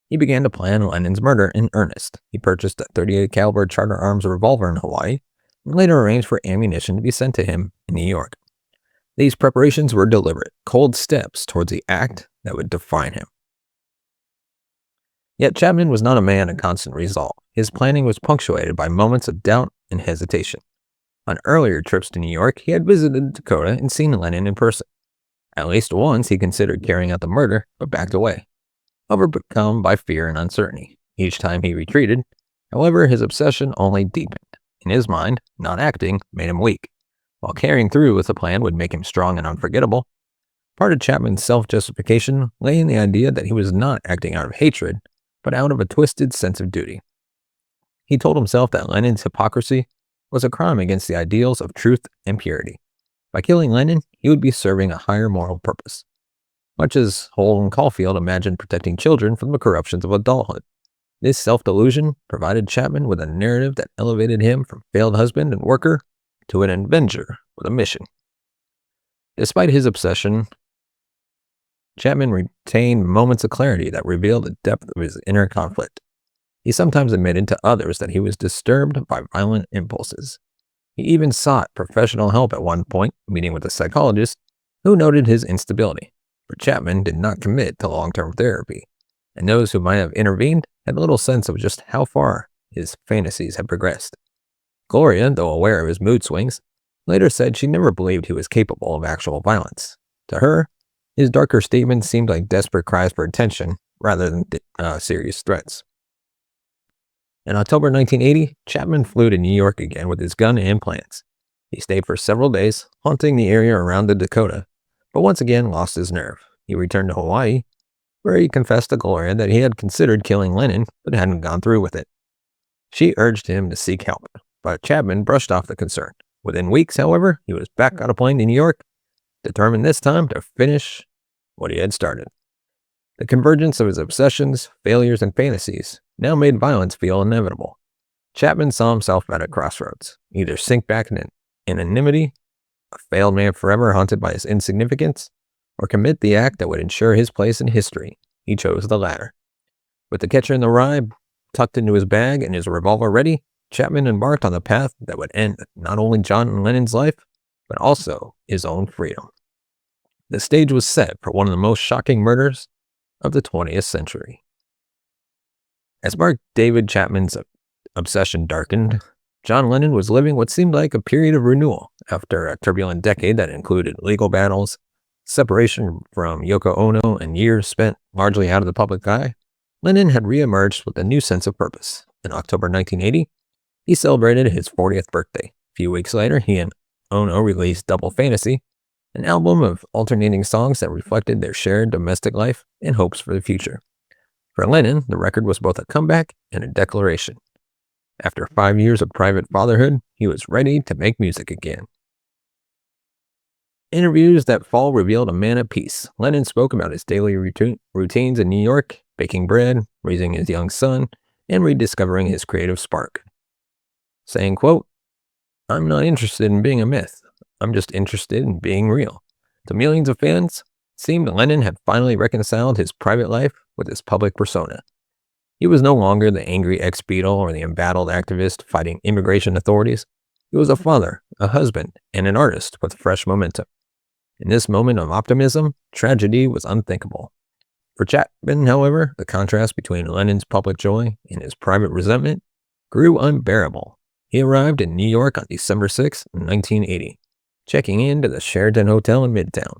he began to plan Lenin's murder in earnest. He purchased a .38 caliber Charter Arms revolver in Hawaii, and later arranged for ammunition to be sent to him in New York. These preparations were deliberate, cold steps towards the act that would define him. Yet Chapman was not a man of constant resolve. His planning was punctuated by moments of doubt and hesitation. On earlier trips to New York, he had visited Dakota and seen Lenin in person. At least once he considered carrying out the murder, but backed away, overcome by fear and uncertainty. Each time he retreated, however, his obsession only deepened. In his mind, not acting made him weak, while carrying through with the plan would make him strong and unforgettable. Part of Chapman's self-justification lay in the idea that he was not acting out of hatred, but out of a twisted sense of duty. He told himself that Lenin's hypocrisy was a crime against the ideals of truth and purity. By killing Lennon, he would be serving a higher moral purpose, much as Holden Caulfield imagined protecting children from the corruptions of adulthood. This self-delusion provided Chapman with a narrative that elevated him from failed husband and worker to an avenger with a mission. Despite his obsession, Chapman retained moments of clarity that revealed the depth of his inner conflict. He sometimes admitted to others that he was disturbed by violent impulses. He even sought professional help at one point, meeting with a psychologist who noted his instability. But Chapman did not commit to long-term therapy, and those who might have intervened had little sense of just how far his fantasies had progressed. Gloria, though aware of his mood swings, later said she never believed he was capable of actual violence. To her, his darker statements seemed like desperate cries for attention rather than serious threats. In October 1980, Chapman flew to New York again with his gun and plans. He stayed for several days, haunting the area around the Dakota, but once again lost his nerve. He returned to Hawaii, where he confessed to Gloria that he had considered killing Lennon but hadn't gone through with it. She urged him to seek help, but Chapman brushed off the concern. Within weeks, however, he was back on a plane to New York, determined this time to finish what he had started. The convergence of his obsessions, failures, and fantasies now made violence feel inevitable. Chapman saw himself at a crossroads, either sink back in anonymity, a failed man forever haunted by his insignificance, or commit the act that would ensure his place in history. He chose the latter. With the catcher in the rye tucked into his bag and his revolver ready, Chapman embarked on the path that would end not only John Lennon's life, but also his own freedom. The stage was set for one of the most shocking murders of the 20th century. As Mark David Chapman's obsession darkened, John Lennon was living what seemed like a period of renewal after a turbulent decade that included legal battles, separation from Yoko Ono, and years spent largely out of the public eye. Lennon had reemerged with a new sense of purpose. In October 1980, he celebrated his 40th birthday. A few weeks later, he and Ono released Double Fantasy, an album of alternating songs that reflected their shared domestic life and hopes for the future. For Lennon, the record was both a comeback and a declaration. After 5 years of private fatherhood, he was ready to make music again. Interviews that fall revealed a man at peace. Lennon spoke about his daily routines in New York, baking bread, raising his young son, and rediscovering his creative spark. Saying, quote, "I'm not interested in being a myth. I'm just interested in being real." To millions of fans, it seemed Lennon had finally reconciled his private life with his public persona. He was no longer the angry ex-Beatle or the embattled activist fighting immigration authorities. He was a father, a husband, and an artist with fresh momentum. In this moment of optimism, tragedy was unthinkable. For Chapman, however, the contrast between Lennon's public joy and his private resentment grew unbearable. He arrived in New York on December 6, 1980, checking into the Sheraton Hotel in Midtown.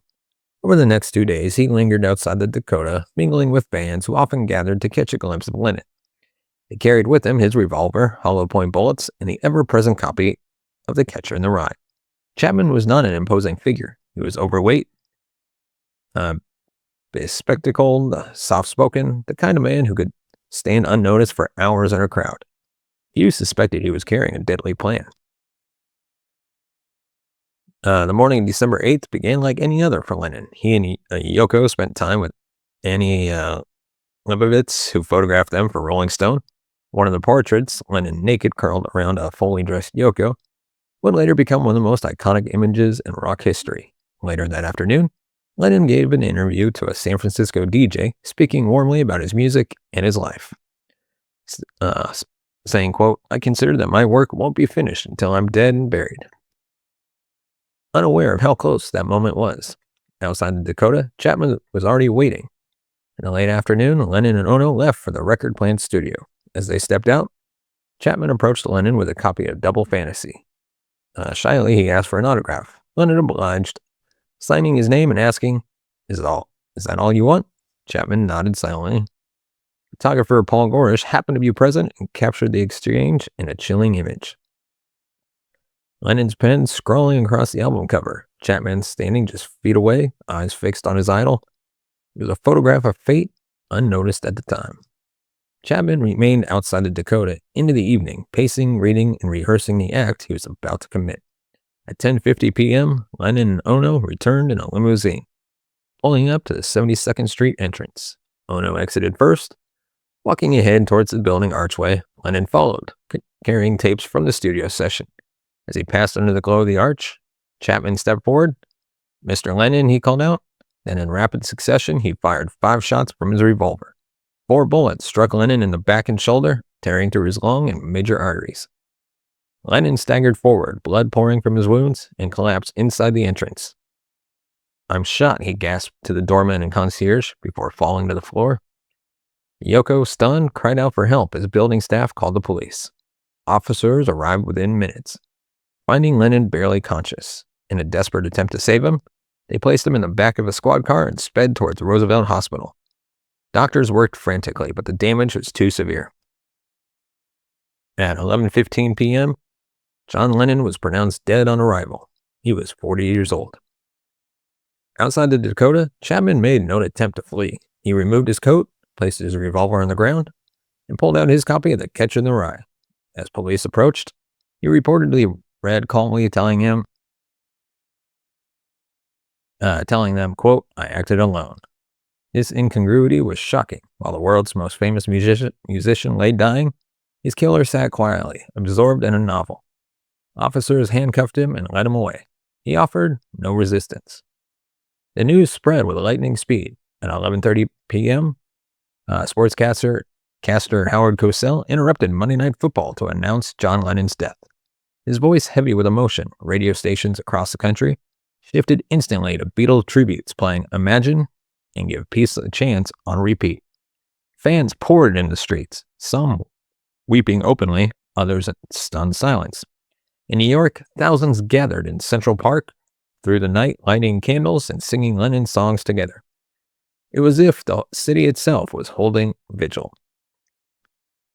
Over the next 2 days, he lingered outside the Dakota, mingling with fans who often gathered to catch a glimpse of Lennon. He carried with him his revolver, hollow point bullets, and the ever-present copy of The Catcher in the Rye. Chapman was not an imposing figure. He was overweight, bespectacled, soft-spoken, the kind of man who could stand unnoticed for hours in a crowd. Few suspected he was carrying a deadly plan. The morning of December 8th began like any other for Lennon. He and Yoko spent time with Annie Leibovitz, who photographed them for Rolling Stone. One of the portraits, Lennon naked curled around a fully dressed Yoko, would later become one of the most iconic images in rock history. Later that afternoon, Lennon gave an interview to a San Francisco DJ, speaking warmly about his music and his life. Saying, quote, "I consider that my work won't be finished until I'm dead and buried." Unaware of how close that moment was. Outside the Dakota, Chapman was already waiting. In the late afternoon, Lennon and Ono left for the record plant studio. As they stepped out, Chapman approached Lennon with a copy of Double Fantasy. Shyly, he asked for an autograph. Lennon obliged, signing his name and asking, Is that all you want?" Chapman nodded silently. Photographer Paul Gorish happened to be present and captured the exchange in a chilling image. Lennon's pen scrawling across the album cover, Chapman standing just feet away, eyes fixed on his idol. It was a photograph of fate, unnoticed at the time. Chapman remained outside the Dakota into the evening, pacing, reading, and rehearsing the act he was about to commit. At 10:50 p.m., Lennon and Ono returned in a limousine, pulling up to the 72nd Street entrance. Ono exited first. Walking ahead towards the building archway, Lennon followed, carrying tapes from the studio session. As he passed under the glow of the arch, Chapman stepped forward. "Mr. Lennon," he called out. Then in rapid succession, he fired 5 shots from his revolver. 4 bullets struck Lennon in the back and shoulder, tearing through his lung and major arteries. Lennon staggered forward, blood pouring from his wounds, and collapsed inside the entrance. "I'm shot," he gasped to the doorman and concierge before falling to the floor. Yoko, stunned, cried out for help as building staff called the police. Officers arrived within minutes. Finding Lennon barely conscious, in a desperate attempt to save him, they placed him in the back of a squad car and sped towards Roosevelt Hospital. Doctors worked frantically, but the damage was too severe. At 11:15 p.m., John Lennon was pronounced dead on arrival. He was 40 years old. Outside the Dakota, Chapman made no attempt to flee. He removed his coat, placed his revolver on the ground, and pulled out his copy of The Catcher in the Rye. As police approached, he reportedly read calmly, telling them, quote, "I acted alone." This incongruity was shocking. While the world's most famous musician lay dying, his killer sat quietly, absorbed in a novel. Officers handcuffed him and led him away. He offered no resistance. The news spread with lightning speed. At 11:30 p.m., sportscaster Howard Cosell interrupted Monday Night Football to announce John Lennon's death. His voice heavy with emotion, radio stations across the country shifted instantly to Beatle tributes playing Imagine and Give Peace a Chance on repeat. Fans poured in the streets, some weeping openly, others in stunned silence. In New York, thousands gathered in Central Park through the night, lighting candles and singing Lennon songs together. It was as if the city itself was holding vigil.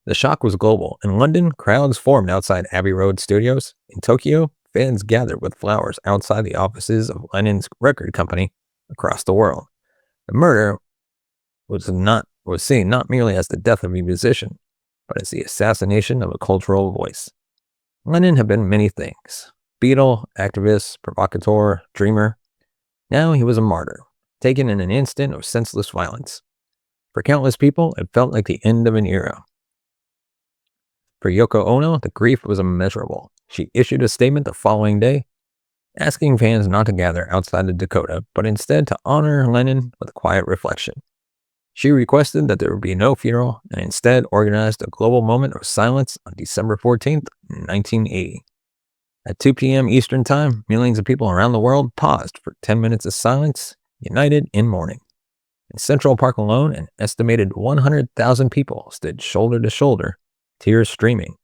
The shock was global. In London, crowds formed outside Abbey Road Studios. In Tokyo, fans gathered with flowers outside the offices of Lennon's record company across the world. The murder was seen not merely as the death of a musician, but as the assassination of a cultural voice. Lennon had been many things: Beatle, activist, provocateur, dreamer. Now he was a martyr, taken in an instant of senseless violence. For countless people, it felt like the end of an era. For Yoko Ono, the grief was immeasurable. She issued a statement the following day, asking fans not to gather outside the Dakota, but instead to honor Lennon with a quiet reflection. She requested that there would be no funeral and instead organized a global moment of silence on December 14th, 1980. At 2 p.m. Eastern Time, millions of people around the world paused for 10 minutes of silence, united in mourning. In Central Park alone, an estimated 100,000 people stood shoulder to shoulder, tears streaming.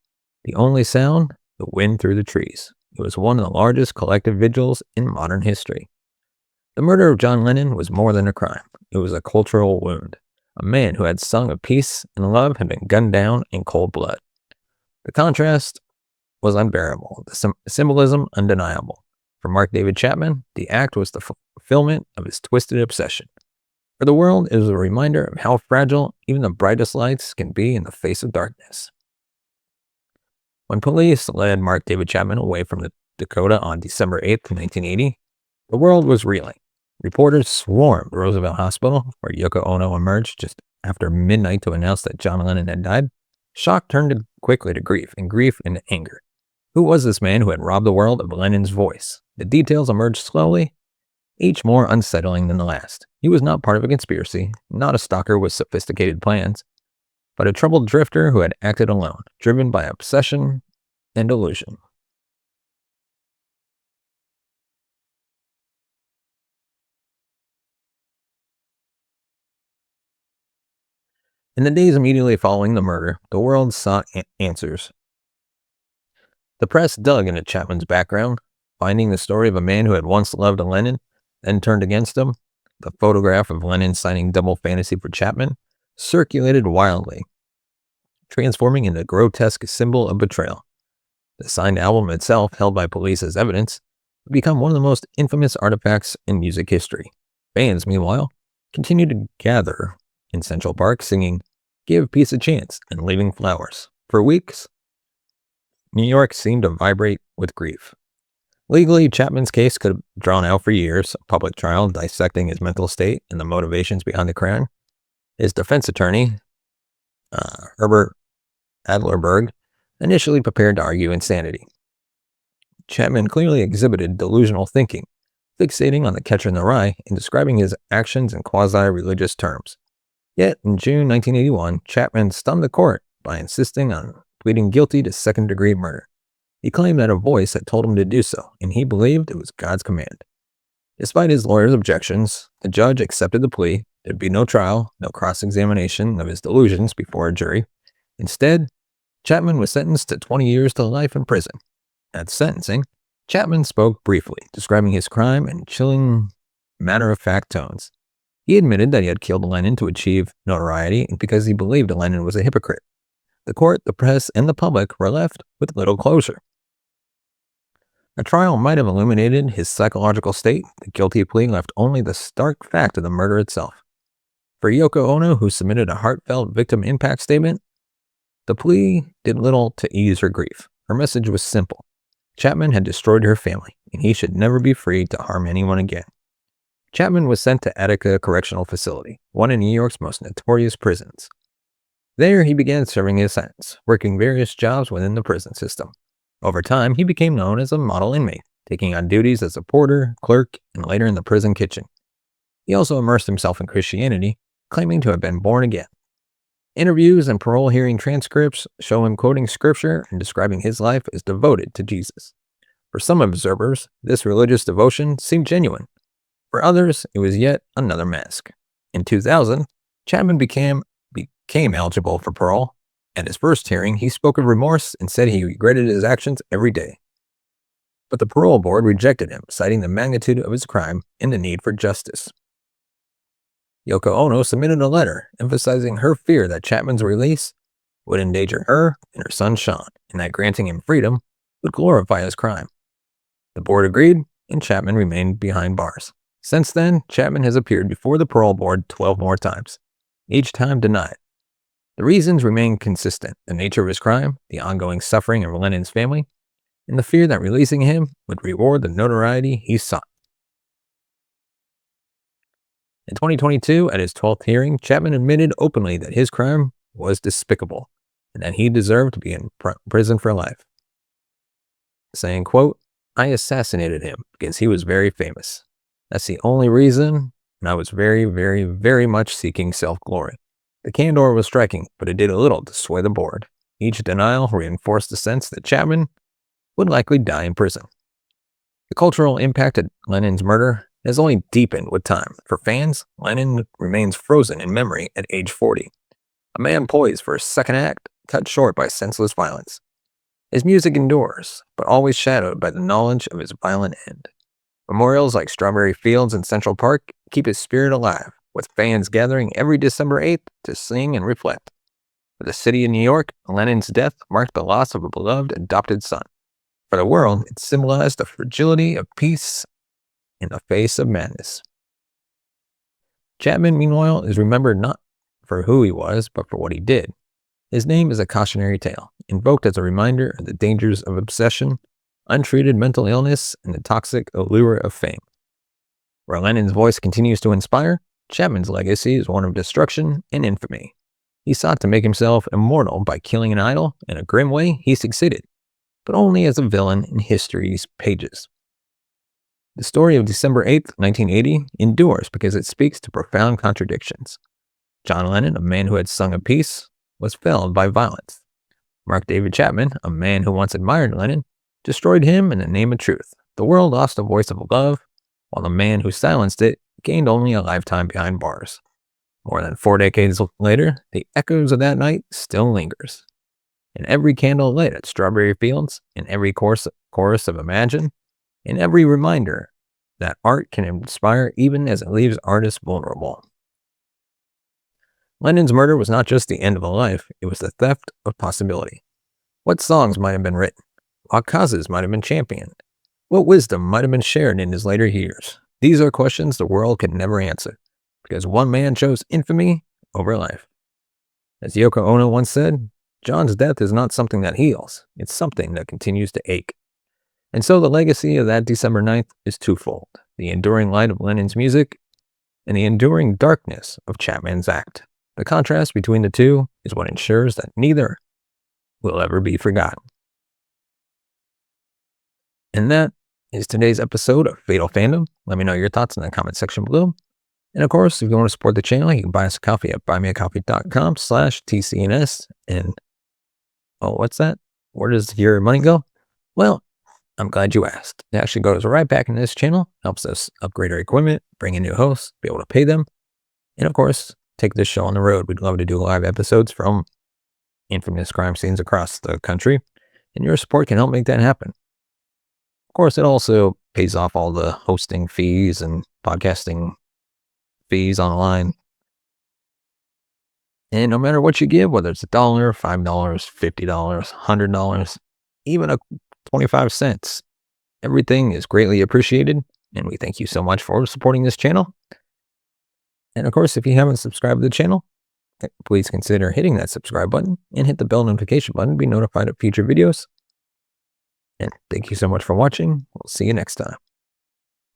The only sound, the wind through the trees. It was one of the largest collective vigils in modern history. The murder of John Lennon was more than a crime. It was a cultural wound. A man who had sung of peace and love had been gunned down in cold blood. The contrast was unbearable, the symbolism undeniable. For Mark David Chapman, the act was the fulfillment of his twisted obsession. For the world, it was a reminder of how fragile even the brightest lights can be in the face of darkness. When police led Mark David Chapman away from the Dakota on December 8th, 1980, the world was reeling. Reporters swarmed Roosevelt Hospital, where Yoko Ono emerged just after midnight to announce that John Lennon had died. Shock turned quickly to grief, and grief into anger. Who was this man who had robbed the world of Lennon's voice? The details emerged slowly, each more unsettling than the last. He was not part of a conspiracy, not a stalker with sophisticated plans, but a troubled drifter who had acted alone, driven by obsession and delusion. In the days immediately following the murder, the world sought answers. The press dug into Chapman's background, finding the story of a man who had once loved Lennon, then turned against him. The photograph of Lennon signing Double Fantasy for Chapman circulated wildly, transforming into a grotesque symbol of betrayal. The signed album itself, held by police as evidence, would become one of the most infamous artifacts in music history. Fans, meanwhile, continued to gather in Central Park singing, give peace a chance, and leaving flowers. For weeks, New York seemed to vibrate with grief. Legally, Chapman's case could have drawn out for years, a public trial dissecting his mental state and the motivations behind the crime. His defense attorney, Herbert Adlerberg, initially prepared to argue insanity. Chapman clearly exhibited delusional thinking, fixating on the catcher in the rye and describing his actions in quasi-religious terms. Yet, in June 1981, Chapman stunned the court by insisting on pleading guilty to second-degree murder. He claimed that a voice had told him to do so, and he believed it was God's command. Despite his lawyer's objections, the judge accepted the plea. There'd be no trial, no cross-examination of his delusions before a jury. Instead, Chapman was sentenced to 20 years to life in prison. At sentencing, Chapman spoke briefly, describing his crime in chilling, matter-of-fact tones. He admitted that he had killed Lenin to achieve notoriety and because he believed Lenin was a hypocrite. The court, the press, and the public were left with little closure. A trial might have illuminated his psychological state. The guilty plea left only the stark fact of the murder itself. For Yoko Ono, who submitted a heartfelt victim impact statement, the plea did little to ease her grief. Her message was simple. Chapman had destroyed her family, and he should never be free to harm anyone again. Chapman was sent to Attica Correctional Facility, one of New York's most notorious prisons. There, he began serving his sentence, working various jobs within the prison system. Over time, he became known as a model inmate, taking on duties as a porter, clerk, and later in the prison kitchen. He also immersed himself in Christianity, claiming to have been born again. Interviews and parole hearing transcripts show him quoting scripture and describing his life as devoted to Jesus. For some observers, this religious devotion seemed genuine. For others, it was yet another mask. In 2000, Chapman became eligible for parole. At his first hearing, he spoke of remorse and said he regretted his actions every day. But the parole board rejected him, citing the magnitude of his crime and the need for justice. Yoko Ono submitted a letter emphasizing her fear that Chapman's release would endanger her and her son Sean, and that granting him freedom would glorify his crime. The board agreed, and Chapman remained behind bars. Since then, Chapman has appeared before the parole board 12 more times, each time denied. The reasons remain consistent: the nature of his crime, the ongoing suffering of Lenin's family, and the fear that releasing him would reward the notoriety he sought. In 2022, at his 12th hearing, Chapman admitted openly that his crime was despicable and that he deserved to be in prison for life, saying, quote, "I assassinated him because he was very famous. That's the only reason, and I was very, very, very much seeking self-glory. The candor was striking, but it did a little to sway the board. Each denial reinforced the sense that Chapman would likely die in prison." The cultural impact of Lenin's murder has only deepened with time. For fans, Lenin remains frozen in memory at age 40. A man poised for a second act, cut short by senseless violence. His music endures, but always shadowed by the knowledge of his violent end. Memorials like Strawberry Fields in Central Park keep his spirit alive, with fans gathering every December 8th to sing and reflect. For the city of New York, Lenin's death marked the loss of a beloved adopted son. For the world, it symbolized the fragility of peace in the face of madness. Chapman, meanwhile, is remembered not for who he was, but for what he did. His name is a cautionary tale, invoked as a reminder of the dangers of obsession, untreated mental illness, and the toxic allure of fame. Where Lenin's voice continues to inspire, Chapman's legacy is one of destruction and infamy. He sought to make himself immortal by killing an idol. In a grim way, he succeeded, but only as a villain in history's pages. The story of December 8th, 1980 endures because it speaks to profound contradictions. John Lennon, a man who had sung of peace, was felled by violence. Mark David Chapman, a man who once admired Lennon, destroyed him in the name of truth. The world lost a voice of love, while the man who silenced it gained only a lifetime behind bars. More than 4 decades later, the echoes of that night still lingers. In every candle lit at Strawberry Fields, in every chorus of Imagine, in every reminder that art can inspire even as it leaves artists vulnerable. Lennon's murder was not just the end of a life, it was the theft of possibility. What songs might have been written? What causes might have been championed? What wisdom might have been shared in his later years? These are questions the world can never answer, because one man chose infamy over life. As Yoko Ono once said, John's death is not something that heals, it's something that continues to ache. And so the legacy of that December 9th is twofold: the enduring light of Lennon's music and the enduring darkness of Chapman's act. The contrast between the two is what ensures that neither will ever be forgotten. And that is today's episode of Fatal Fandom. Let me know your thoughts in the comment section below. And of course, if you want to support the channel, you can buy us a coffee at buymeacoffee.com/TCNS. And what's that? Where does your money go? Well, I'm glad you asked. It actually goes right back into this channel, helps us upgrade our equipment, bring in new hosts, be able to pay them, and of course, take this show on the road. We'd love to do live episodes from infamous crime scenes across the country, and your support can help make that happen. Of course, it also pays off all the hosting fees and podcasting fees online. And no matter what you give, whether it's $1, $5, $50, $100, even 25 cents, everything is greatly appreciated, and we thank you so much for supporting this channel. And of course, if you haven't subscribed to the channel, please consider hitting that subscribe button and hit the bell notification button to be notified of future videos. And thank you so much for watching. We'll see you next time.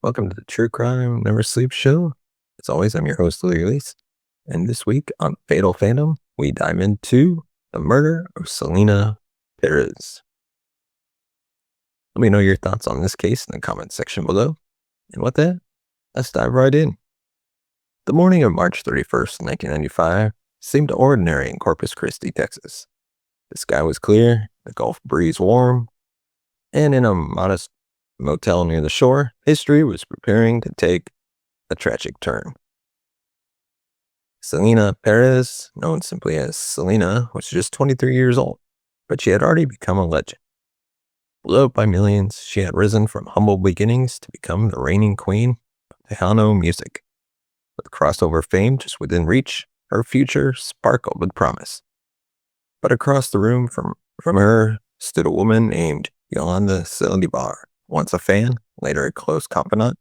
Welcome to the True Crime Never Sleep Show. As always, I'm your host, Larry Lease. And this week on Fatal Fandom, we dive into the murder of Selena Perez. Let me know your thoughts on this case in the comment section below. And with that, let's dive right in. The morning of March 31st, 1995 seemed ordinary in Corpus Christi, Texas. The sky was clear, the Gulf breeze warm, and in a modest motel near the shore, history was preparing to take a tragic turn. Selena Perez, known simply as Selena, was just 23 years old, but she had already become a legend. Beloved by millions, she had risen from humble beginnings to become the reigning queen of Tejano music. With crossover fame just within reach, her future sparkled with promise. But across the room from her stood a woman named Yolanda Saldívar, once a fan, later a close confidant,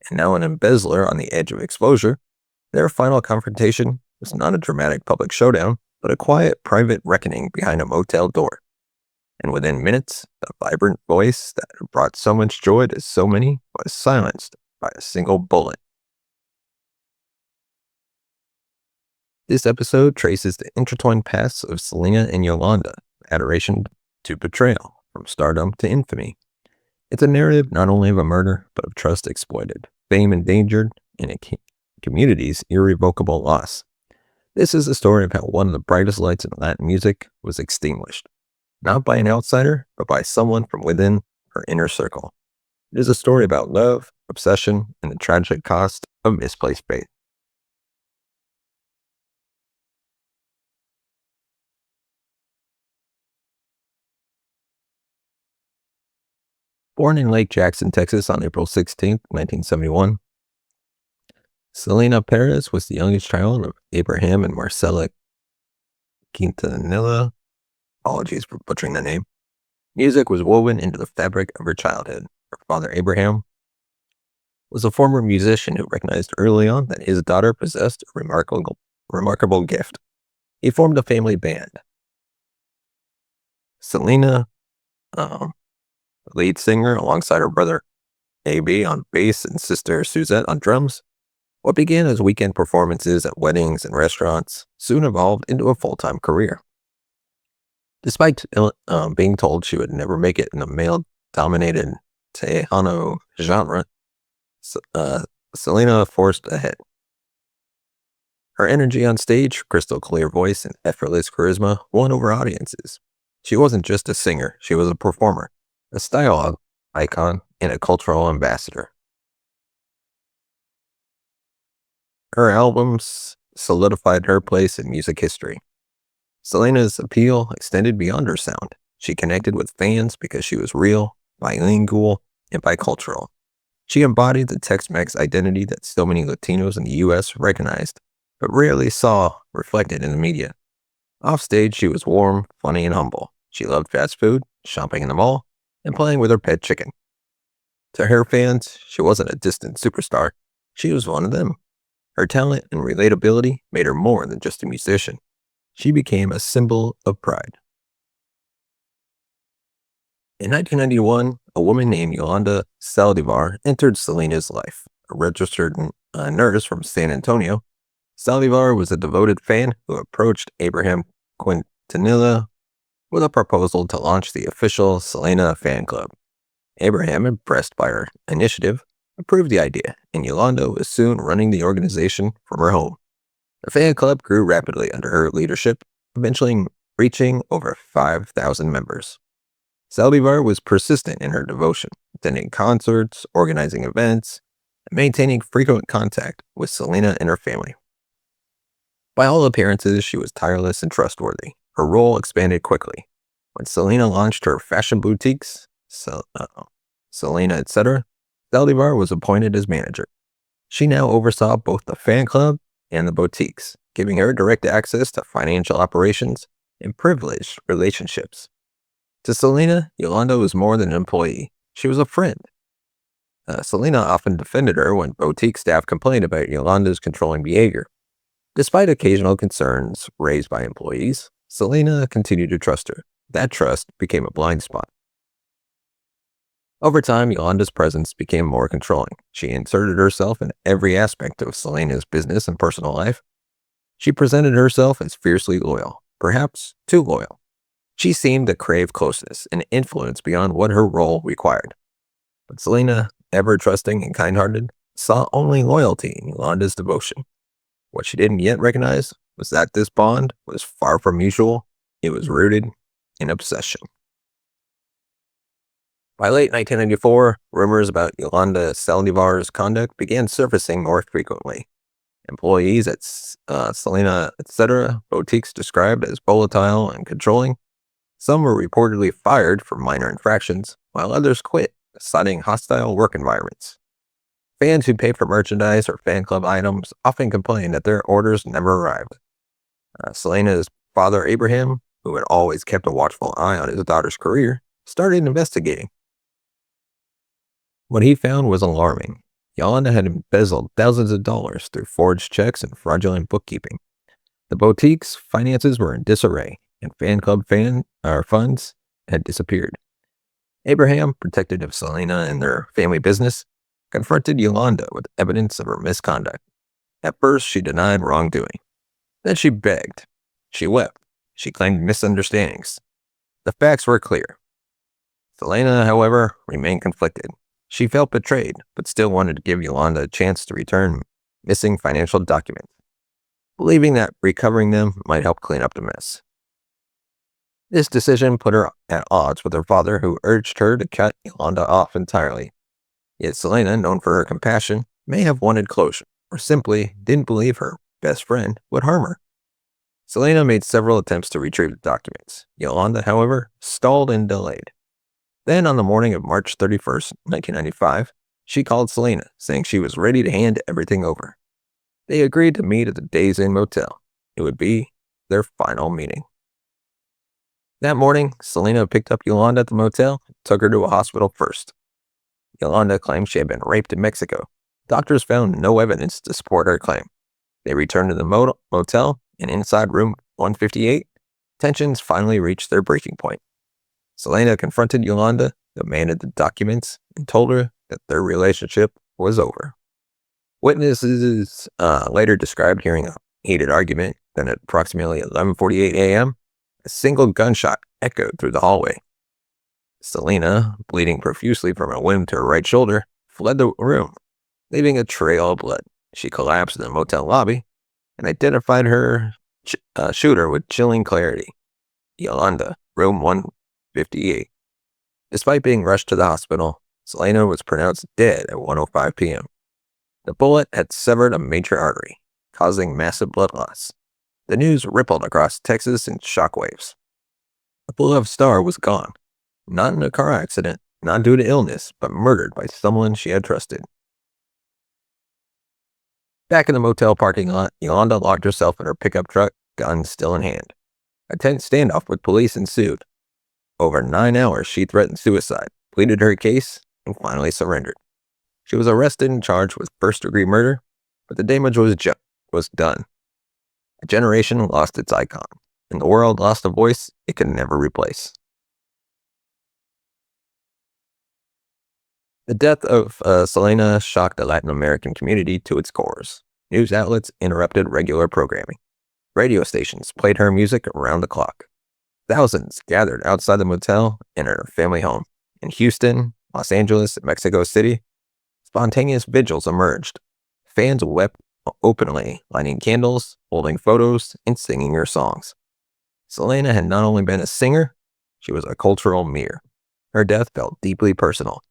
and now an embezzler on the edge of exposure. Their final confrontation was not a dramatic public showdown, but a quiet private reckoning behind a motel door. And within minutes, the vibrant voice that had brought so much joy to so many was silenced by a single bullet. This episode traces the intertwined paths of Selena and Yolanda, adoration to betrayal, from stardom to infamy. It's a narrative not only of a murder, but of trust exploited, fame endangered, and a community's irrevocable loss. This is the story of how one of the brightest lights in Latin music was extinguished, not by an outsider, but by someone from within her inner circle. It is a story about love, obsession, and the tragic cost of misplaced faith. Born in Lake Jackson, Texas on April 16, 1971, Selena Perez was the youngest child of Abraham and Marcela Quintanilla. Apologies for butchering the name. Music was woven into the fabric of her childhood. Her father, Abraham, was a former musician who recognized early on that his daughter possessed a remarkable gift. He formed a family band. Selena, lead singer, alongside her brother AB on bass and sister Suzette on drums. What began as weekend performances at weddings and restaurants soon evolved into a full-time career. Despite being told she would never make it in the male-dominated Tejano genre, Selena forced ahead. Her energy on stage, crystal clear voice, and effortless charisma won over audiences. She wasn't just a singer, she was a performer, a style icon, and a cultural ambassador. Her albums solidified her place in music history. Selena's appeal extended beyond her sound. She connected with fans because she was real, bilingual, and bicultural. She embodied the Tex-Mex identity that so many Latinos in the U.S. recognized, but rarely saw reflected in the media. Offstage, she was warm, funny, and humble. She loved fast food, shopping in the mall, and playing with her pet chicken. To her fans, she wasn't a distant superstar. She was one of them. Her talent and relatability made her more than just a musician. She became a symbol of pride. In 1991, a woman named Yolanda Saldivar entered Selena's life. A registered nurse from San Antonio, Saldivar was a devoted fan who approached Abraham Quintanilla with a proposal to launch the official Selena fan club. Abraham, impressed by her initiative, approved the idea, and Yolanda was soon running the organization from her home. The fan club grew rapidly under her leadership, eventually reaching over 5,000 members. Saldivar was persistent in her devotion, attending concerts, organizing events, and maintaining frequent contact with Selena and her family. By all appearances, she was tireless and trustworthy. Her role expanded quickly. When Selena launched her fashion boutiques, Selena, etc., Saldivar was appointed as manager. She now oversaw both the fan club and the boutiques, giving her direct access to financial operations and privileged relationships. To Selena, Yolanda was more than an employee. She was a friend. Selena often defended her when boutique staff complained about Yolanda's controlling behavior. Despite occasional concerns raised by employees, Selena continued to trust her. That trust became a blind spot. Over time, Yolanda's presence became more controlling. She inserted herself in every aspect of Selena's business and personal life. She presented herself as fiercely loyal, perhaps too loyal. She seemed to crave closeness and influence beyond what her role required. But Selena, ever trusting and kind-hearted, saw only loyalty in Yolanda's devotion. What she didn't yet recognize was that this bond was far from mutual. It was rooted in obsession. By late 1994, rumors about Yolanda Saldivar's conduct began surfacing more frequently. Employees at Selena, etc., boutiques described as volatile and controlling. Some were reportedly fired for minor infractions, while others quit, citing hostile work environments. Fans who paid for merchandise or fan club items often complained that their orders never arrived. Selena's father, Abraham, who had always kept a watchful eye on his daughter's career, started investigating. What he found was alarming. Yolanda had embezzled thousands of dollars through forged checks and fraudulent bookkeeping. The boutique's finances were in disarray, and fan club funds had disappeared. Abraham, protective of Selena and their family business, confronted Yolanda with evidence of her misconduct. At first, she denied wrongdoing. Then she begged. She wept. She claimed misunderstandings. The facts were clear. Selena, however, remained conflicted. She felt betrayed, but still wanted to give Yolanda a chance to return missing financial documents, believing that recovering them might help clean up the mess. This decision put her at odds with her father, who urged her to cut Yolanda off entirely. Yet Selena, known for her compassion, may have wanted closure, or simply didn't believe her best friend would harm her. Selena made several attempts to retrieve the documents. Yolanda, however, stalled and delayed. Then, on the morning of March 31st, 1995, she called Selena, saying she was ready to hand everything over. They agreed to meet at the Days Inn Motel. It would be their final meeting. That morning, Selena picked up Yolanda at the motel and took her to a hospital first. Yolanda claimed she had been raped in Mexico. Doctors found no evidence to support her claim. They returned to the motel, and inside room 158, tensions finally reached their breaking point. Selena confronted Yolanda, demanded the documents, and told her that their relationship was over. Witnesses later described hearing a heated argument. Then at approximately 11:48 a.m., a single gunshot echoed through the hallway. Selena, bleeding profusely from a wound to her right shoulder, fled the room, leaving a trail of blood. She collapsed in the motel lobby and identified her shooter with chilling clarity. Yolanda, room 158. Despite being rushed to the hospital, Selena was pronounced dead at 1:05 p.m. The bullet had severed a major artery, causing massive blood loss. The news rippled across Texas in shockwaves. The beloved star was gone, not in a car accident, not due to illness, but murdered by someone she had trusted. Back in the motel parking lot, Yolanda locked herself in her pickup truck, gun still in hand. A tense standoff with police ensued. Over 9 hours, she threatened suicide, pleaded her case, and finally surrendered. She was arrested and charged with first-degree murder, but the damage was done. A generation lost its icon. and the world lost a voice it could never replace. The death of Selena shocked the Latin American community to its cores. News outlets interrupted regular programming. Radio stations played her music around the clock. Thousands gathered outside the motel in her family home. In Houston, Los Angeles, and Mexico City, spontaneous vigils emerged. Fans wept openly, lighting candles, holding photos, and singing her songs. Selena had not only been a singer, she was a cultural mirror. Her death felt deeply personal.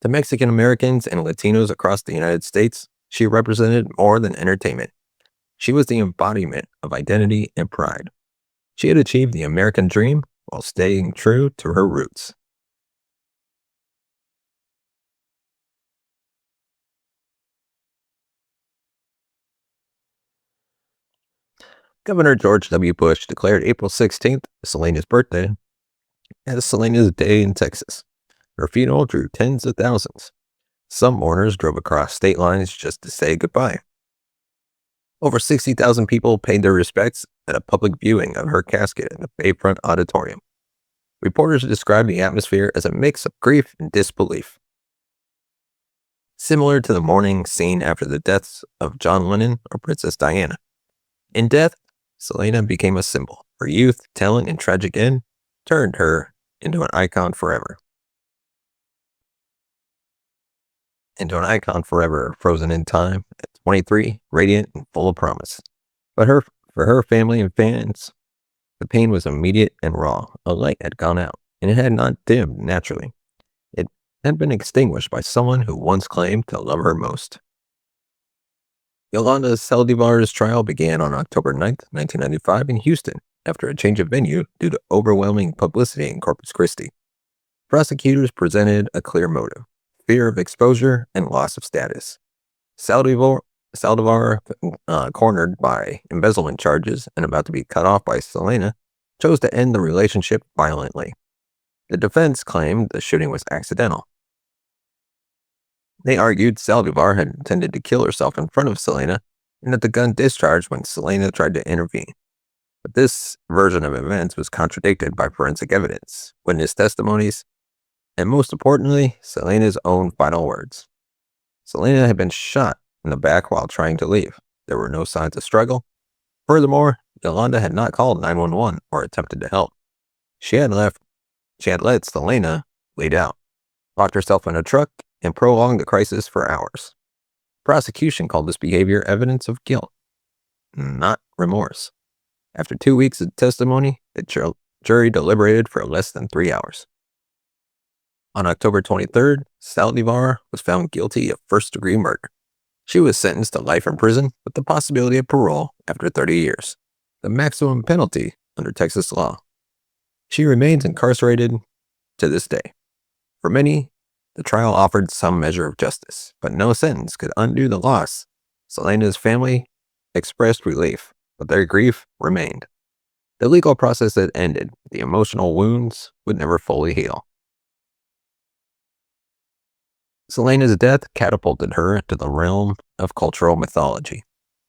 To Mexican Americans and Latinos across the United States, she represented more than entertainment. She was the embodiment of identity and pride. She had achieved the American dream while staying true to her roots. Governor George W. Bush declared April 16th, Selena's birthday, as Selena's Day in Texas. Her funeral drew tens of thousands. Some mourners drove across state lines just to say goodbye. Over 60,000 people paid their respects at a public viewing of her casket in the Bayfront Auditorium. Reporters described the atmosphere as a mix of grief and disbelief. Similar to the mourning scene after the deaths of John Lennon or Princess Diana. In death, Selena became a symbol. Her youth, talent, and tragic end turned her into an icon forever. Frozen in time at 23, radiant and full of promise. But for her family and fans, the pain was immediate and raw. A light had gone out, and it had not dimmed naturally. It had been extinguished by someone who once claimed to love her most. Yolanda Saldivar's trial began on October 9th, 1995 in Houston after a change of venue due to overwhelming publicity in Corpus Christi. Prosecutors presented a clear motive: fear of exposure and loss of status. Saldivar, cornered by embezzlement charges and about to be cut off by Selena, chose to end the relationship violently. The defense claimed the shooting was accidental. They argued Saldivar had intended to kill herself in front of Selena and that the gun discharged when Selena tried to intervene. But this version of events was contradicted by forensic evidence, witness testimonies, and most importantly, Selena's own final words. Selena had been shot in the back while trying to leave. There were no signs of struggle. Furthermore, Yolanda had not called 911 or attempted to help. She had let Selena bleed out, locked herself in a truck, and prolonged the crisis for hours. Prosecution called this behavior evidence of guilt, not remorse. After 2 weeks of testimony, the jury deliberated for less than 3 hours. On October 23rd, Saldivar was found guilty of first-degree murder. She was sentenced to life in prison with the possibility of parole after 30 years, the maximum penalty under Texas law. She remains incarcerated to this day. For many, the trial offered some measure of justice, but no sentence could undo the loss. Selena's family expressed relief, but their grief remained. The legal process had ended. The emotional wounds would never fully heal. Selena's death catapulted her into the realm of cultural mythology.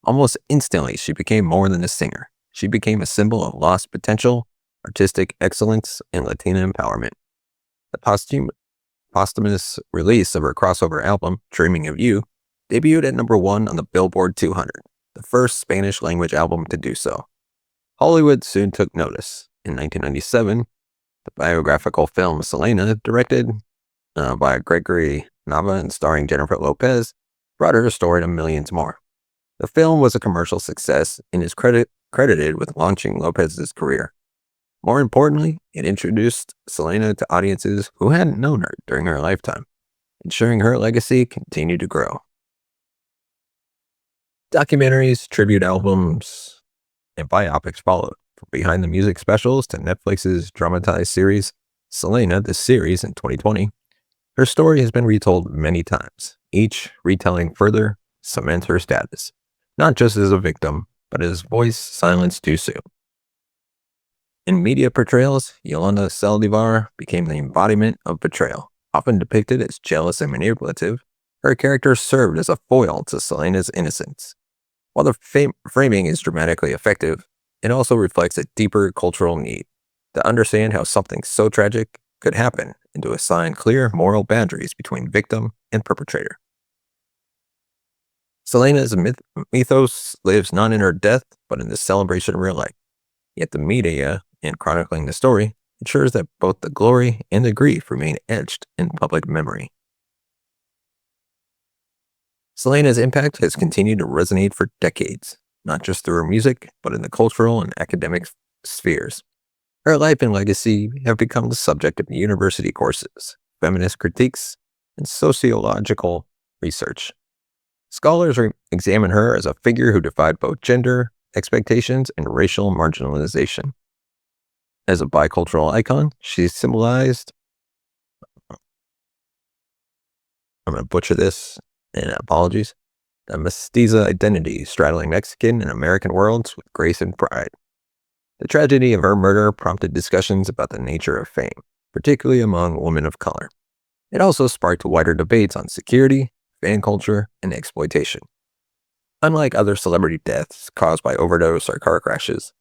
Almost instantly, she became more than a singer. She became a symbol of lost potential, artistic excellence, and Latina empowerment. The posthumous release of her crossover album, Dreaming of You, debuted at number 1 on the Billboard 200, the first Spanish-language album to do so. Hollywood soon took notice. In 1997, the biographical film Selena, directed by Gregory Nava and starring Jennifer Lopez, brought her story to millions more. The film was a commercial success and is credited with launching Lopez's career. More importantly, it introduced Selena to audiences who hadn't known her during her lifetime, ensuring her legacy continued to grow. Documentaries, tribute albums, and biopics followed. From behind the music specials to Netflix's dramatized series, Selena, the series in 2020, her story has been retold many times. Each retelling further cements her status, not just as a victim, but as voice silenced too soon. In media portrayals, Yolanda Saldivar became the embodiment of betrayal. Often depicted as jealous and manipulative, her character served as a foil to Selena's innocence. While the framing is dramatically effective, It also reflects a deeper cultural need to understand how something so tragic could happen and to assign clear moral boundaries between victim and perpetrator. Selena's mythos lives not in her death, but in the celebration of real life. Yet the media, in chronicling the story, ensures that both the glory and the grief remain etched in public memory. Selena's impact has continued to resonate for decades, not just through her music, but in the cultural and academic spheres. Her life and legacy have become the subject of university courses, feminist critiques, and sociological research. Scholars examine her as a figure who defied both gender expectations and racial marginalization. As a bicultural icon, she symbolized, I'm going to butcher this, and apologies, a mestiza identity straddling Mexican and American worlds with grace and pride. The tragedy of her murder prompted discussions about the nature of fame, particularly among women of color. It also sparked wider debates on security, fan culture, and exploitation. Unlike other celebrity deaths caused by overdose or car crashes,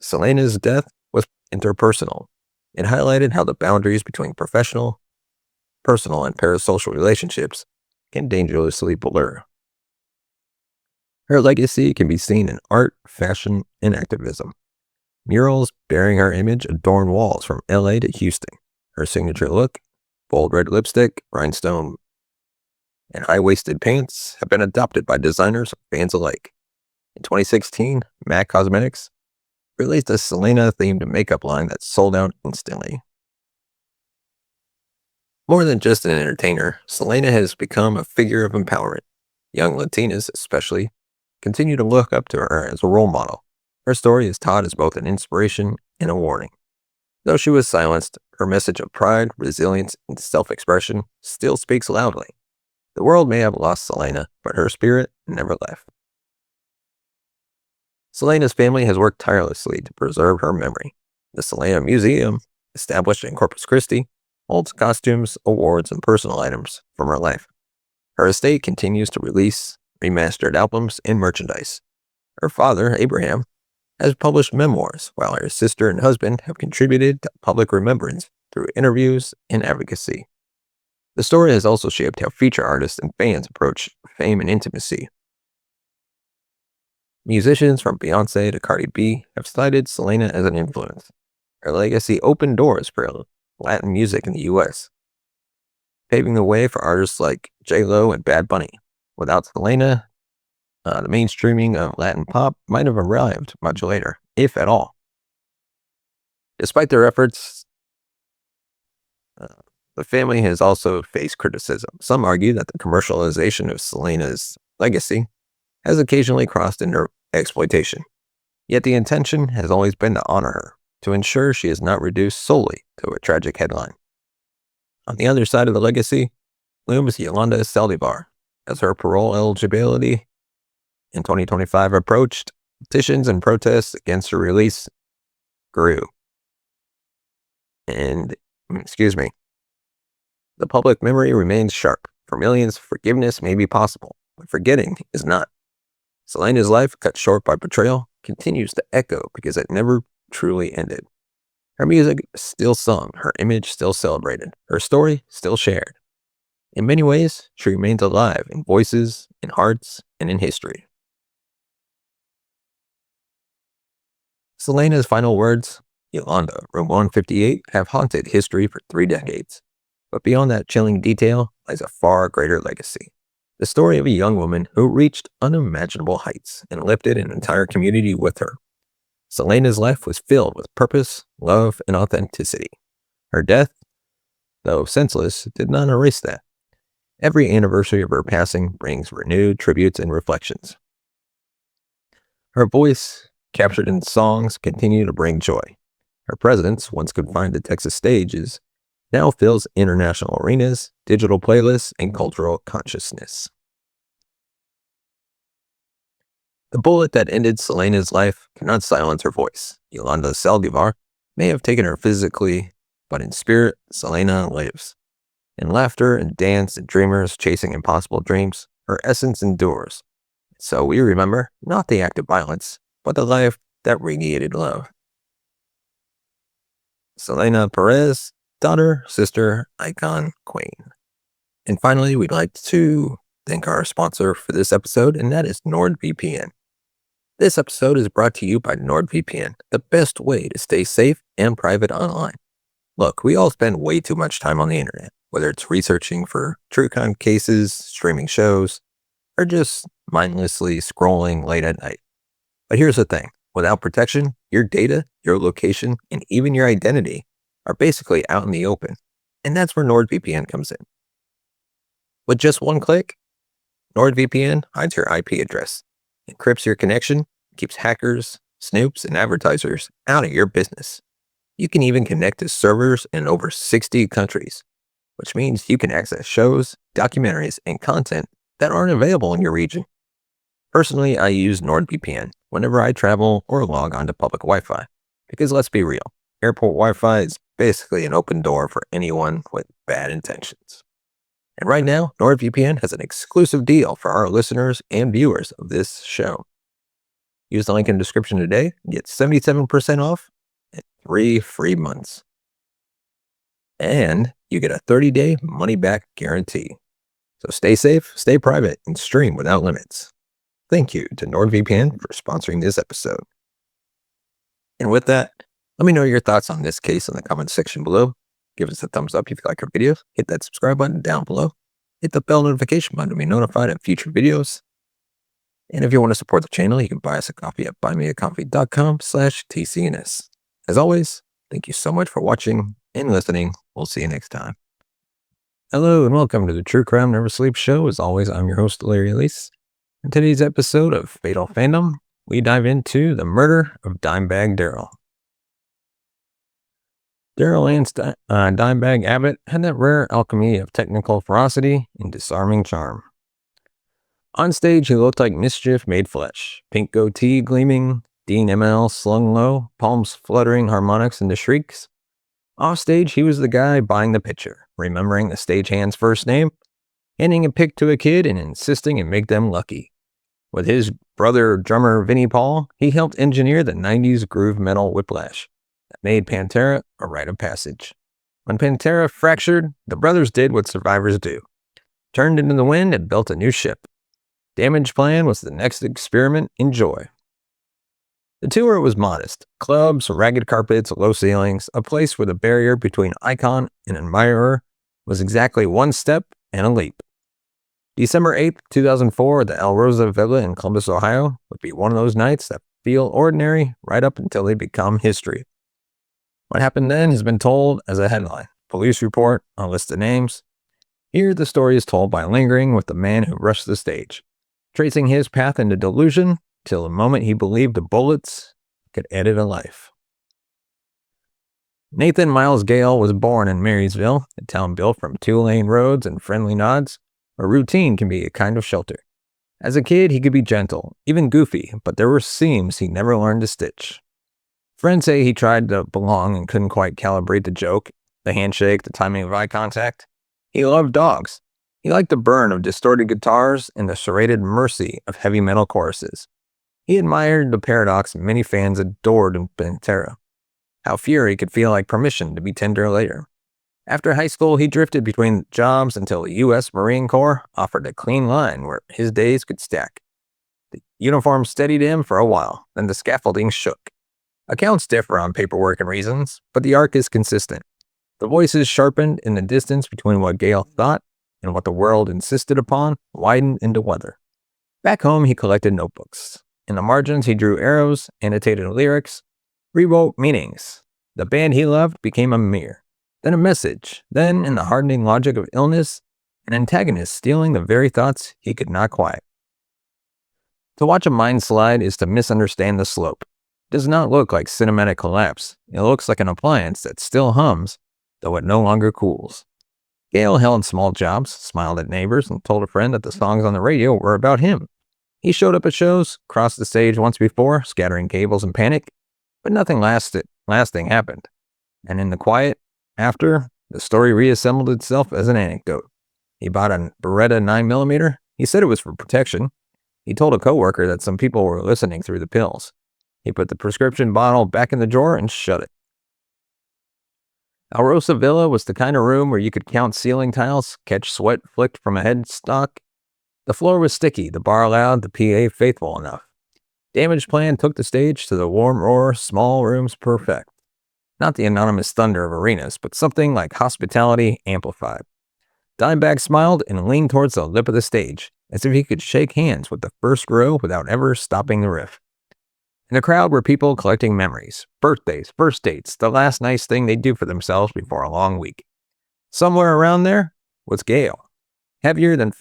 Selena's death was interpersonal. It highlighted how the boundaries between professional, personal, and parasocial relationships can dangerously blur. Her legacy can be seen in art, fashion, and activism. Murals bearing her image adorn walls from LA to Houston. Her signature look, bold red lipstick, rhinestone, and high-waisted pants have been adopted by designers and fans alike. In 2016, MAC Cosmetics released a Selena-themed makeup line that sold out instantly. More than just an entertainer, Selena has become a figure of empowerment. Young Latinas, especially, continue to look up to her as a role model. Her story is taught as both an inspiration and a warning. Though she was silenced, her message of pride, resilience, and self-expression still speaks loudly. The world may have lost Selena, but her spirit never left. Selena's family has worked tirelessly to preserve her memory. The Selena Museum, established in Corpus Christi, holds costumes, awards, and personal items from her life. Her estate continues to release remastered albums and merchandise. Her father, Abraham, has published memoirs, while her sister and husband have contributed to public remembrance through interviews and advocacy. The story has also shaped how future artists and fans approach fame and intimacy. Musicians from Beyoncé to Cardi B have cited Selena as an influence. Her legacy opened doors for Latin music in the U.S., paving the way for artists like J-Lo and Bad Bunny. Without Selena, the mainstreaming of Latin pop might have arrived much later, if at all. Despite their efforts, the family has also faced criticism. Some argue that the commercialization of Selena's legacy has occasionally crossed into exploitation. Yet the intention has always been to honor her, to ensure she is not reduced solely to a tragic headline. On the other side of the legacy looms Yolanda Saldivar. As her parole eligibility in 2025 approached, petitions and protests against her release grew. And, the public memory remains sharp. For millions, forgiveness may be possible, but forgetting is not. Selena's life, cut short by betrayal, continues to echo because it never truly ended. Her music is still sung, her image still celebrated, her story still shared. In many ways, she remains alive in voices, in hearts, and in history. Selena's final words, Yolanda, room 158, have haunted history for 3 decades. But beyond that chilling detail lies a far greater legacy. The story of a young woman who reached unimaginable heights and lifted an entire community with her. Selena's life was filled with purpose, love, and authenticity. Her death, though senseless, did not erase that. Every anniversary of her passing brings renewed tributes and reflections. Her voice, captured in songs, continues to bring joy. Her presence, once confined to Texas stages, now fills international arenas, digital playlists, and cultural consciousness. The bullet that ended Selena's life cannot silence her voice. Yolanda Saldivar may have taken her physically, but in spirit, Selena lives. In laughter and dance and dreamers chasing impossible dreams, her essence endures. So we remember not the act of violence, but the life that radiated love. Selena Perez, daughter, sister, icon, queen. And finally, we'd like to thank our sponsor for this episode, and that is NordVPN. This episode is brought to you by NordVPN, the best way to stay safe and private online. Look, we all spend way too much time on the internet, whether it's researching for true crime cases, streaming shows, or just mindlessly scrolling late at night. But here's the thing. Without protection, your data, your location, and even your identity are basically out in the open. And that's where NordVPN comes in. With just one click, NordVPN hides your IP address, encrypts your connection, keeps hackers, snoops, and advertisers out of your business. You can even connect to servers in over 60 countries, which means you can access shows, documentaries, and content that aren't available in your region. Personally, I use NordVPN whenever I travel or log onto public Wi-Fi, because let's be real, airport Wi-Fi is basically an open door for anyone with bad intentions. And right now, NordVPN has an exclusive deal for our listeners and viewers of this show. Use the link in the description today and get 77% off and 3 free months. And you get a 30-day money-back guarantee. So stay safe, stay private, and stream without limits. Thank you to NordVPN for sponsoring this episode. And with that, let me know your thoughts on this case in the comment section below. Give us a thumbs up if you like our videos. Hit that subscribe button down below. Hit the bell notification button to be notified of future videos. And if you want to support the channel, you can buy us a coffee at buymeacoffee.com/TCNS. As always, thank you so much for watching and listening. We'll see you next time. Hello and welcome to the True Crime Never Sleep Show. As always, I'm your host, Larry Lease. In today's episode of Fatal Fandom, we dive into the murder of Dimebag Darrell. Darrell Lance Dimebag Abbott had that rare alchemy of technical ferocity and disarming charm. On stage, he looked like mischief made flesh, pink goatee gleaming, Dean ML slung low, palms fluttering harmonics into shrieks. Off stage, he was the guy buying the picture, remembering the stagehand's first name, handing a pic to a kid and insisting it make them lucky. With his brother drummer Vinnie Paul, he helped engineer the 90s groove metal whiplash that made Pantera a rite of passage. When Pantera fractured, the brothers did what survivors do. Turned into the wind and built a new ship. Damage Plan was the next experiment in joy. The tour was modest. Clubs, ragged carpets, low ceilings, a place where the barrier between icon and admirer was exactly one step and a leap. December 8th, 2004, the El Rosa Villa in Columbus, Ohio, would be one of those nights that feel ordinary right up until they become history. What happened then has been told as a headline, police report, a list of names. Here, the story is told by lingering with the man who rushed the stage, tracing his path into delusion till the moment he believed the bullets could edit a life. Nathan Miles Gale was born in Marysville, a town built from 2-lane roads and friendly nods, where routine can be a kind of shelter. As a kid, he could be gentle, even goofy, but there were seams he never learned to stitch. Friends say he tried to belong and couldn't quite calibrate the joke, the handshake, the timing of eye contact. He loved dogs. He liked the burn of distorted guitars and the serrated mercy of heavy metal choruses. He admired the paradox many fans adored in Pantera, how fury could feel like permission to be tender later. After high school, he drifted between jobs until the U.S. Marine Corps offered a clean line where his days could stack. The uniform steadied him for a while, then the scaffolding shook. Accounts differ on paperwork and reasons, but the arc is consistent. The voices sharpened in the distance between what Gale thought and what the world insisted upon widened into weather. Back home, he collected notebooks. In the margins, he drew arrows, annotated lyrics, rewrote meanings. The band he loved became a mirror, then a message, then, in the hardening logic of illness, an antagonist stealing the very thoughts he could not quiet. To watch a mind slide is to misunderstand the slope. It does not look like cinematic collapse. It looks like an appliance that still hums, though it no longer cools. Gale held small jobs, smiled at neighbors, and told a friend that the songs on the radio were about him. He showed up at shows, crossed the stage once before, scattering cables in panic, but nothing lasting happened. And in the quiet after, the story reassembled itself as an anecdote. He bought a Beretta 9mm. He said it was for protection. He told a coworker that some people were listening through the pills. He put the prescription bottle back in the drawer and shut it. Alrosa Villa was the kind of room where you could count ceiling tiles, catch sweat flicked from a headstock. The floor was sticky, the bar loud, the PA faithful enough. Damageplan took the stage to the warm roar, small rooms perfect. Not the anonymous thunder of arenas, but something like hospitality amplified. Dimebag smiled and leaned towards the lip of the stage, as if he could shake hands with the first row without ever stopping the riff. In the crowd were people collecting memories, birthdays, first dates, the last nice thing they'd do for themselves before a long week. Somewhere around there was Gale. Heavier than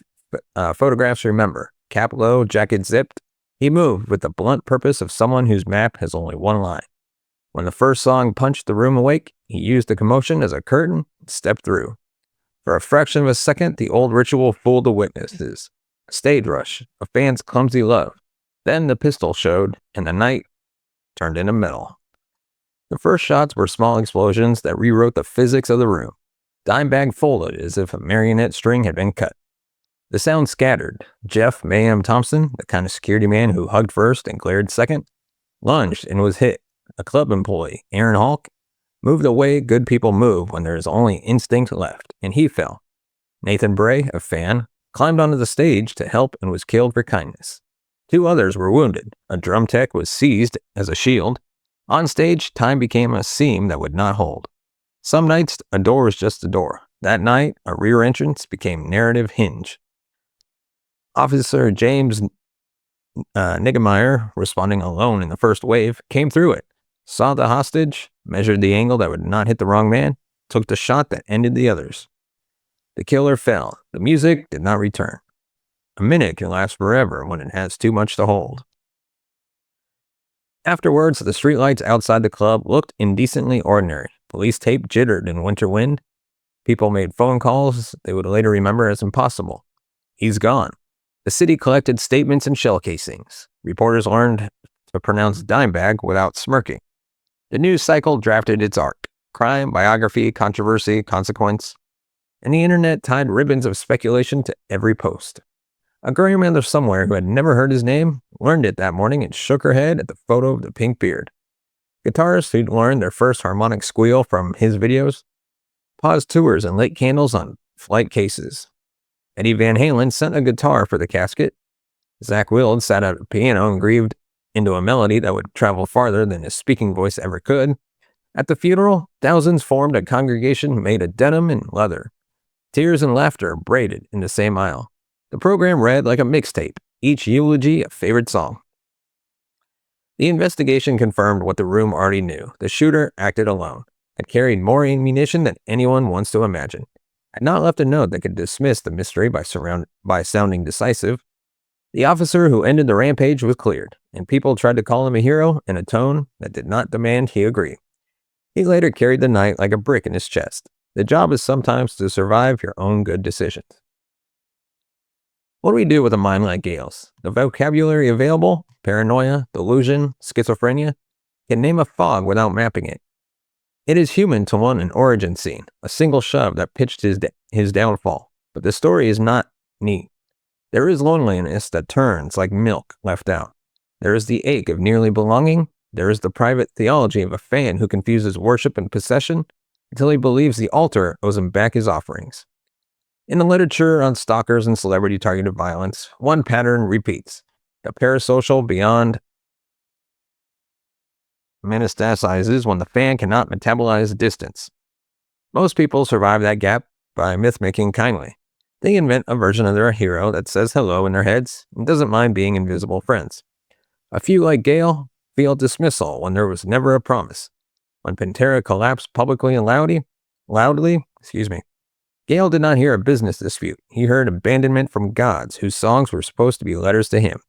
photographs remember, cap low, jacket zipped. He moved with the blunt purpose of someone whose map has only one line. When the first song punched the room awake, he used the commotion as a curtain and stepped through. For a fraction of a second, the old ritual fooled the witnesses. A stage rush, a fan's clumsy love. Then the pistol showed, and the night turned into metal. The first shots were small explosions that rewrote the physics of the room. Dimebag folded as if a marionette string had been cut. The sound scattered. Jeff Mayhem Thompson, the kind of security man who hugged first and glared second, lunged and was hit. A club employee, Aaron Hawk, moved the way good people move when there is only instinct left, and he fell. Nathan Bray, a fan, climbed onto the stage to help and was killed for kindness. 2 others were wounded. A drum tech was seized as a shield. On stage, time became a seam that would not hold. Some nights, a door was just a door. That night, a rear entrance became narrative hinge. Officer James Niggemeyer, responding alone in the first wave, came through it, saw the hostage, measured the angle that would not hit the wrong man, took the shot that ended the others. The killer fell. The music did not return. A minute can last forever when it has too much to hold. Afterwards, the streetlights outside the club looked indecently ordinary. Police tape jittered in winter wind. People made phone calls they would later remember as impossible. He's gone. The city collected statements and shell casings. Reporters learned to pronounce Dimebag without smirking. The news cycle drafted its arc. Crime, biography, controversy, consequence. And the internet tied ribbons of speculation to every post. A grandmother somewhere who had never heard his name learned it that morning and shook her head at the photo of the pink beard. Guitarists who'd learned their first harmonic squeal from his videos paused tours and lit candles on flight cases. Eddie Van Halen sent a guitar for the casket. Zach Wild sat at a piano and grieved into a melody that would travel farther than his speaking voice ever could. At the funeral, thousands formed a congregation made of denim and leather. Tears and laughter braided in the same aisle. The program read like a mixtape, each eulogy a favorite song. The investigation confirmed what the room already knew. The shooter acted alone, had carried more ammunition than anyone wants to imagine, had not left a note that could dismiss the mystery by sounding decisive. The officer who ended the rampage was cleared, and people tried to call him a hero in a tone that did not demand he agree. He later carried the night like a brick in his chest. The job is sometimes to survive your own good decisions. What do we do with a mind like Gale's? The vocabulary available, paranoia, delusion, schizophrenia, can name a fog without mapping it. It is human to want an origin scene, a single shove that pitched his downfall, but the story is not neat. There is loneliness that turns like milk left out. There is the ache of nearly belonging. There is the private theology of a fan who confuses worship and possession until he believes the altar owes him back his offerings. In the literature on stalkers and celebrity-targeted violence, one pattern repeats. The parasocial beyond metastasizes when the fan cannot metabolize distance. Most people survive that gap by myth-making kindly. They invent a version of their hero that says hello in their heads and doesn't mind being invisible friends. A few, like Gale, feel dismissal when there was never a promise. When Pantera collapsed publicly and loudly, Gale did not hear a business dispute. He heard abandonment from gods whose songs were supposed to be letters to him.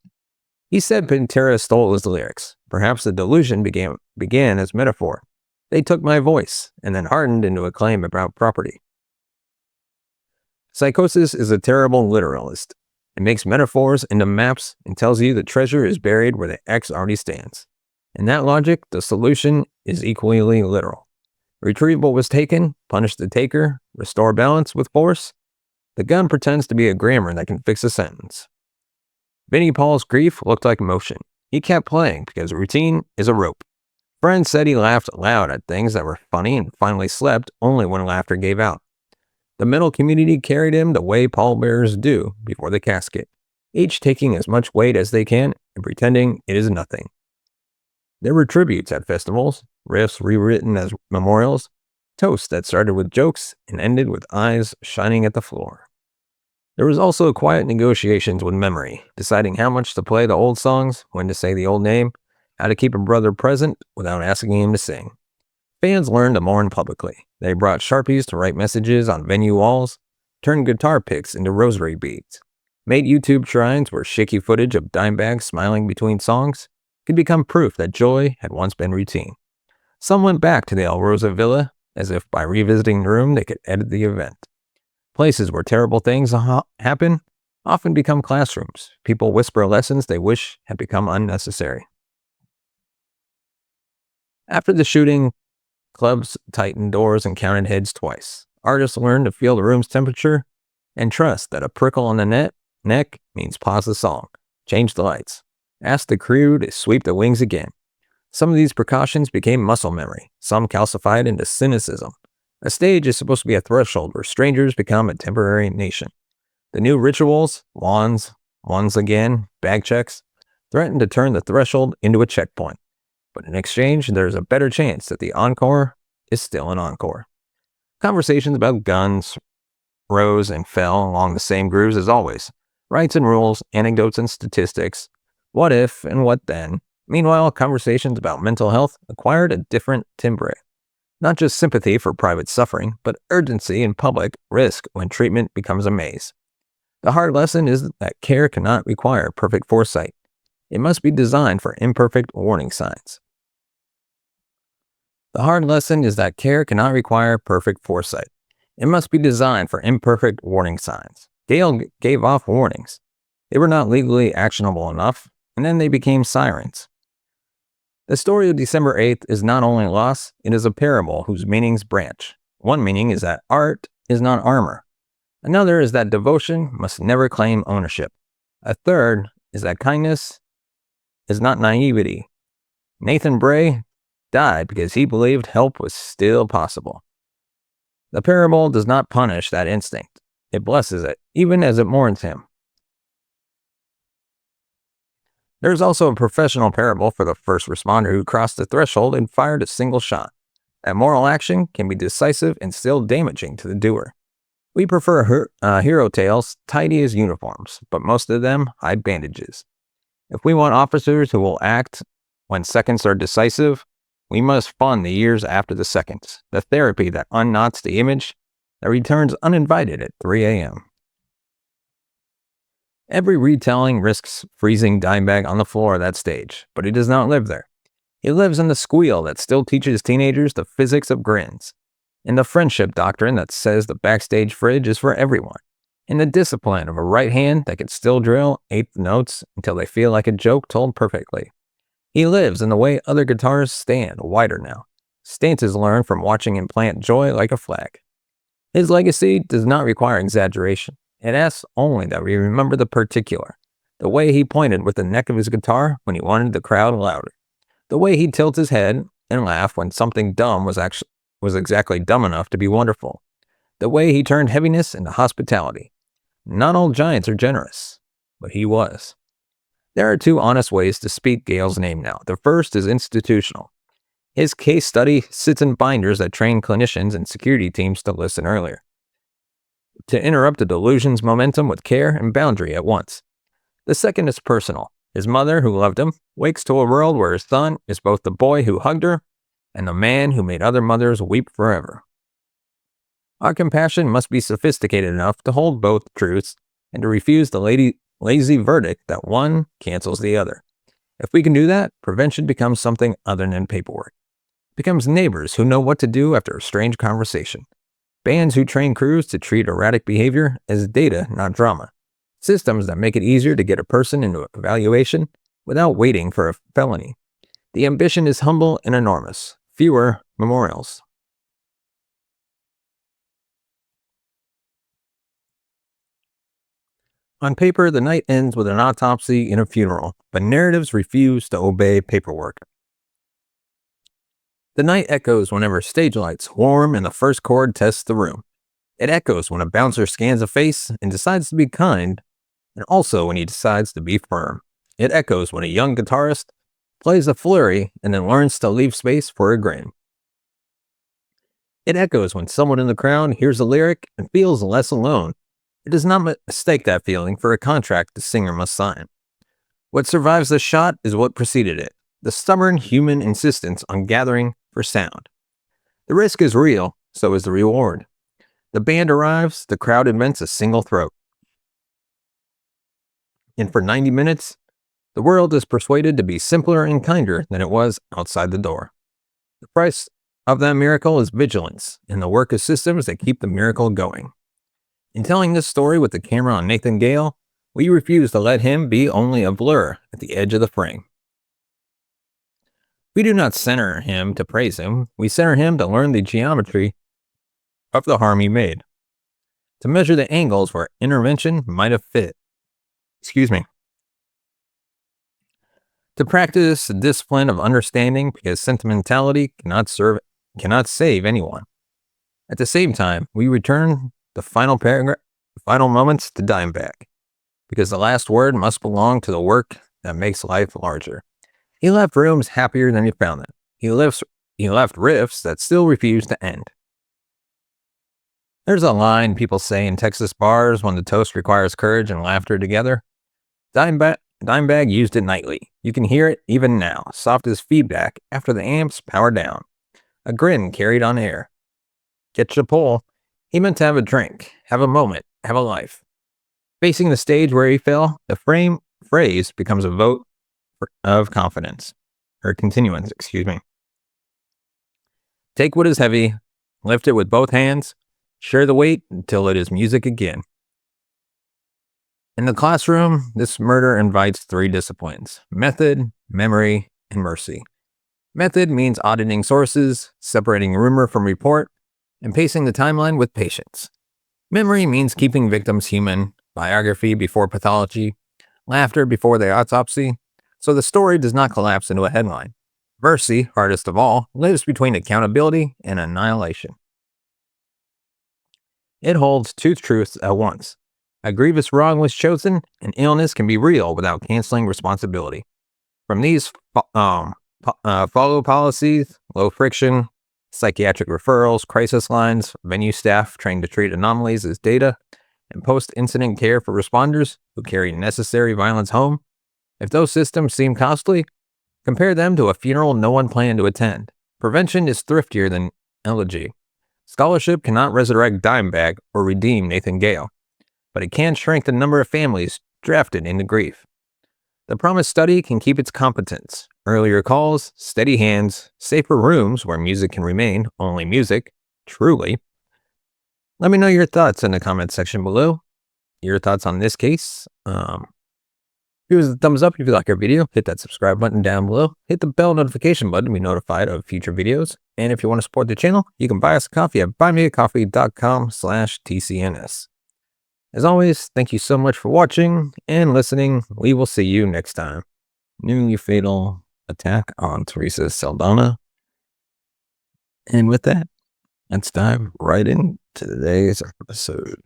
He said Pantera stole his lyrics. Perhaps the delusion began as metaphor. They took my voice and then hardened into a claim about property. Psychosis is a terrible literalist. It makes metaphors into maps and tells you the treasure is buried where the X already stands. In that logic, the solution is equally literal. Retrieve what was taken, punish the taker, restore balance with force. The gun pretends to be a grammar that can fix a sentence. Vinnie Paul's grief looked like motion. He kept playing because routine is a rope. Friends said he laughed loud at things that were funny and finally slept only when laughter gave out. The metal community carried him the way pallbearers do before the casket, each taking as much weight as they can and pretending it is nothing. There were tributes at festivals, riffs rewritten as memorials, toasts that started with jokes and ended with eyes shining at the floor. There was also quiet negotiations with memory, deciding how much to play the old songs, when to say the old name, how to keep a brother present without asking him to sing. Fans learned to mourn publicly. They brought Sharpies to write messages on venue walls, turned guitar picks into rosary beads, made YouTube shrines where shaky footage of Dimebag smiling between songs could become proof that joy had once been routine. Some went back to the El Rosa Villa, as if by revisiting the room they could edit the event. Places where terrible things happen often become classrooms. People whisper lessons they wish had become unnecessary. After the shooting, clubs tightened doors and counted heads twice. Artists learned to feel the room's temperature and trust that a prickle on the neck means pause the song, change the lights, ask the crew to sweep the wings again. Some of these precautions became muscle memory, some calcified into cynicism. A stage is supposed to be a threshold where strangers become a temporary nation. The new rituals, wands again, bag checks, threaten to turn the threshold into a checkpoint. But in exchange, there's a better chance that the encore is still an encore. Conversations about guns rose and fell along the same grooves as always. Rights and rules, anecdotes and statistics, what if and what then. Meanwhile, conversations about mental health acquired a different timbre. Not just sympathy for private suffering, but urgency in public risk when treatment becomes a maze. The hard lesson is that care cannot require perfect foresight. It must be designed for imperfect warning signs. The hard lesson is that care cannot require perfect foresight. It must be designed for imperfect warning signs. Gale gave off warnings. They were not legally actionable enough, and then they became sirens. The story of December 8th is not only loss, it is a parable whose meanings branch. One meaning is that art is not armor. Another is that devotion must never claim ownership. A third is that kindness is not naivety. Nathan Bray died because he believed help was still possible. The parable does not punish that instinct. It blesses it, even as it mourns him. There is also a professional parable for the first responder who crossed the threshold and fired a single shot. That moral action can be decisive and still damaging to the doer. We prefer hero tales tidy as uniforms, but most of them hide bandages. If we want officers who will act when seconds are decisive, we must fund the years after the seconds, the therapy that unknots the image that returns uninvited at 3 a.m. Every retelling risks freezing Dimebag on the floor of that stage, but he does not live there. He lives in the squeal that still teaches teenagers the physics of grins, in the friendship doctrine that says the backstage fridge is for everyone, in the discipline of a right hand that can still drill eighth notes until they feel like a joke told perfectly. He lives in the way other guitars stand wider now. Stances learned from watching him plant joy like a flag. His legacy does not require exaggeration. It asks only that we remember the particular. The way he pointed with the neck of his guitar when he wanted the crowd louder. The way he tilts his head and laugh when something dumb was exactly dumb enough to be wonderful. The way he turned heaviness into hospitality. Not all giants are generous, but he was. There are two honest ways to speak Gale's name now. The first is institutional. His case study sits in binders that train clinicians and security teams to listen earlier, to interrupt the delusion's momentum with care and boundary at once. The second is personal. His mother, who loved him, wakes to a world where his son is both the boy who hugged her and the man who made other mothers weep forever. Our compassion must be sophisticated enough to hold both truths and to refuse the lazy verdict that one cancels the other. If we can do that, prevention becomes something other than paperwork. It becomes neighbors who know what to do after a strange conversation. Bands who train crews to treat erratic behavior as data, not drama. Systems that make it easier to get a person into evaluation without waiting for a felony. The ambition is humble and enormous. Fewer memorials. On paper, the night ends with an autopsy and a funeral, but narratives refuse to obey paperwork. The night echoes whenever stage lights warm and the first chord tests the room. It echoes when a bouncer scans a face and decides to be kind, and also when he decides to be firm. It echoes when a young guitarist plays a flurry and then learns to leave space for a grin. It echoes when someone in the crowd hears a lyric and feels less alone. It does not mistake that feeling for a contract the singer must sign. What survives the shot is what preceded it, the stubborn human insistence on gathering for sound. The risk is real, so is the reward. The band arrives, the crowd invents a single throat. And for 90 minutes, the world is persuaded to be simpler and kinder than it was outside the door. The price of that miracle is vigilance and the work of systems that keep the miracle going. In telling this story with the camera on Nathan Gale, we refuse to let him be only a blur at the edge of the frame. We do not center him to praise him, we center him to learn the geometry of the harm he made, to measure the angles where intervention might have fit. To practice the discipline of understanding because sentimentality cannot save anyone. At the same time, we return the final moments to Dimebag, because the last word must belong to the work that makes life larger. He left rooms happier than he found them. He left riffs that still refuse to end. There's a line people say in Texas bars when the toast requires courage and laughter together. Dimebag used it nightly. You can hear it even now, soft as feedback after the amps power down. A grin carried on air. Get your pull. He meant to have a drink, have a moment, have a life. Facing the stage where he fell, the phrase becomes a vote of confidence, or continuance, Take what is heavy, lift it with both hands, share the weight until it is music again. In the classroom, this murder invites 3 disciplines: method, memory, and mercy. Method means auditing sources, separating rumor from report, and pacing the timeline with patience. Memory means keeping victims human, biography before pathology, laughter before the autopsy, so the story does not collapse into a headline. Mercy, hardest of all, lives between accountability and annihilation. It holds 2 truths at once. A grievous wrong was chosen, and illness can be real without canceling responsibility. From these follow policies, low friction, psychiatric referrals, crisis lines, venue staff trained to treat anomalies as data, and post-incident care for responders who carry necessary violence home, if those systems seem costly, compare them to a funeral no one planned to attend. Prevention is thriftier than elegy. Scholarship cannot resurrect Dimebag or redeem Nathan Gale, but it can shrink the number of families drafted into grief. The Promise study can keep its competence. Earlier calls, steady hands, safer rooms where music can remain only music, truly. Let me know your thoughts in the comment section below. Your thoughts on this case. Give us a thumbs up if you like our video. Hit that subscribe button down below. Hit the bell notification button to be notified of future videos. And if you want to support the channel, you can buy us a coffee at buymeacoffee.com/TCNS. As always, thank you so much for watching and listening. We will see you next time. Newly fatal attack on Teresa Saldana. And with that, let's dive right into today's episode.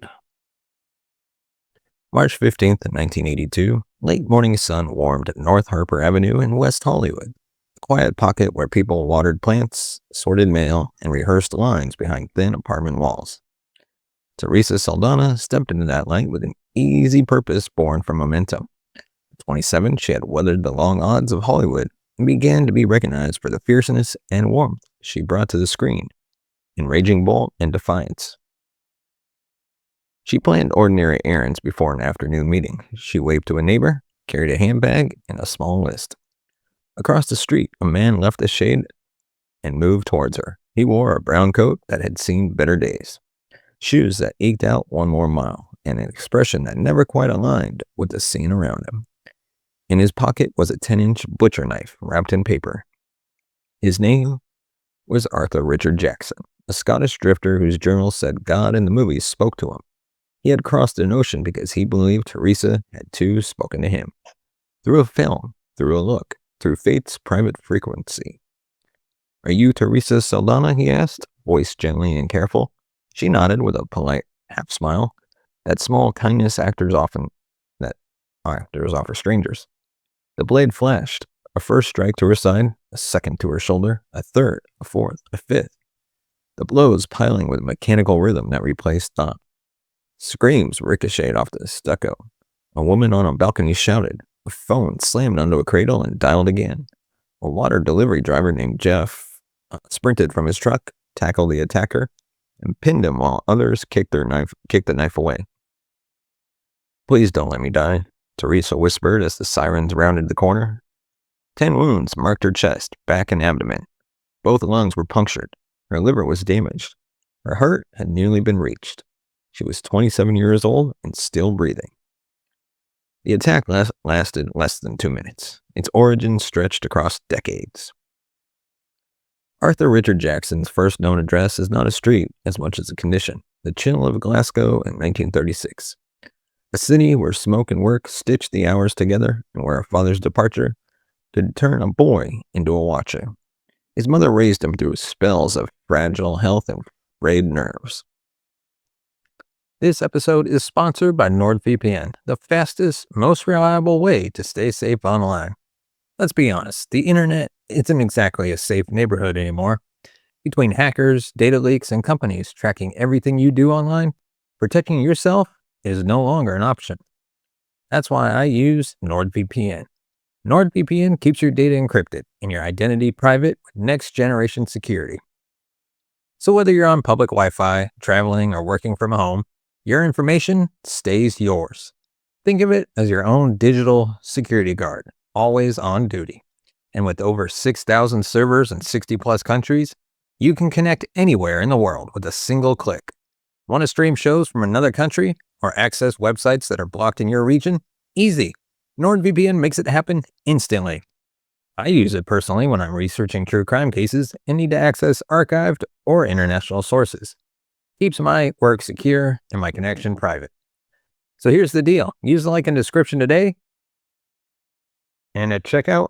March 15th, 1982, late morning sun warmed North Harper Avenue in West Hollywood, a quiet pocket where people watered plants, sorted mail, and rehearsed lines behind thin apartment walls. Teresa Saldana stepped into that light with an easy purpose born from momentum. At 27, she had weathered the long odds of Hollywood and began to be recognized for the fierceness and warmth she brought to the screen, in raging bolt and defiance. She planned ordinary errands before an afternoon meeting. She waved to a neighbor, carried a handbag, and a small list. Across the street, a man left the shade and moved towards her. He wore a brown coat that had seen better days, shoes that eked out one more mile, and an expression that never quite aligned with the scene around him. In his pocket was a 10-inch butcher knife wrapped in paper. His name was Arthur Richard Jackson, a Scottish drifter whose journal said God and the movies spoke to him. He had crossed an ocean because he believed Teresa had too spoken to him. Through a film, through a look, through fate's private frequency. "Are you Teresa Saldana?" he asked, voice gently and careful. She nodded with a polite half smile. That small kindness that actors offer strangers. The blade flashed. A first strike to her side, a second to her shoulder, a third, a fourth, a fifth. The blows piling with mechanical rhythm that replaced thought. Screams ricocheted off the stucco. A woman on a balcony shouted. A phone slammed onto a cradle and dialed again. A water delivery driver named Jeff sprinted from his truck, tackled the attacker, and pinned him while others kicked the knife away. "Please don't let me die," Teresa whispered as the sirens rounded the corner. 10 wounds marked her chest, back, and abdomen. Both lungs were punctured. Her liver was damaged. Her heart had nearly been reached. She was 27 years old and still breathing. The attack lasted less than 2 minutes. Its origin stretched across decades. Arthur Richard Jackson's first known address is not a street as much as a condition, the chill of Glasgow in 1936. A city where smoke and work stitched the hours together and where a father's departure could turn a boy into a watcher. His mother raised him through spells of fragile health and frayed nerves. This episode is sponsored by NordVPN, the fastest, most reliable way to stay safe online. Let's be honest, the internet isn't exactly a safe neighborhood anymore. Between hackers, data leaks, and companies tracking everything you do online, protecting yourself is no longer an option. That's why I use NordVPN. NordVPN keeps your data encrypted and your identity private with next-generation security. So whether you're on public Wi-Fi, traveling, or working from home, your information stays yours. Think of it as your own digital security guard, always on duty. And with over 6,000 servers in 60-plus countries, you can connect anywhere in the world with a single click. Want to stream shows from another country or access websites that are blocked in your region? Easy. NordVPN makes it happen instantly. I use it personally when I'm researching true crime cases and need to access archived or international sources. Keeps my work secure and my connection private. So here's the deal. Use the link in the description today, and at checkout,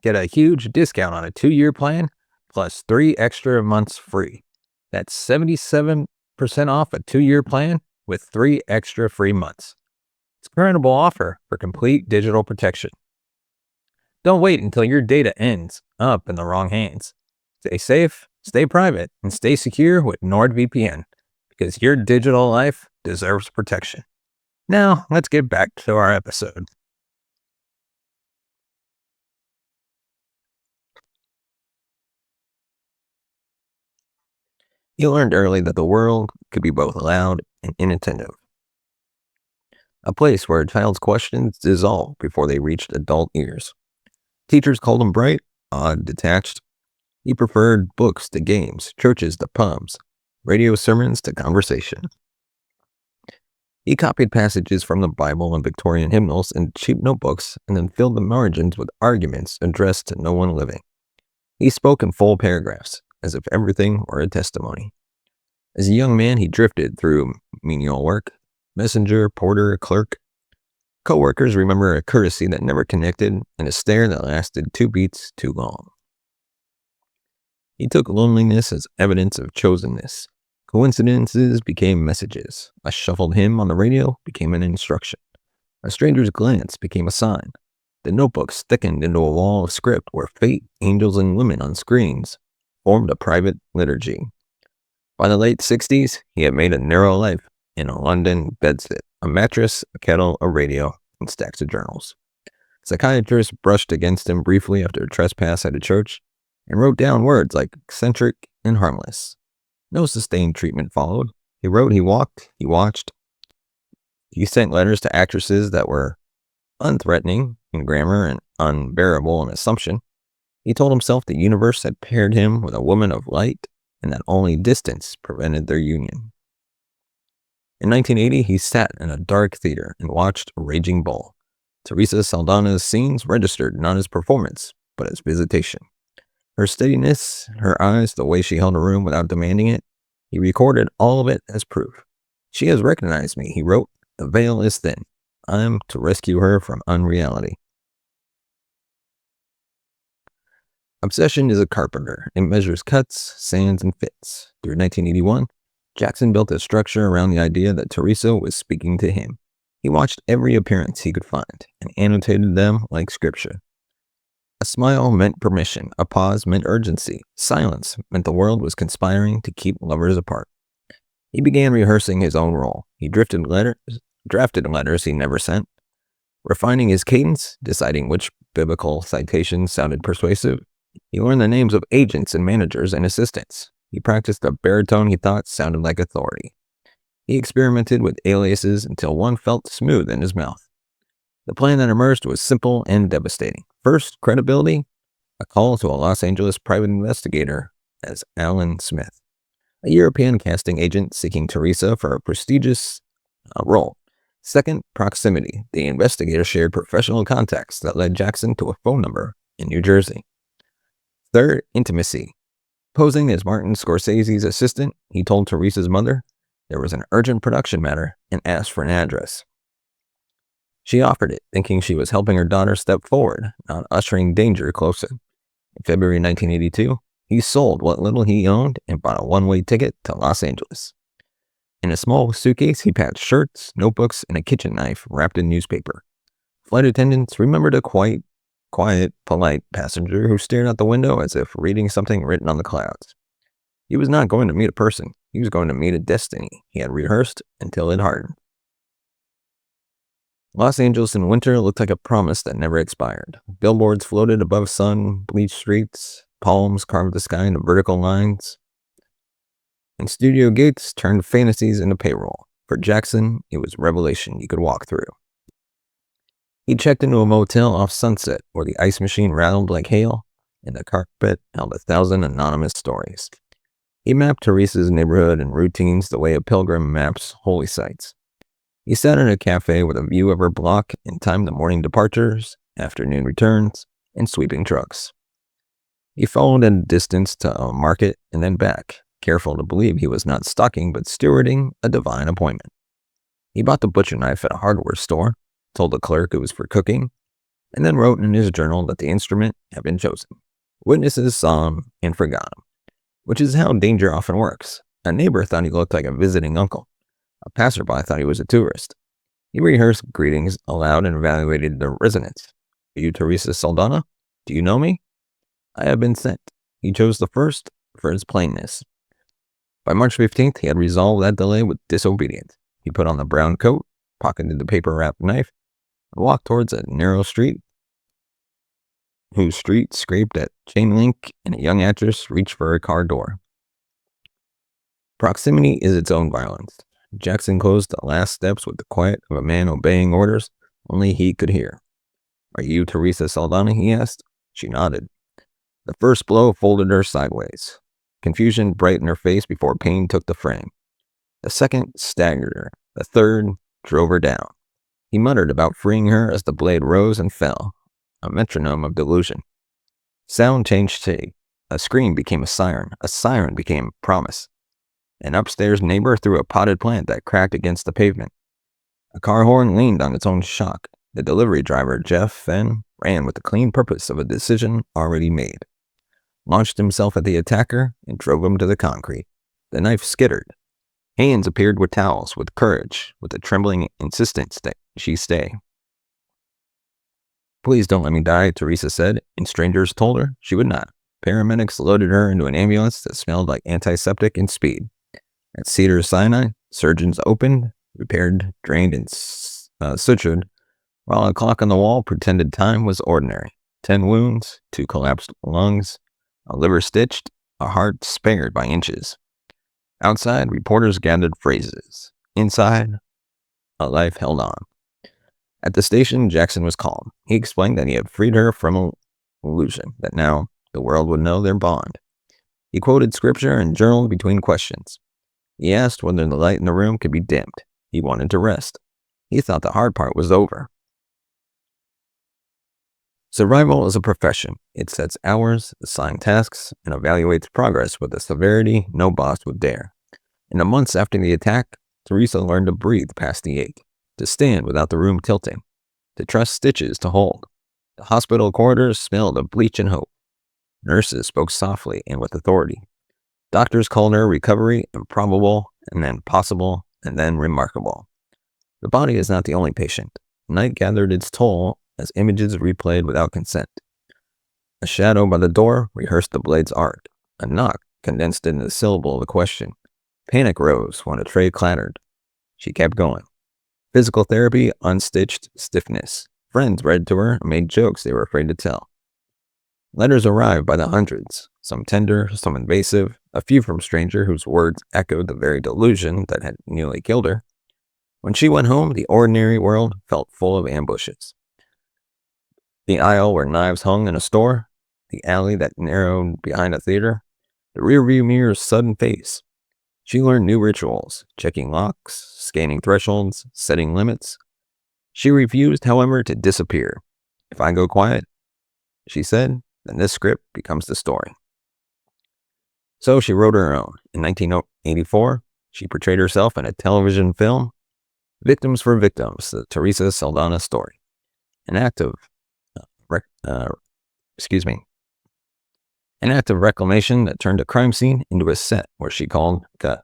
get a huge discount on a 2-year plan plus 3 extra months free. That's 77% off a 2-year plan with 3 extra free months. It's an incredible offer for complete digital protection. Don't wait until your data ends up in the wrong hands. Stay safe, stay private, and stay secure with NordVPN, because your digital life deserves protection. Now, let's get back to our episode. You learned early that the world could be both loud and inattentive. A place where a child's questions dissolved before they reached adult ears. Teachers called him bright, odd, detached. He preferred books to games, churches to pubs, radio sermons to conversation. He copied passages from the Bible and Victorian hymnals in cheap notebooks and then filled the margins with arguments addressed to no one living. He spoke in full paragraphs, as if everything were a testimony. As a young man, he drifted through menial work, messenger, porter, clerk. Co-workers remember a courtesy that never connected and a stare that lasted 2 beats too long. He took loneliness as evidence of chosenness. Coincidences became messages. A shuffled hymn on the radio became an instruction. A stranger's glance became a sign. The notebooks thickened into a wall of script where fate, angels, and women on screens formed a private liturgy. By the late 60s, he had made a narrow life in a London bedsit, a mattress, a kettle, a radio, and stacks of journals. Psychiatrists brushed against him briefly after a trespass at a church and wrote down words like eccentric and harmless. No sustained treatment followed. He wrote, he walked, he watched. He sent letters to actresses that were unthreatening in grammar and unbearable in assumption. He told himself the universe had paired him with a woman of light and that only distance prevented their union. In 1980, he sat in a dark theater and watched a raging bull. Teresa Saldana's scenes registered not as performance, but as visitation. Her steadiness, her eyes, the way she held a room without demanding it, he recorded all of it as proof. She has recognized me, he wrote. The veil is thin. I'm to rescue her from unreality. Obsession is a carpenter. It measures cuts, sands, and fits. Through 1981, Jackson built a structure around the idea that Teresa was speaking to him. He watched every appearance he could find and annotated them like scripture. A smile meant permission. A pause meant urgency. Silence meant the world was conspiring to keep lovers apart. He began rehearsing his own role. He drafted letters he never sent, refining his cadence, deciding which biblical citations sounded persuasive. He learned the names of agents and managers and assistants. He practiced a baritone he thought sounded like authority. He experimented with aliases until one felt smooth in his mouth. The plan that emerged was simple and devastating. First, credibility, a call to a Los Angeles private investigator as Alan Smith, a European casting agent seeking Teresa for a prestigious role. Second, proximity. The investigator shared professional contacts that led Jackson to a phone number in New Jersey. Third, intimacy. Posing as Martin Scorsese's assistant, he told Teresa's mother there was an urgent production matter and asked for an address. She offered it, thinking she was helping her daughter step forward, not ushering danger closer. In February 1982, he sold what little he owned and bought a one-way ticket to Los Angeles. In a small suitcase, he packed shirts, notebooks, and a kitchen knife wrapped in newspaper. Flight attendants remembered a quiet, polite passenger who stared out the window as if reading something written on the clouds. He was not going to meet a person. He was going to meet a destiny he had rehearsed until it hardened. Los Angeles in winter looked like a promise that never expired. Billboards floated above sun-bleached streets. Palms carved the sky into vertical lines. And studio gates turned fantasies into payroll. For Jackson, it was revelation you could walk through. He checked into a motel off Sunset where the ice machine rattled like hail and the carpet held 1,000 anonymous stories. He mapped Teresa's neighborhood and routines the way a pilgrim maps holy sites. He sat in a cafe with a view of her block and timed the morning departures, afternoon returns, and sweeping trucks. He followed at a distance to a market and then back, careful to believe he was not stalking but stewarding a divine appointment. He bought the butcher knife at a hardware store, told the clerk it was for cooking, and then wrote in his journal that the instrument had been chosen. Witnesses saw him and forgot him, which is how danger often works. A neighbor thought he looked like a visiting uncle. A passerby thought he was a tourist. He rehearsed greetings aloud and evaluated the resonance. Are you Teresa Saldana? Do you know me? I have been sent. He chose the first for its plainness. By March 15th, he had resolved that delay with disobedience. He put on the brown coat, pocketed the paper-wrapped knife, and walked towards a narrow street whose street scraped at chain link and a young actress reached for a car door. Proximity is its own violence. Jackson closed the last steps with the quiet of a man obeying orders only he could hear. Are you Teresa Saldana? He asked. She nodded. The first blow folded her sideways. Confusion brightened her face before pain took the frame. The second staggered her. The third drove her down. He muttered about freeing her as the blade rose and fell, a metronome of delusion. Sound changed shape. A scream became a siren became promise. An upstairs neighbor threw a potted plant that cracked against the pavement. A car horn leaned on its own shock. The delivery driver, Jeff Fenn, ran with the clean purpose of a decision already made. Launched himself at the attacker and drove him to the concrete. The knife skittered. Hands appeared with towels, with courage, with a trembling insistence that she stay. Please don't let me die, Teresa said, and strangers told her she would not. Paramedics loaded her into an ambulance that smelled like antiseptic and speed. At Cedars-Sinai, surgeons opened, repaired, drained, and sutured, while a clock on the wall pretended time was ordinary. 10 wounds, 2 collapsed lungs, a liver stitched, a heart spared by inches. Outside, reporters gathered phrases. Inside, a life held on. At the station, Jackson was calm. He explained that he had freed her from an illusion, that now the world would know their bond. He quoted scripture and journaled between questions. He asked whether the light in the room could be dimmed. He wanted to rest. He thought the hard part was over. Survival is a profession. It sets hours, assigns tasks, and evaluates progress with a severity no boss would dare. In the months after the attack, Teresa learned to breathe past the ache, to stand without the room tilting, to trust stitches to hold. The hospital corridors smelled of bleach and hope. Nurses spoke softly and with authority. Doctors called her recovery improbable, and then possible, and then remarkable. The body is not the only patient. Night gathered its toll as images replayed without consent. A shadow by the door rehearsed the blade's art. A knock condensed into the syllable of a question. Panic rose when a tray clattered. She kept going. Physical therapy unstitched stiffness. Friends read to her and made jokes they were afraid to tell. Letters arrived by the hundreds, some tender, some invasive, a few from strangers whose words echoed the very delusion that had nearly killed her. When she went home, the ordinary world felt full of ambushes. The aisle where knives hung in a store, the alley that narrowed behind a theater, the rearview mirror's sudden face. She learned new rituals, checking locks, scanning thresholds, setting limits. She refused, however, to disappear. If I go quiet, she said, then this script becomes the story. So she wrote her own. In 1984, she portrayed herself in a television film, Victims for Victims, the Teresa Saldana story. An act of reclamation that turned a crime scene into a set where she called cut.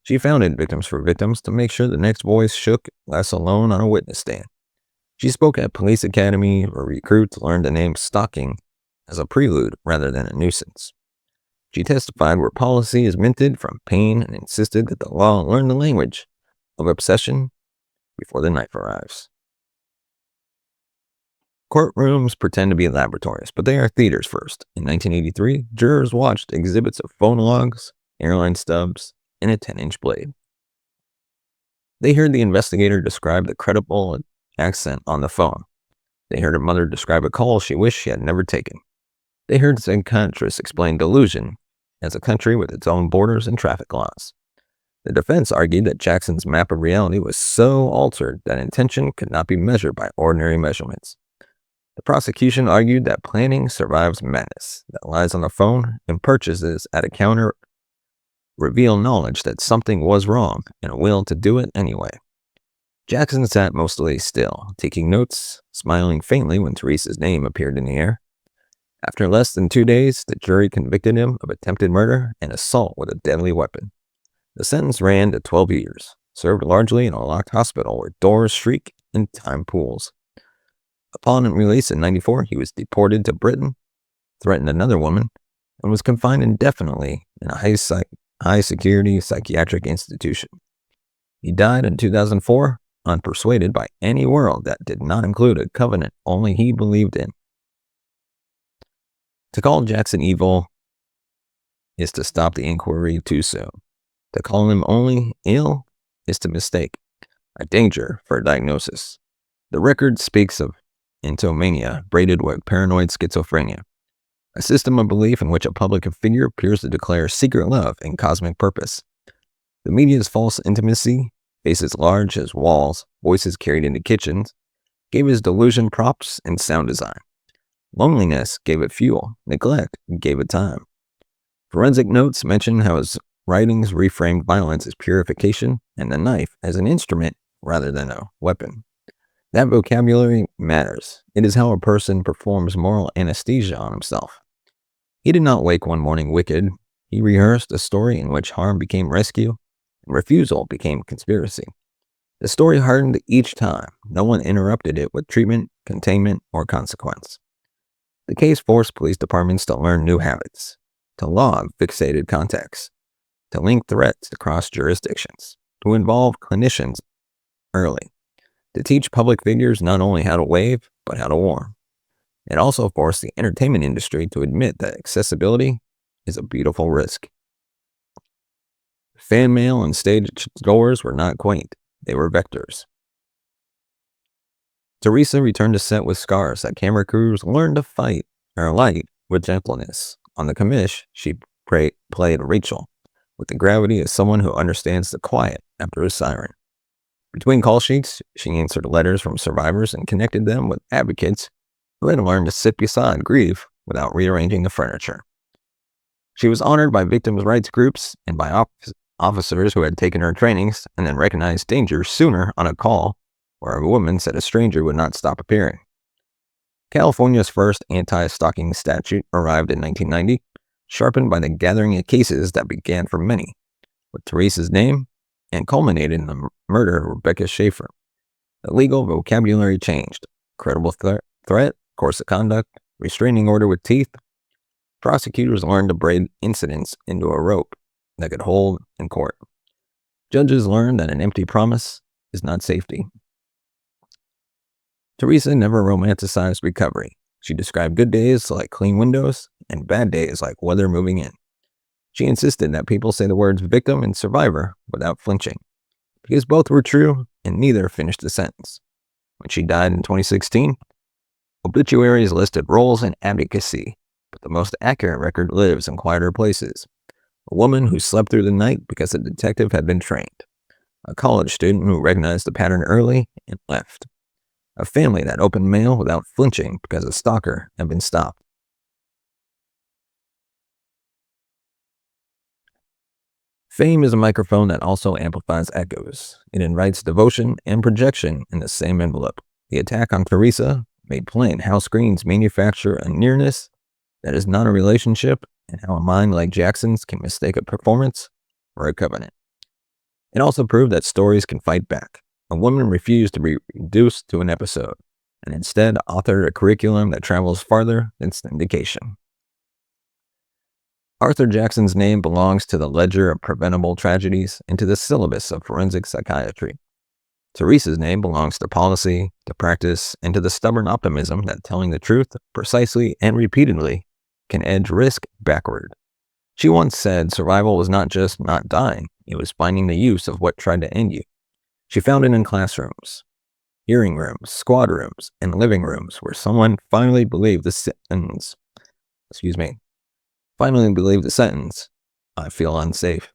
She founded Victims for Victims to make sure the next voice shook less alone on a witness stand. She spoke at police academy where recruits learned the name stalking as a prelude rather than a nuisance. She testified where policy is minted from pain and insisted that the law learn the language of obsession before the knife arrives. Courtrooms pretend to be laboratories, but they are theaters first. In 1983, jurors watched exhibits of phone logs, airline stubs, and a 10-inch blade. They heard the investigator describe the credible accent on the phone. They heard her mother describe a call she wished she had never taken. They heard psychiatrists explain delusion as a country with its own borders and traffic laws. The defense argued that Jackson's map of reality was so altered that intention could not be measured by ordinary measurements. The prosecution argued that planning survives madness, that lies on the phone and purchases at a counter reveal knowledge that something was wrong and a will to do it anyway. Jackson sat mostly still, taking notes, smiling faintly when Teresa's name appeared in the air. After less than 2 days, the jury convicted him of attempted murder and assault with a deadly weapon. The sentence ran to 12 years, served largely in a locked hospital where doors shriek and time pools. Upon release in 1994, he was deported to Britain, threatened another woman, and was confined indefinitely in a high-security psychiatric institution. He died in 2004, unpersuaded by any world that did not include a covenant only he believed in. To call Jackson evil is to stop the inquiry too soon. To call him only ill is to mistake a danger for a diagnosis. The record speaks of entomania braided with paranoid schizophrenia, a system of belief in which a public figure appears to declare secret love and cosmic purpose. The media's false intimacy, faces large as walls, voices carried into kitchens, gave his delusion props and sound design. Loneliness gave it fuel, neglect gave it time. Forensic notes mention how his writings reframed violence as purification and the knife as an instrument rather than a weapon. That vocabulary matters. It is how a person performs moral anesthesia on himself. He did not wake one morning wicked. He rehearsed a story in which harm became rescue and refusal became conspiracy. The story hardened each time. No one interrupted it with treatment, containment, or consequence. The case forced police departments to learn new habits, to log fixated contacts, to link threats across jurisdictions, to involve clinicians early, to teach public figures not only how to wave, but how to warn. It also forced the entertainment industry to admit that accessibility is a beautiful risk. Fan mail and stage doors were not quaint. They were vectors. Teresa returned to set with scars that camera crews learned to fight or light with gentleness. On the commish, she played Rachel, with the gravity of someone who understands the quiet after a siren. Between call sheets, she answered letters from survivors and connected them with advocates who had learned to sit beside grief without rearranging the furniture. She was honored by victims' rights groups and by Officers who had taken her trainings and then recognized danger sooner on a call where a woman said a stranger would not stop appearing. California's first anti-stalking statute arrived in 1990, sharpened by the gathering of cases that began for many, with Teresa's name, and culminated in the murder of Rebecca Schaefer. The legal vocabulary changed. Credible threat, course of conduct, restraining order with teeth. Prosecutors learned to braid incidents into a rope that could hold in court. Judges learned that an empty promise is not safety. Teresa never romanticized recovery. She described good days like clean windows and bad days like weather moving in. She insisted that people say the words victim and survivor without flinching, because both were true and neither finished the sentence. When she died in 2016, obituaries listed roles in advocacy, but the most accurate record lives in quieter places. A woman who slept through the night because a detective had been trained. A college student who recognized the pattern early and left. A family that opened mail without flinching because a stalker had been stopped. Fame is a microphone that also amplifies echoes. It invites devotion and projection in the same envelope. The attack on Teresa made plain how screens manufacture a nearness that is not a relationship, and how a mind like Jackson's can mistake a performance for a covenant. It also proved that stories can fight back. A woman refused to be reduced to an episode, and instead authored a curriculum that travels farther than syndication. Arthur Jackson's name belongs to the ledger of preventable tragedies and to the syllabus of forensic psychiatry. Teresa's name belongs to policy, to practice, and to the stubborn optimism that telling the truth precisely and repeatedly can edge risk backward. She once said survival was not just not dying, it was finding the use of what tried to end you. She found it in classrooms, hearing rooms, squad rooms, and living rooms where someone finally believed the sentence, I feel unsafe.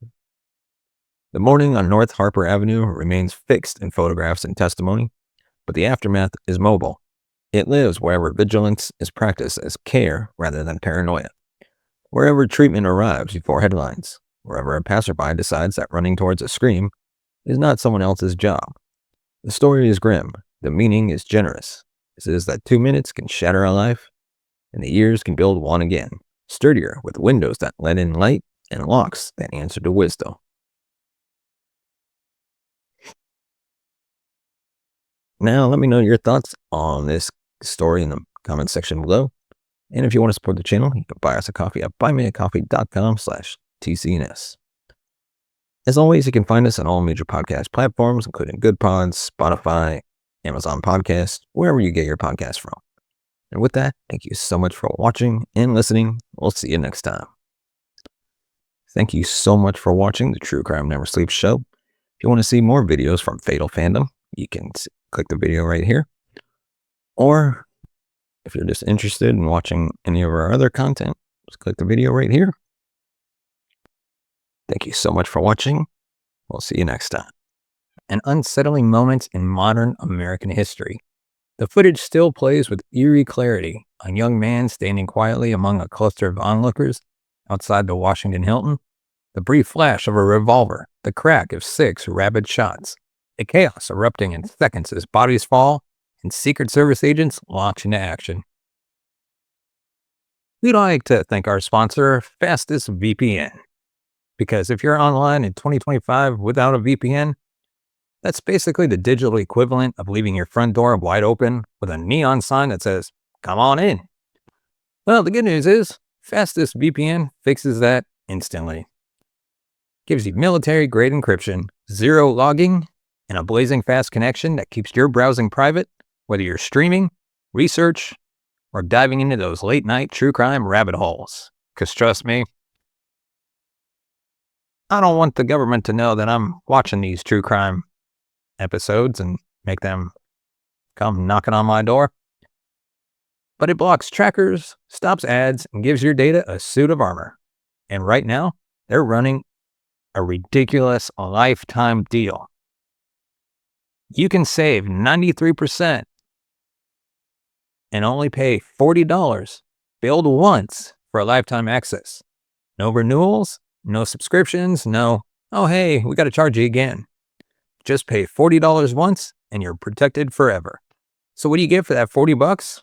The morning on North Harper Avenue remains fixed in photographs and testimony, but the aftermath is mobile. It lives wherever vigilance is practiced as care rather than paranoia. Wherever treatment arrives before headlines, wherever a passerby decides that running towards a scream is not someone else's job. The story is grim. The meaning is generous. It is that 2 minutes can shatter a life, and the years can build one again, sturdier, with windows that let in light and locks that answer to wisdom. Now, let me know your thoughts on this story in the comment section below. And if you want to support the channel, you can buy us a coffee at buymeacoffee.com/TCNS. As always, you can find us on all major podcast platforms, including Good Pods, Spotify, Amazon Podcasts, wherever you get your podcasts from. And with that, thank you so much for watching and listening. We'll see you next time. Thank you so much for watching the True Crime Never Sleeps show. If you want to see more videos from Fatal Fandom, you can click the video right here. Or if you're just interested in watching any of our other content, just click the video right here. Thank you so much for watching. We'll see you next time. An unsettling moment in modern American history. The footage still plays with eerie clarity. A young man standing quietly among a cluster of onlookers outside the Washington Hilton. The brief flash of a revolver. The crack of 6 rapid shots. The chaos erupting in seconds as bodies fall and Secret Service agents launch into action. We'd like to thank our sponsor, Fastest VPN. Because if you're online in 2025 without a VPN, that's basically the digital equivalent of leaving your front door wide open with a neon sign that says, "Come on in." Well, the good news is, Fastest VPN fixes that instantly. Gives you military-grade encryption, zero logging, and a blazing fast connection that keeps your browsing private, whether you're streaming, research, or diving into those late-night true crime rabbit holes. Because trust me, I don't want the government to know that I'm watching these true crime episodes and make them come knocking on my door. But it blocks trackers, stops ads, and gives your data a suit of armor. And right now, they're running a ridiculous lifetime deal. You can save 93% and only pay $40 billed once for a lifetime access. No renewals, no subscriptions, no Oh, hey, we got to charge you again. Just pay $40 once and you're protected forever. So what do you get for that 40 bucks?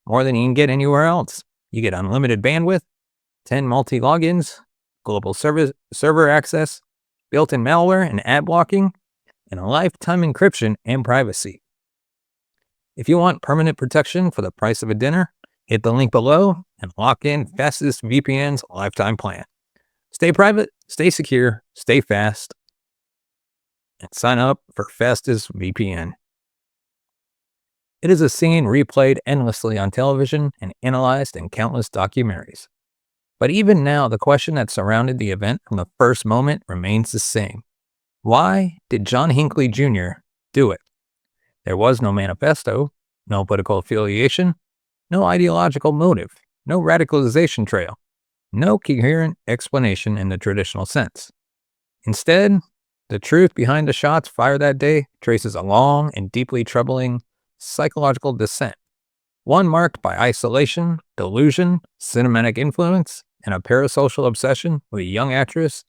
More than you can get anywhere else. You get unlimited bandwidth, 10 multi-logins, global server access, built-in malware and ad blocking, and a lifetime encryption and privacy. If you want permanent protection for the price of a dinner, hit the link below and lock in Fastest VPN's lifetime plan. Stay private, stay secure, stay fast, and sign up for Fastest VPN. It is a scene replayed endlessly on television and analyzed in countless documentaries. But even now, the question that surrounded the event from the first moment remains the same. Why did John Hinckley Jr. do it? There was no manifesto, no political affiliation, no ideological motive, no radicalization trail, no coherent explanation in the traditional sense. Instead, the truth behind the shots fired that day traces a long and deeply troubling psychological descent, one marked by isolation, delusion, cinematic influence, and a parasocial obsession with a young actress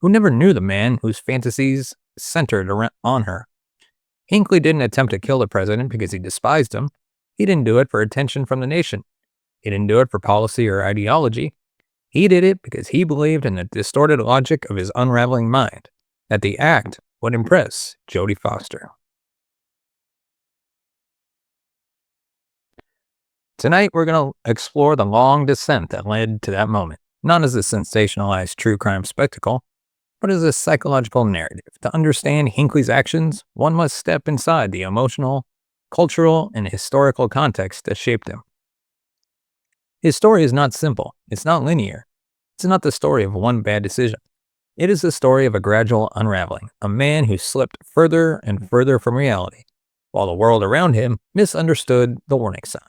who never knew the man whose fantasies centered on her. Hinckley didn't attempt to kill the president because he despised him. He didn't do it for attention from the nation. He didn't do it for policy or ideology. He did it because he believed in the distorted logic of his unraveling mind, that the act would impress Jodie Foster. Tonight, we're going to explore the long descent that led to that moment, not as a sensationalized true crime spectacle, but as a psychological narrative. To understand Hinckley's actions, one must step inside the emotional, cultural, and historical context that shaped him. His story is not simple. It's not linear. It's not the story of one bad decision. It is the story of a gradual unraveling, a man who slipped further and further from reality, while the world around him misunderstood the warning signs.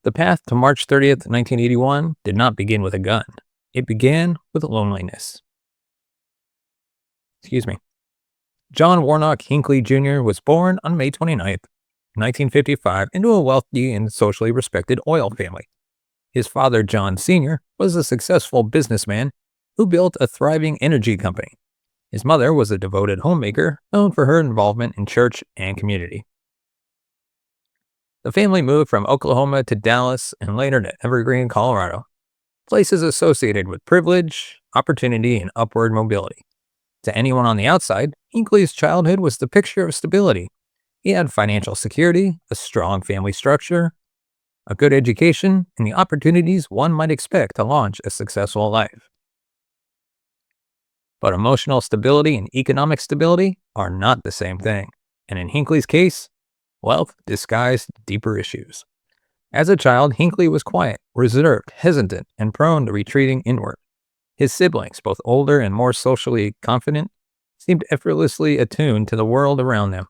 The path to March 30th, 1981 did not begin with a gun. It began with loneliness. John Warnock Hinckley Jr. was born on May 29th, 1955, into a wealthy and socially respected oil family. His father, John Sr., was a successful businessman who built a thriving energy company. His mother was a devoted homemaker known for her involvement in church and community. The family moved from Oklahoma to Dallas and later to Evergreen, Colorado, places associated with privilege, opportunity, and upward mobility. To anyone on the outside, Hinckley's childhood was the picture of stability. He had financial security, a strong family structure, a good education, and the opportunities one might expect to launch a successful life. But emotional stability and economic stability are not the same thing, and in Hinckley's case, wealth disguised deeper issues. As a child, Hinckley was quiet, reserved, hesitant, and prone to retreating inward. His siblings, both older and more socially confident, seemed effortlessly attuned to the world around them.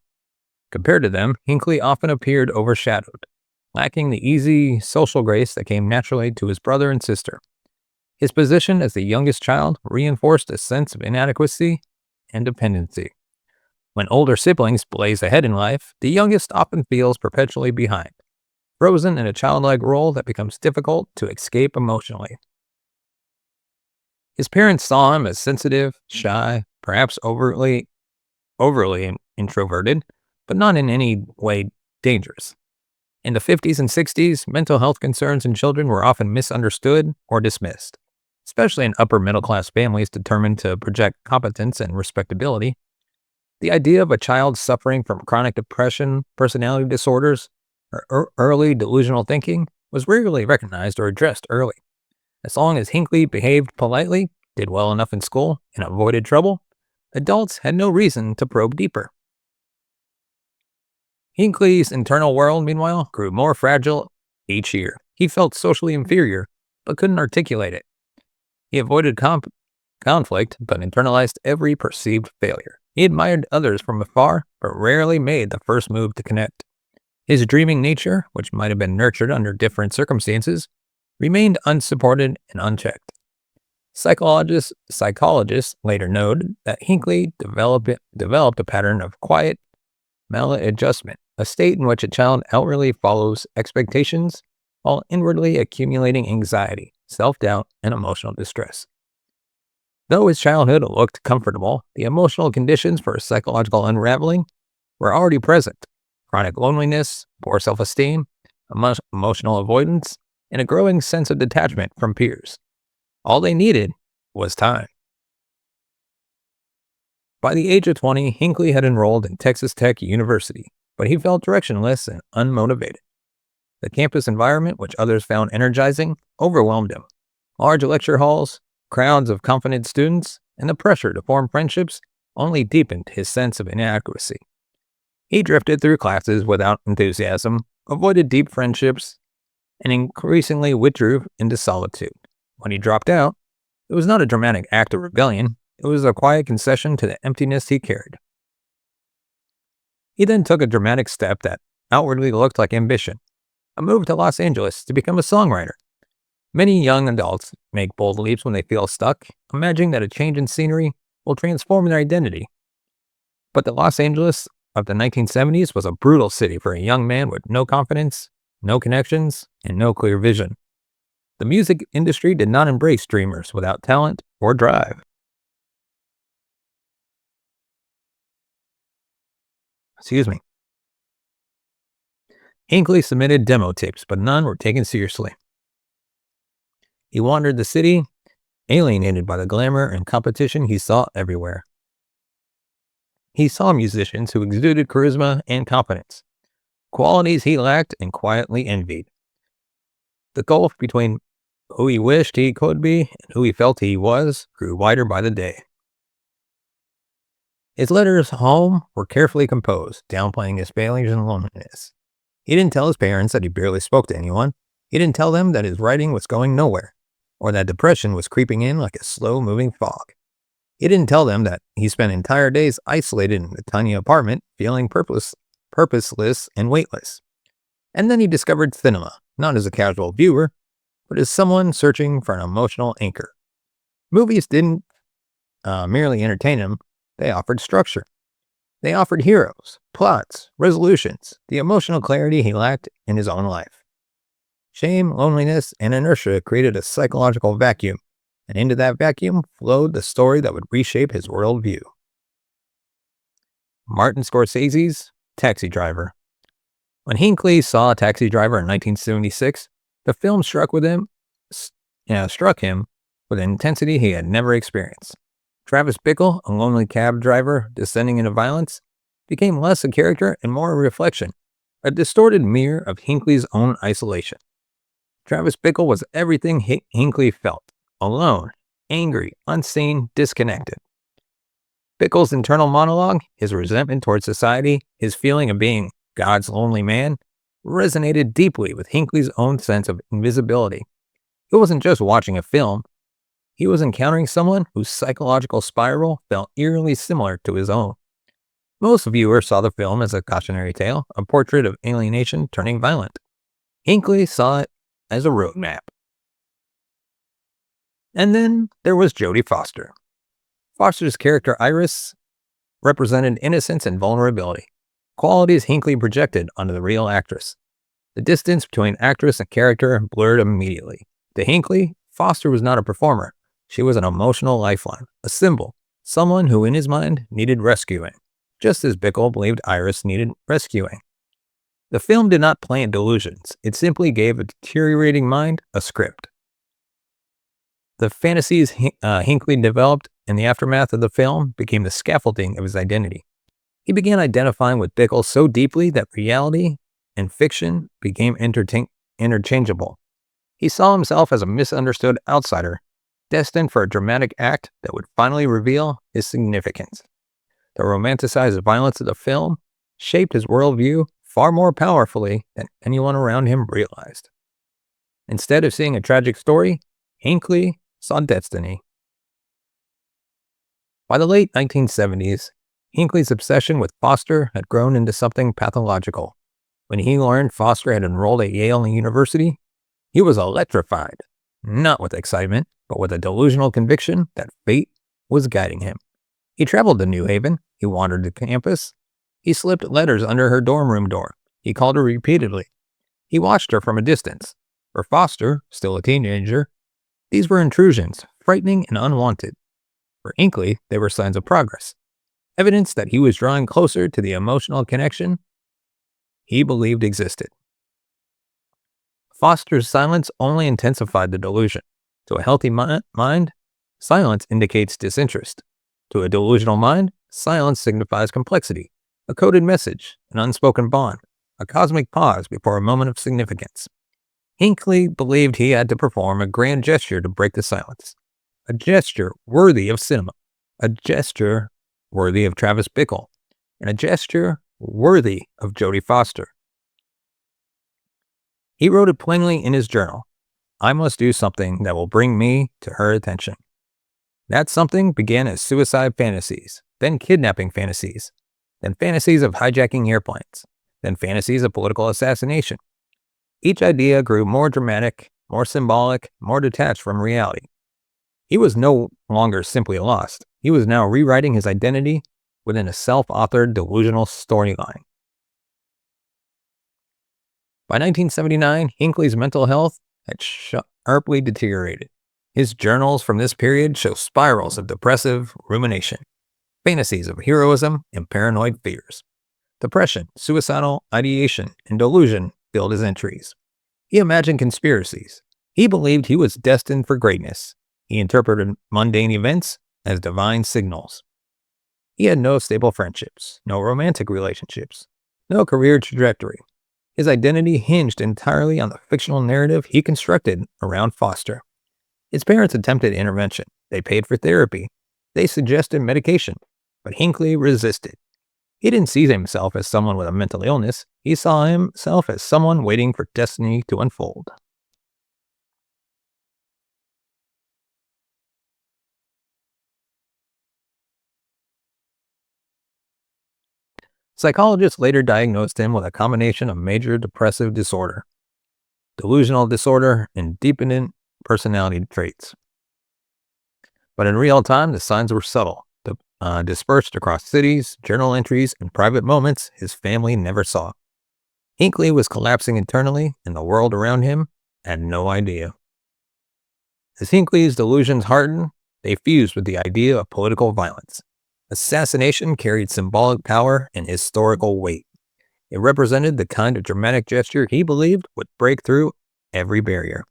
Compared to them, Hinckley often appeared overshadowed, lacking the easy social grace that came naturally to his brother and sister. His position as the youngest child reinforced a sense of inadequacy and dependency. When older siblings blaze ahead in life, the youngest often feels perpetually behind, frozen in a childlike role that becomes difficult to escape emotionally. His parents saw him as sensitive, shy, perhaps overly introverted, but not in any way dangerous. In the 50s and 60s, mental health concerns in children were often misunderstood or dismissed, especially in upper middle-class families determined to project competence and respectability. The idea of a child suffering from chronic depression, personality disorders, or early delusional thinking was rarely recognized or addressed early. As long as Hinckley behaved politely, did well enough in school, and avoided trouble, adults had no reason to probe deeper. Hinckley's internal world, meanwhile, grew more fragile each year. He felt socially inferior, but couldn't articulate it. He avoided conflict, but internalized every perceived failure. He admired others from afar, but rarely made the first move to connect. His dreaming nature, which might have been nurtured under different circumstances, remained unsupported and unchecked. Psychologists later noted that Hinckley developed a pattern of quiet maladjustment, a state in which a child outwardly follows expectations while inwardly accumulating anxiety, self-doubt, and emotional distress. Though his childhood looked comfortable, the emotional conditions for psychological unraveling were already present: chronic loneliness, poor self esteem, emotional avoidance, and a growing sense of detachment from peers. All they needed was time. By the age of 20, Hinckley had enrolled in Texas Tech University, but he felt directionless and unmotivated. The campus environment, which others found energizing, overwhelmed him. Large lecture halls, crowds of confident students, and the pressure to form friendships only deepened his sense of inadequacy. He drifted through classes without enthusiasm, avoided deep friendships, and increasingly withdrew into solitude. When he dropped out, it was not a dramatic act of rebellion, it was a quiet concession to the emptiness he carried. He then took a dramatic step that outwardly looked like ambition, a move to Los Angeles to become a songwriter. Many young adults make bold leaps when they feel stuck, imagining that a change in scenery will transform their identity. But the Los Angeles of the 1970s was a brutal city for a young man with no confidence, no connections, and no clear vision. The music industry did not embrace dreamers without talent or drive. Excuse me. Hinckley submitted demo tapes, but none were taken seriously. He wandered the city, alienated by the glamour and competition he saw everywhere. He saw musicians who exuded charisma and confidence, qualities he lacked and quietly envied. The gulf between who he wished he could be and who he felt he was grew wider by the day. His letters home were carefully composed, downplaying his failures and loneliness. He didn't tell his parents that he barely spoke to anyone. He didn't tell them that his writing was going nowhere, or that depression was creeping in like a slow-moving fog. He didn't tell them that he spent entire days isolated in a tiny apartment, feeling purposeless and weightless. And then he discovered cinema, not as a casual viewer, but as someone searching for an emotional anchor. Movies didn't merely entertain him, they offered structure. They offered heroes, plots, resolutions, the emotional clarity he lacked in his own life. Shame, loneliness, and inertia created a psychological vacuum, and into that vacuum flowed the story that would reshape his worldview. Martin Scorsese's Taxi Driver. When Hinckley saw Taxi Driver in 1976, the film struck him with an intensity he had never experienced. Travis Bickle, a lonely cab driver descending into violence, became less a character and more a reflection, a distorted mirror of Hinckley's own isolation. Travis Bickle was everything Hinckley felt: alone, angry, unseen, disconnected. Bickle's internal monologue, his resentment towards society, his feeling of being God's lonely man, resonated deeply with Hinckley's own sense of invisibility. He wasn't just watching a film, he was encountering someone whose psychological spiral felt eerily similar to his own. Most viewers saw the film as a cautionary tale, a portrait of alienation turning violent. Hinckley saw it as a roadmap. And then there was Jodie Foster. Foster's character Iris represented innocence and vulnerability, qualities Hinckley projected onto the real actress. The distance between actress and character blurred immediately. To Hinckley, Foster was not a performer. She was an emotional lifeline, a symbol, someone who in his mind needed rescuing, just as Bickle believed Iris needed rescuing. The film did not plant delusions. It simply gave a deteriorating mind a script. The fantasies Hinckley developed in the aftermath of the film became the scaffolding of his identity. He began identifying with Bickle so deeply that reality and fiction became interchangeable. He saw himself as a misunderstood outsider, destined for a dramatic act that would finally reveal his significance. The romanticized violence of the film shaped his worldview far more powerfully than anyone around him realized. Instead of seeing a tragic story, Hinckley saw destiny. By the late 1970s, Hinckley's obsession with Foster had grown into something pathological. When he learned Foster had enrolled at Yale University, he was electrified, not with excitement, but with a delusional conviction that fate was guiding him. He traveled to New Haven. He wandered the campus. He slipped letters under her dorm room door. He called her repeatedly. He watched her from a distance. For Foster, still a teenager, these were intrusions, frightening and unwanted. For Hinckley, they were signs of progress, evidence that he was drawing closer to the emotional connection he believed existed. Foster's silence only intensified the delusion. To a healthy mind, silence indicates disinterest. To a delusional mind, silence signifies complexity, a coded message, an unspoken bond, a cosmic pause before a moment of significance. Hinckley believed he had to perform a grand gesture to break the silence, a gesture worthy of cinema, a gesture worthy of Travis Bickle, and a gesture worthy of Jodie Foster. He wrote it plainly in his journal. I must do something that will bring me to her attention. That something began as suicide fantasies, then kidnapping fantasies, then fantasies of hijacking airplanes, then fantasies of political assassination. Each idea grew more dramatic, more symbolic, more detached from reality. He was no longer simply lost. He was now rewriting his identity within a self-authored delusional storyline. By 1979, Hinckley's mental health had sharply deteriorated. His journals from this period show spirals of depressive rumination, fantasies of heroism, and paranoid fears. Depression, suicidal ideation, and delusion filled his entries. He imagined conspiracies. He believed he was destined for greatness. He interpreted mundane events as divine signals. He had no stable friendships, no romantic relationships, no career trajectory. His identity hinged entirely on the fictional narrative he constructed around Foster. His parents attempted intervention. They paid for therapy. They suggested medication, but Hinckley resisted. He didn't see himself as someone with a mental illness. He saw himself as someone waiting for destiny to unfold. Psychologists later diagnosed him with a combination of major depressive disorder, delusional disorder, and dependent personality traits. But in real time, the signs were subtle, dispersed across cities, journal entries, and private moments his family never saw. Hinckley was collapsing internally, and the world around him had no idea. As Hinckley's delusions hardened, they fused with the idea of political violence. Assassination carried symbolic power and historical weight. It represented the kind of dramatic gesture he believed would break through every barrier.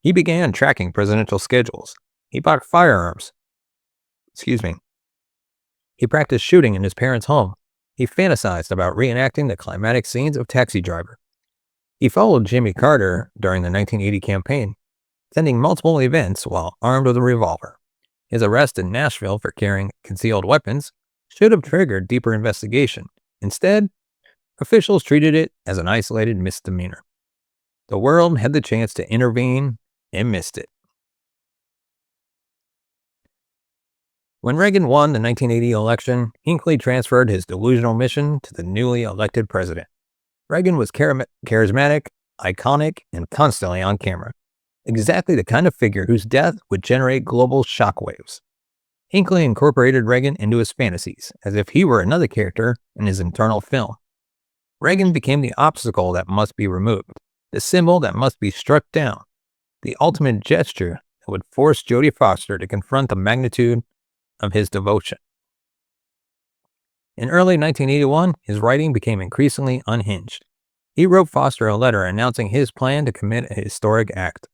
He began tracking presidential schedules. He bought firearms. He practiced shooting in his parents' home. He fantasized about reenacting the climatic scenes of Taxi Driver. He followed Jimmy Carter during the 1980 campaign, attending multiple events while armed with a revolver. His arrest in Nashville for carrying concealed weapons should have triggered deeper investigation. Instead, officials treated it as an isolated misdemeanor. The world had the chance to intervene and missed it. When Reagan won the 1980 election, Hinckley transferred his delusional mission to the newly elected president. Reagan was charismatic, iconic, and constantly on camera. Exactly the kind of figure whose death would generate global shockwaves. Hinckley incorporated Reagan into his fantasies, as if he were another character in his internal film. Reagan became the obstacle that must be removed, the symbol that must be struck down, the ultimate gesture that would force Jodie Foster to confront the magnitude of his devotion. In early 1981, his writing became increasingly unhinged. He wrote Foster a letter announcing his plan to commit a historic act.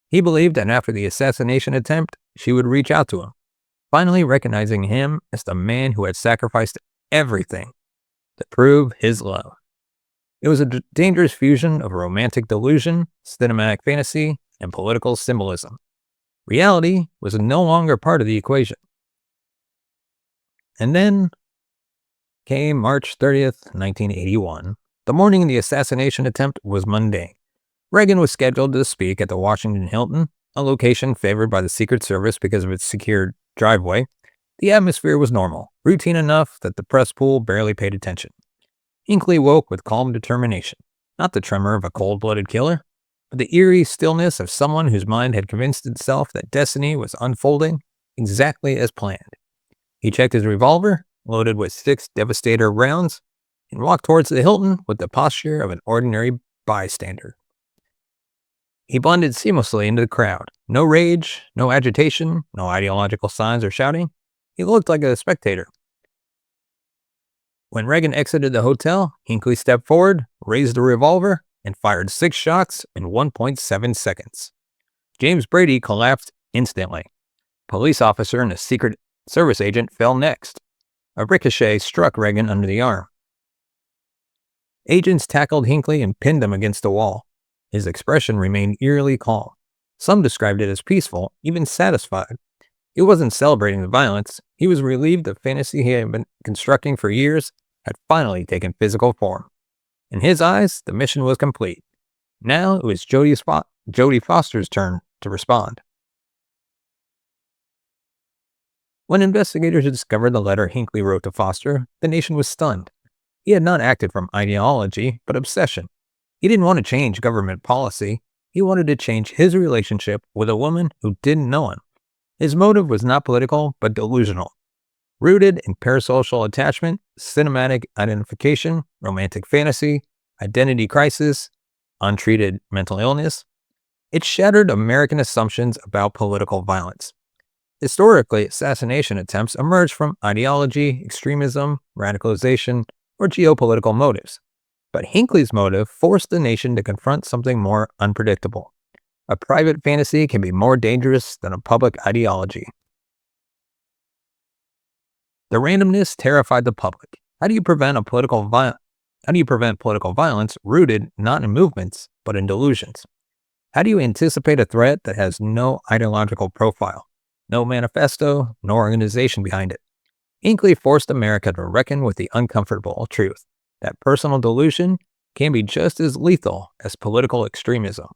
He believed that after the assassination attempt, she would reach out to him, finally recognizing him as the man who had sacrificed everything to prove his love. It was a dangerous fusion of romantic delusion, cinematic fantasy, and political symbolism. Reality was no longer part of the equation. And then came March 30th, 1981. The morning of the assassination attempt was mundane. Reagan was scheduled to speak at the Washington Hilton, a location favored by the Secret Service because of its secure driveway. The atmosphere was normal, routine enough that the press pool barely paid attention. Hinckley woke with calm determination, not the tremor of a cold-blooded killer, but the eerie stillness of someone whose mind had convinced itself that destiny was unfolding exactly as planned. He checked his revolver, loaded with 6 Devastator rounds, and walked towards the Hilton with the posture of an ordinary bystander. He blended seamlessly into the crowd. No rage, no agitation, no ideological signs or shouting. He looked like a spectator. When Reagan exited the hotel, Hinckley stepped forward, raised a revolver, and fired 6 shots in 1.7 seconds. James Brady collapsed instantly. Police officer and a Secret Service agent fell next. A ricochet struck Reagan under the arm. Agents tackled Hinckley and pinned him against a wall. His expression remained eerily calm. Some described it as peaceful, even satisfied. He wasn't celebrating the violence. He was relieved the fantasy he had been constructing for years had finally taken physical form. In his eyes, the mission was complete. Now it was Jodie Foster's turn to respond. When investigators discovered the letter Hinckley wrote to Foster, the nation was stunned. He had not acted from ideology, but obsession. He didn't want to change government policy. He wanted to change his relationship with a woman who didn't know him. His motive was not political, but delusional. Rooted in parasocial attachment, cinematic identification, romantic fantasy, identity crisis, untreated mental illness, it shattered American assumptions about political violence. Historically, assassination attempts emerged from ideology, extremism, radicalization, or geopolitical motives. But Hinckley's motive forced the nation to confront something more unpredictable. A private fantasy can be more dangerous than a public ideology. The randomness terrified the public. How do you prevent political violence rooted not in movements, but in delusions? How do you anticipate a threat that has no ideological profile, no manifesto, no organization behind it? Hinckley forced America to reckon with the uncomfortable truth that personal delusion can be just as lethal as political extremism.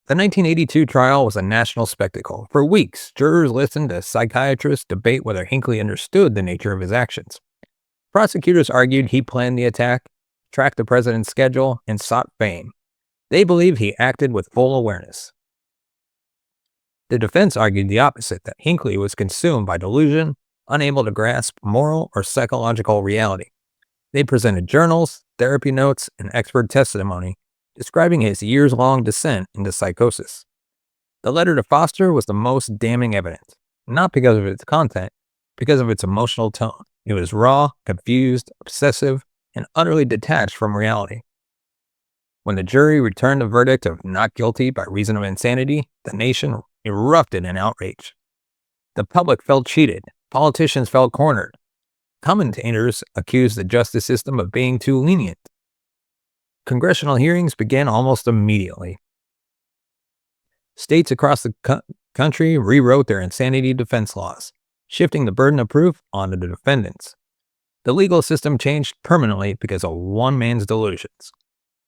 The 1982 trial was a national spectacle. For weeks, jurors listened to psychiatrists debate whether Hinckley understood the nature of his actions. Prosecutors argued he planned the attack, tracked the president's schedule, and sought fame. They believed he acted with full awareness. The defense argued the opposite, that Hinckley was consumed by delusion, unable to grasp moral or psychological reality. They presented journals, therapy notes, and expert testimony describing his years-long descent into psychosis. The letter to Foster was the most damning evidence, not because of its content, because of its emotional tone. It was raw, confused, obsessive, and utterly detached from reality. When the jury returned a verdict of not guilty by reason of insanity, the nation erupted in outrage. The public felt cheated. Politicians felt cornered. Commentators accused the justice system of being too lenient. Congressional hearings began almost immediately. States across the country rewrote their insanity defense laws, shifting the burden of proof onto the defendants. The legal system changed permanently because of one man's delusions.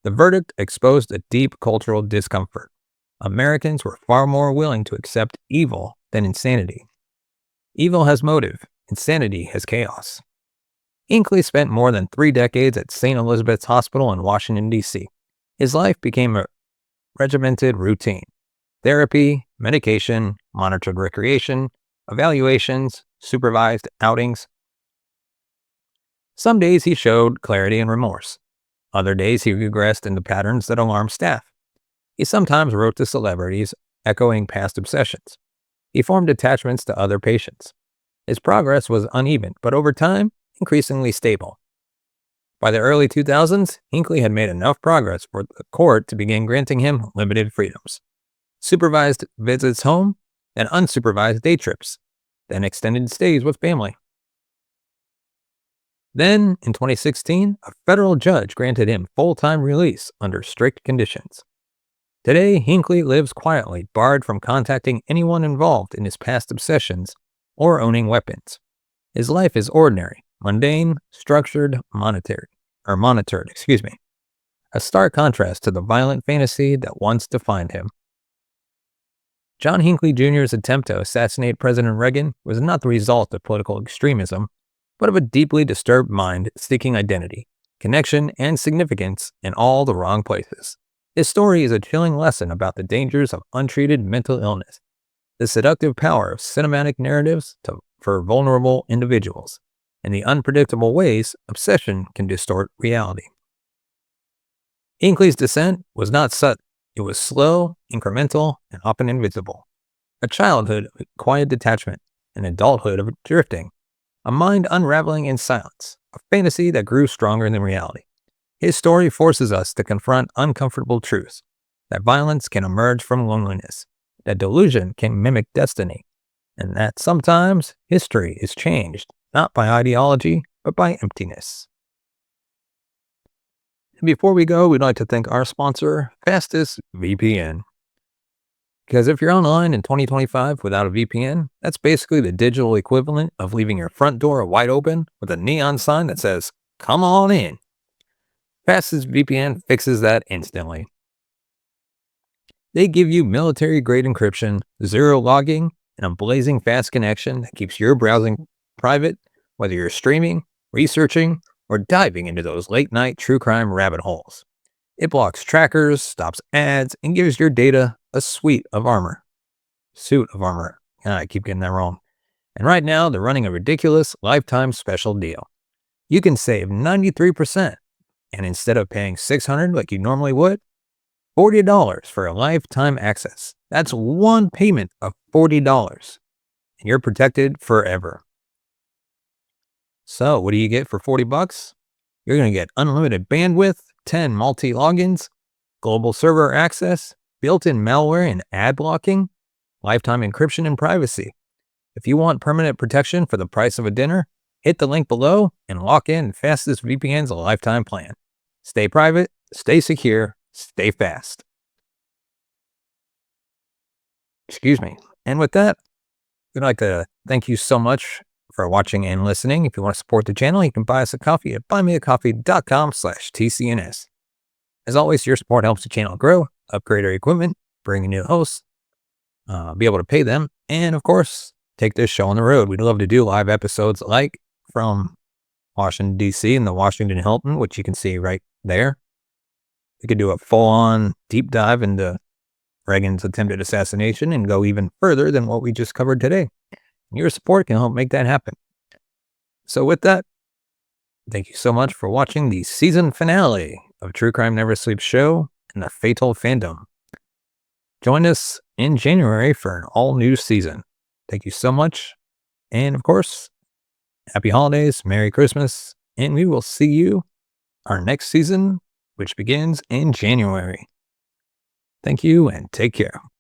The verdict exposed a deep cultural discomfort. Americans were far more willing to accept evil than insanity. Evil has motive, insanity has chaos. Hinckley spent more than 3 decades at St. Elizabeth's Hospital in Washington, D.C. His life became a regimented routine. Therapy, medication, monitored recreation, evaluations, supervised outings. Some days he showed clarity and remorse. Other days he regressed into patterns that alarmed staff. He sometimes wrote to celebrities, echoing past obsessions. He formed attachments to other patients. His progress was uneven, but over time, increasingly stable. By the early 2000s, Hinckley had made enough progress for the court to begin granting him limited freedoms. Supervised visits home, then unsupervised day trips, then extended stays with family. Then, in 2016, a federal judge granted him full-time release under strict conditions. Today, Hinckley lives quietly, barred from contacting anyone involved in his past obsessions or owning weapons. His life is ordinary, mundane, structured, monitored. A stark contrast to the violent fantasy that once defined him. John Hinckley Jr.'s attempt to assassinate President Reagan was not the result of political extremism, but of a deeply disturbed mind seeking identity, connection, and significance in all the wrong places. His story is a chilling lesson about the dangers of untreated mental illness, the seductive power of cinematic narratives for vulnerable individuals, and the unpredictable ways obsession can distort reality. Hinckley's descent was not sudden. It was slow, incremental, and often invisible. A childhood of quiet detachment, an adulthood of drifting, a mind unraveling in silence, a fantasy that grew stronger than reality. His story forces us to confront uncomfortable truths, that violence can emerge from loneliness, that delusion can mimic destiny, and that sometimes history is changed, not by ideology, but by emptiness. And before we go, we'd like to thank our sponsor, Fastest VPN. Because if you're online in 2025 without a VPN, that's basically the digital equivalent of leaving your front door wide open with a neon sign that says, "Come on in." Fastest VPN fixes that instantly. They give you military-grade encryption, zero logging, and a blazing fast connection that keeps your browsing private, whether you're streaming, researching, or diving into those late-night true crime rabbit holes. It blocks trackers, stops ads, and gives your data a suit of armor. I keep getting that wrong. And right now, they're running a ridiculous lifetime special deal. You can save 93%, and instead of paying $600 like you normally would, $40 for a lifetime access. That's one payment of $40, and you're protected forever. So, what do you get for $40? You're going to get unlimited bandwidth, 10 multi-logins, global server access, built-in malware and ad blocking, lifetime encryption and privacy. If you want permanent protection for the price of a dinner, hit the link below and lock in Fastest VPN's lifetime plan. Stay private, stay secure, stay fast. Excuse me. And with that, we'd like to thank you so much for watching and listening. If you want to support the channel, you can buy us a coffee at buymeacoffee.com/TCNS. As always, your support helps the channel grow, upgrade our equipment, bring in new hosts, be able to pay them, and of course, take this show on the road. We'd love to do live episodes like from Washington, D.C. and the Washington Hilton, which you can see right there. We could do a full-on deep dive into Reagan's attempted assassination and go even further than what we just covered today. Your support can help make that happen. So with that, thank you so much for watching the season finale of True Crime Never Sleeps show and the Fatal Fandom. Join us in January for an all-new season. Thank you so much. And of course, happy holidays, Merry Christmas, and we will see you our next season, which begins in January. Thank you and take care.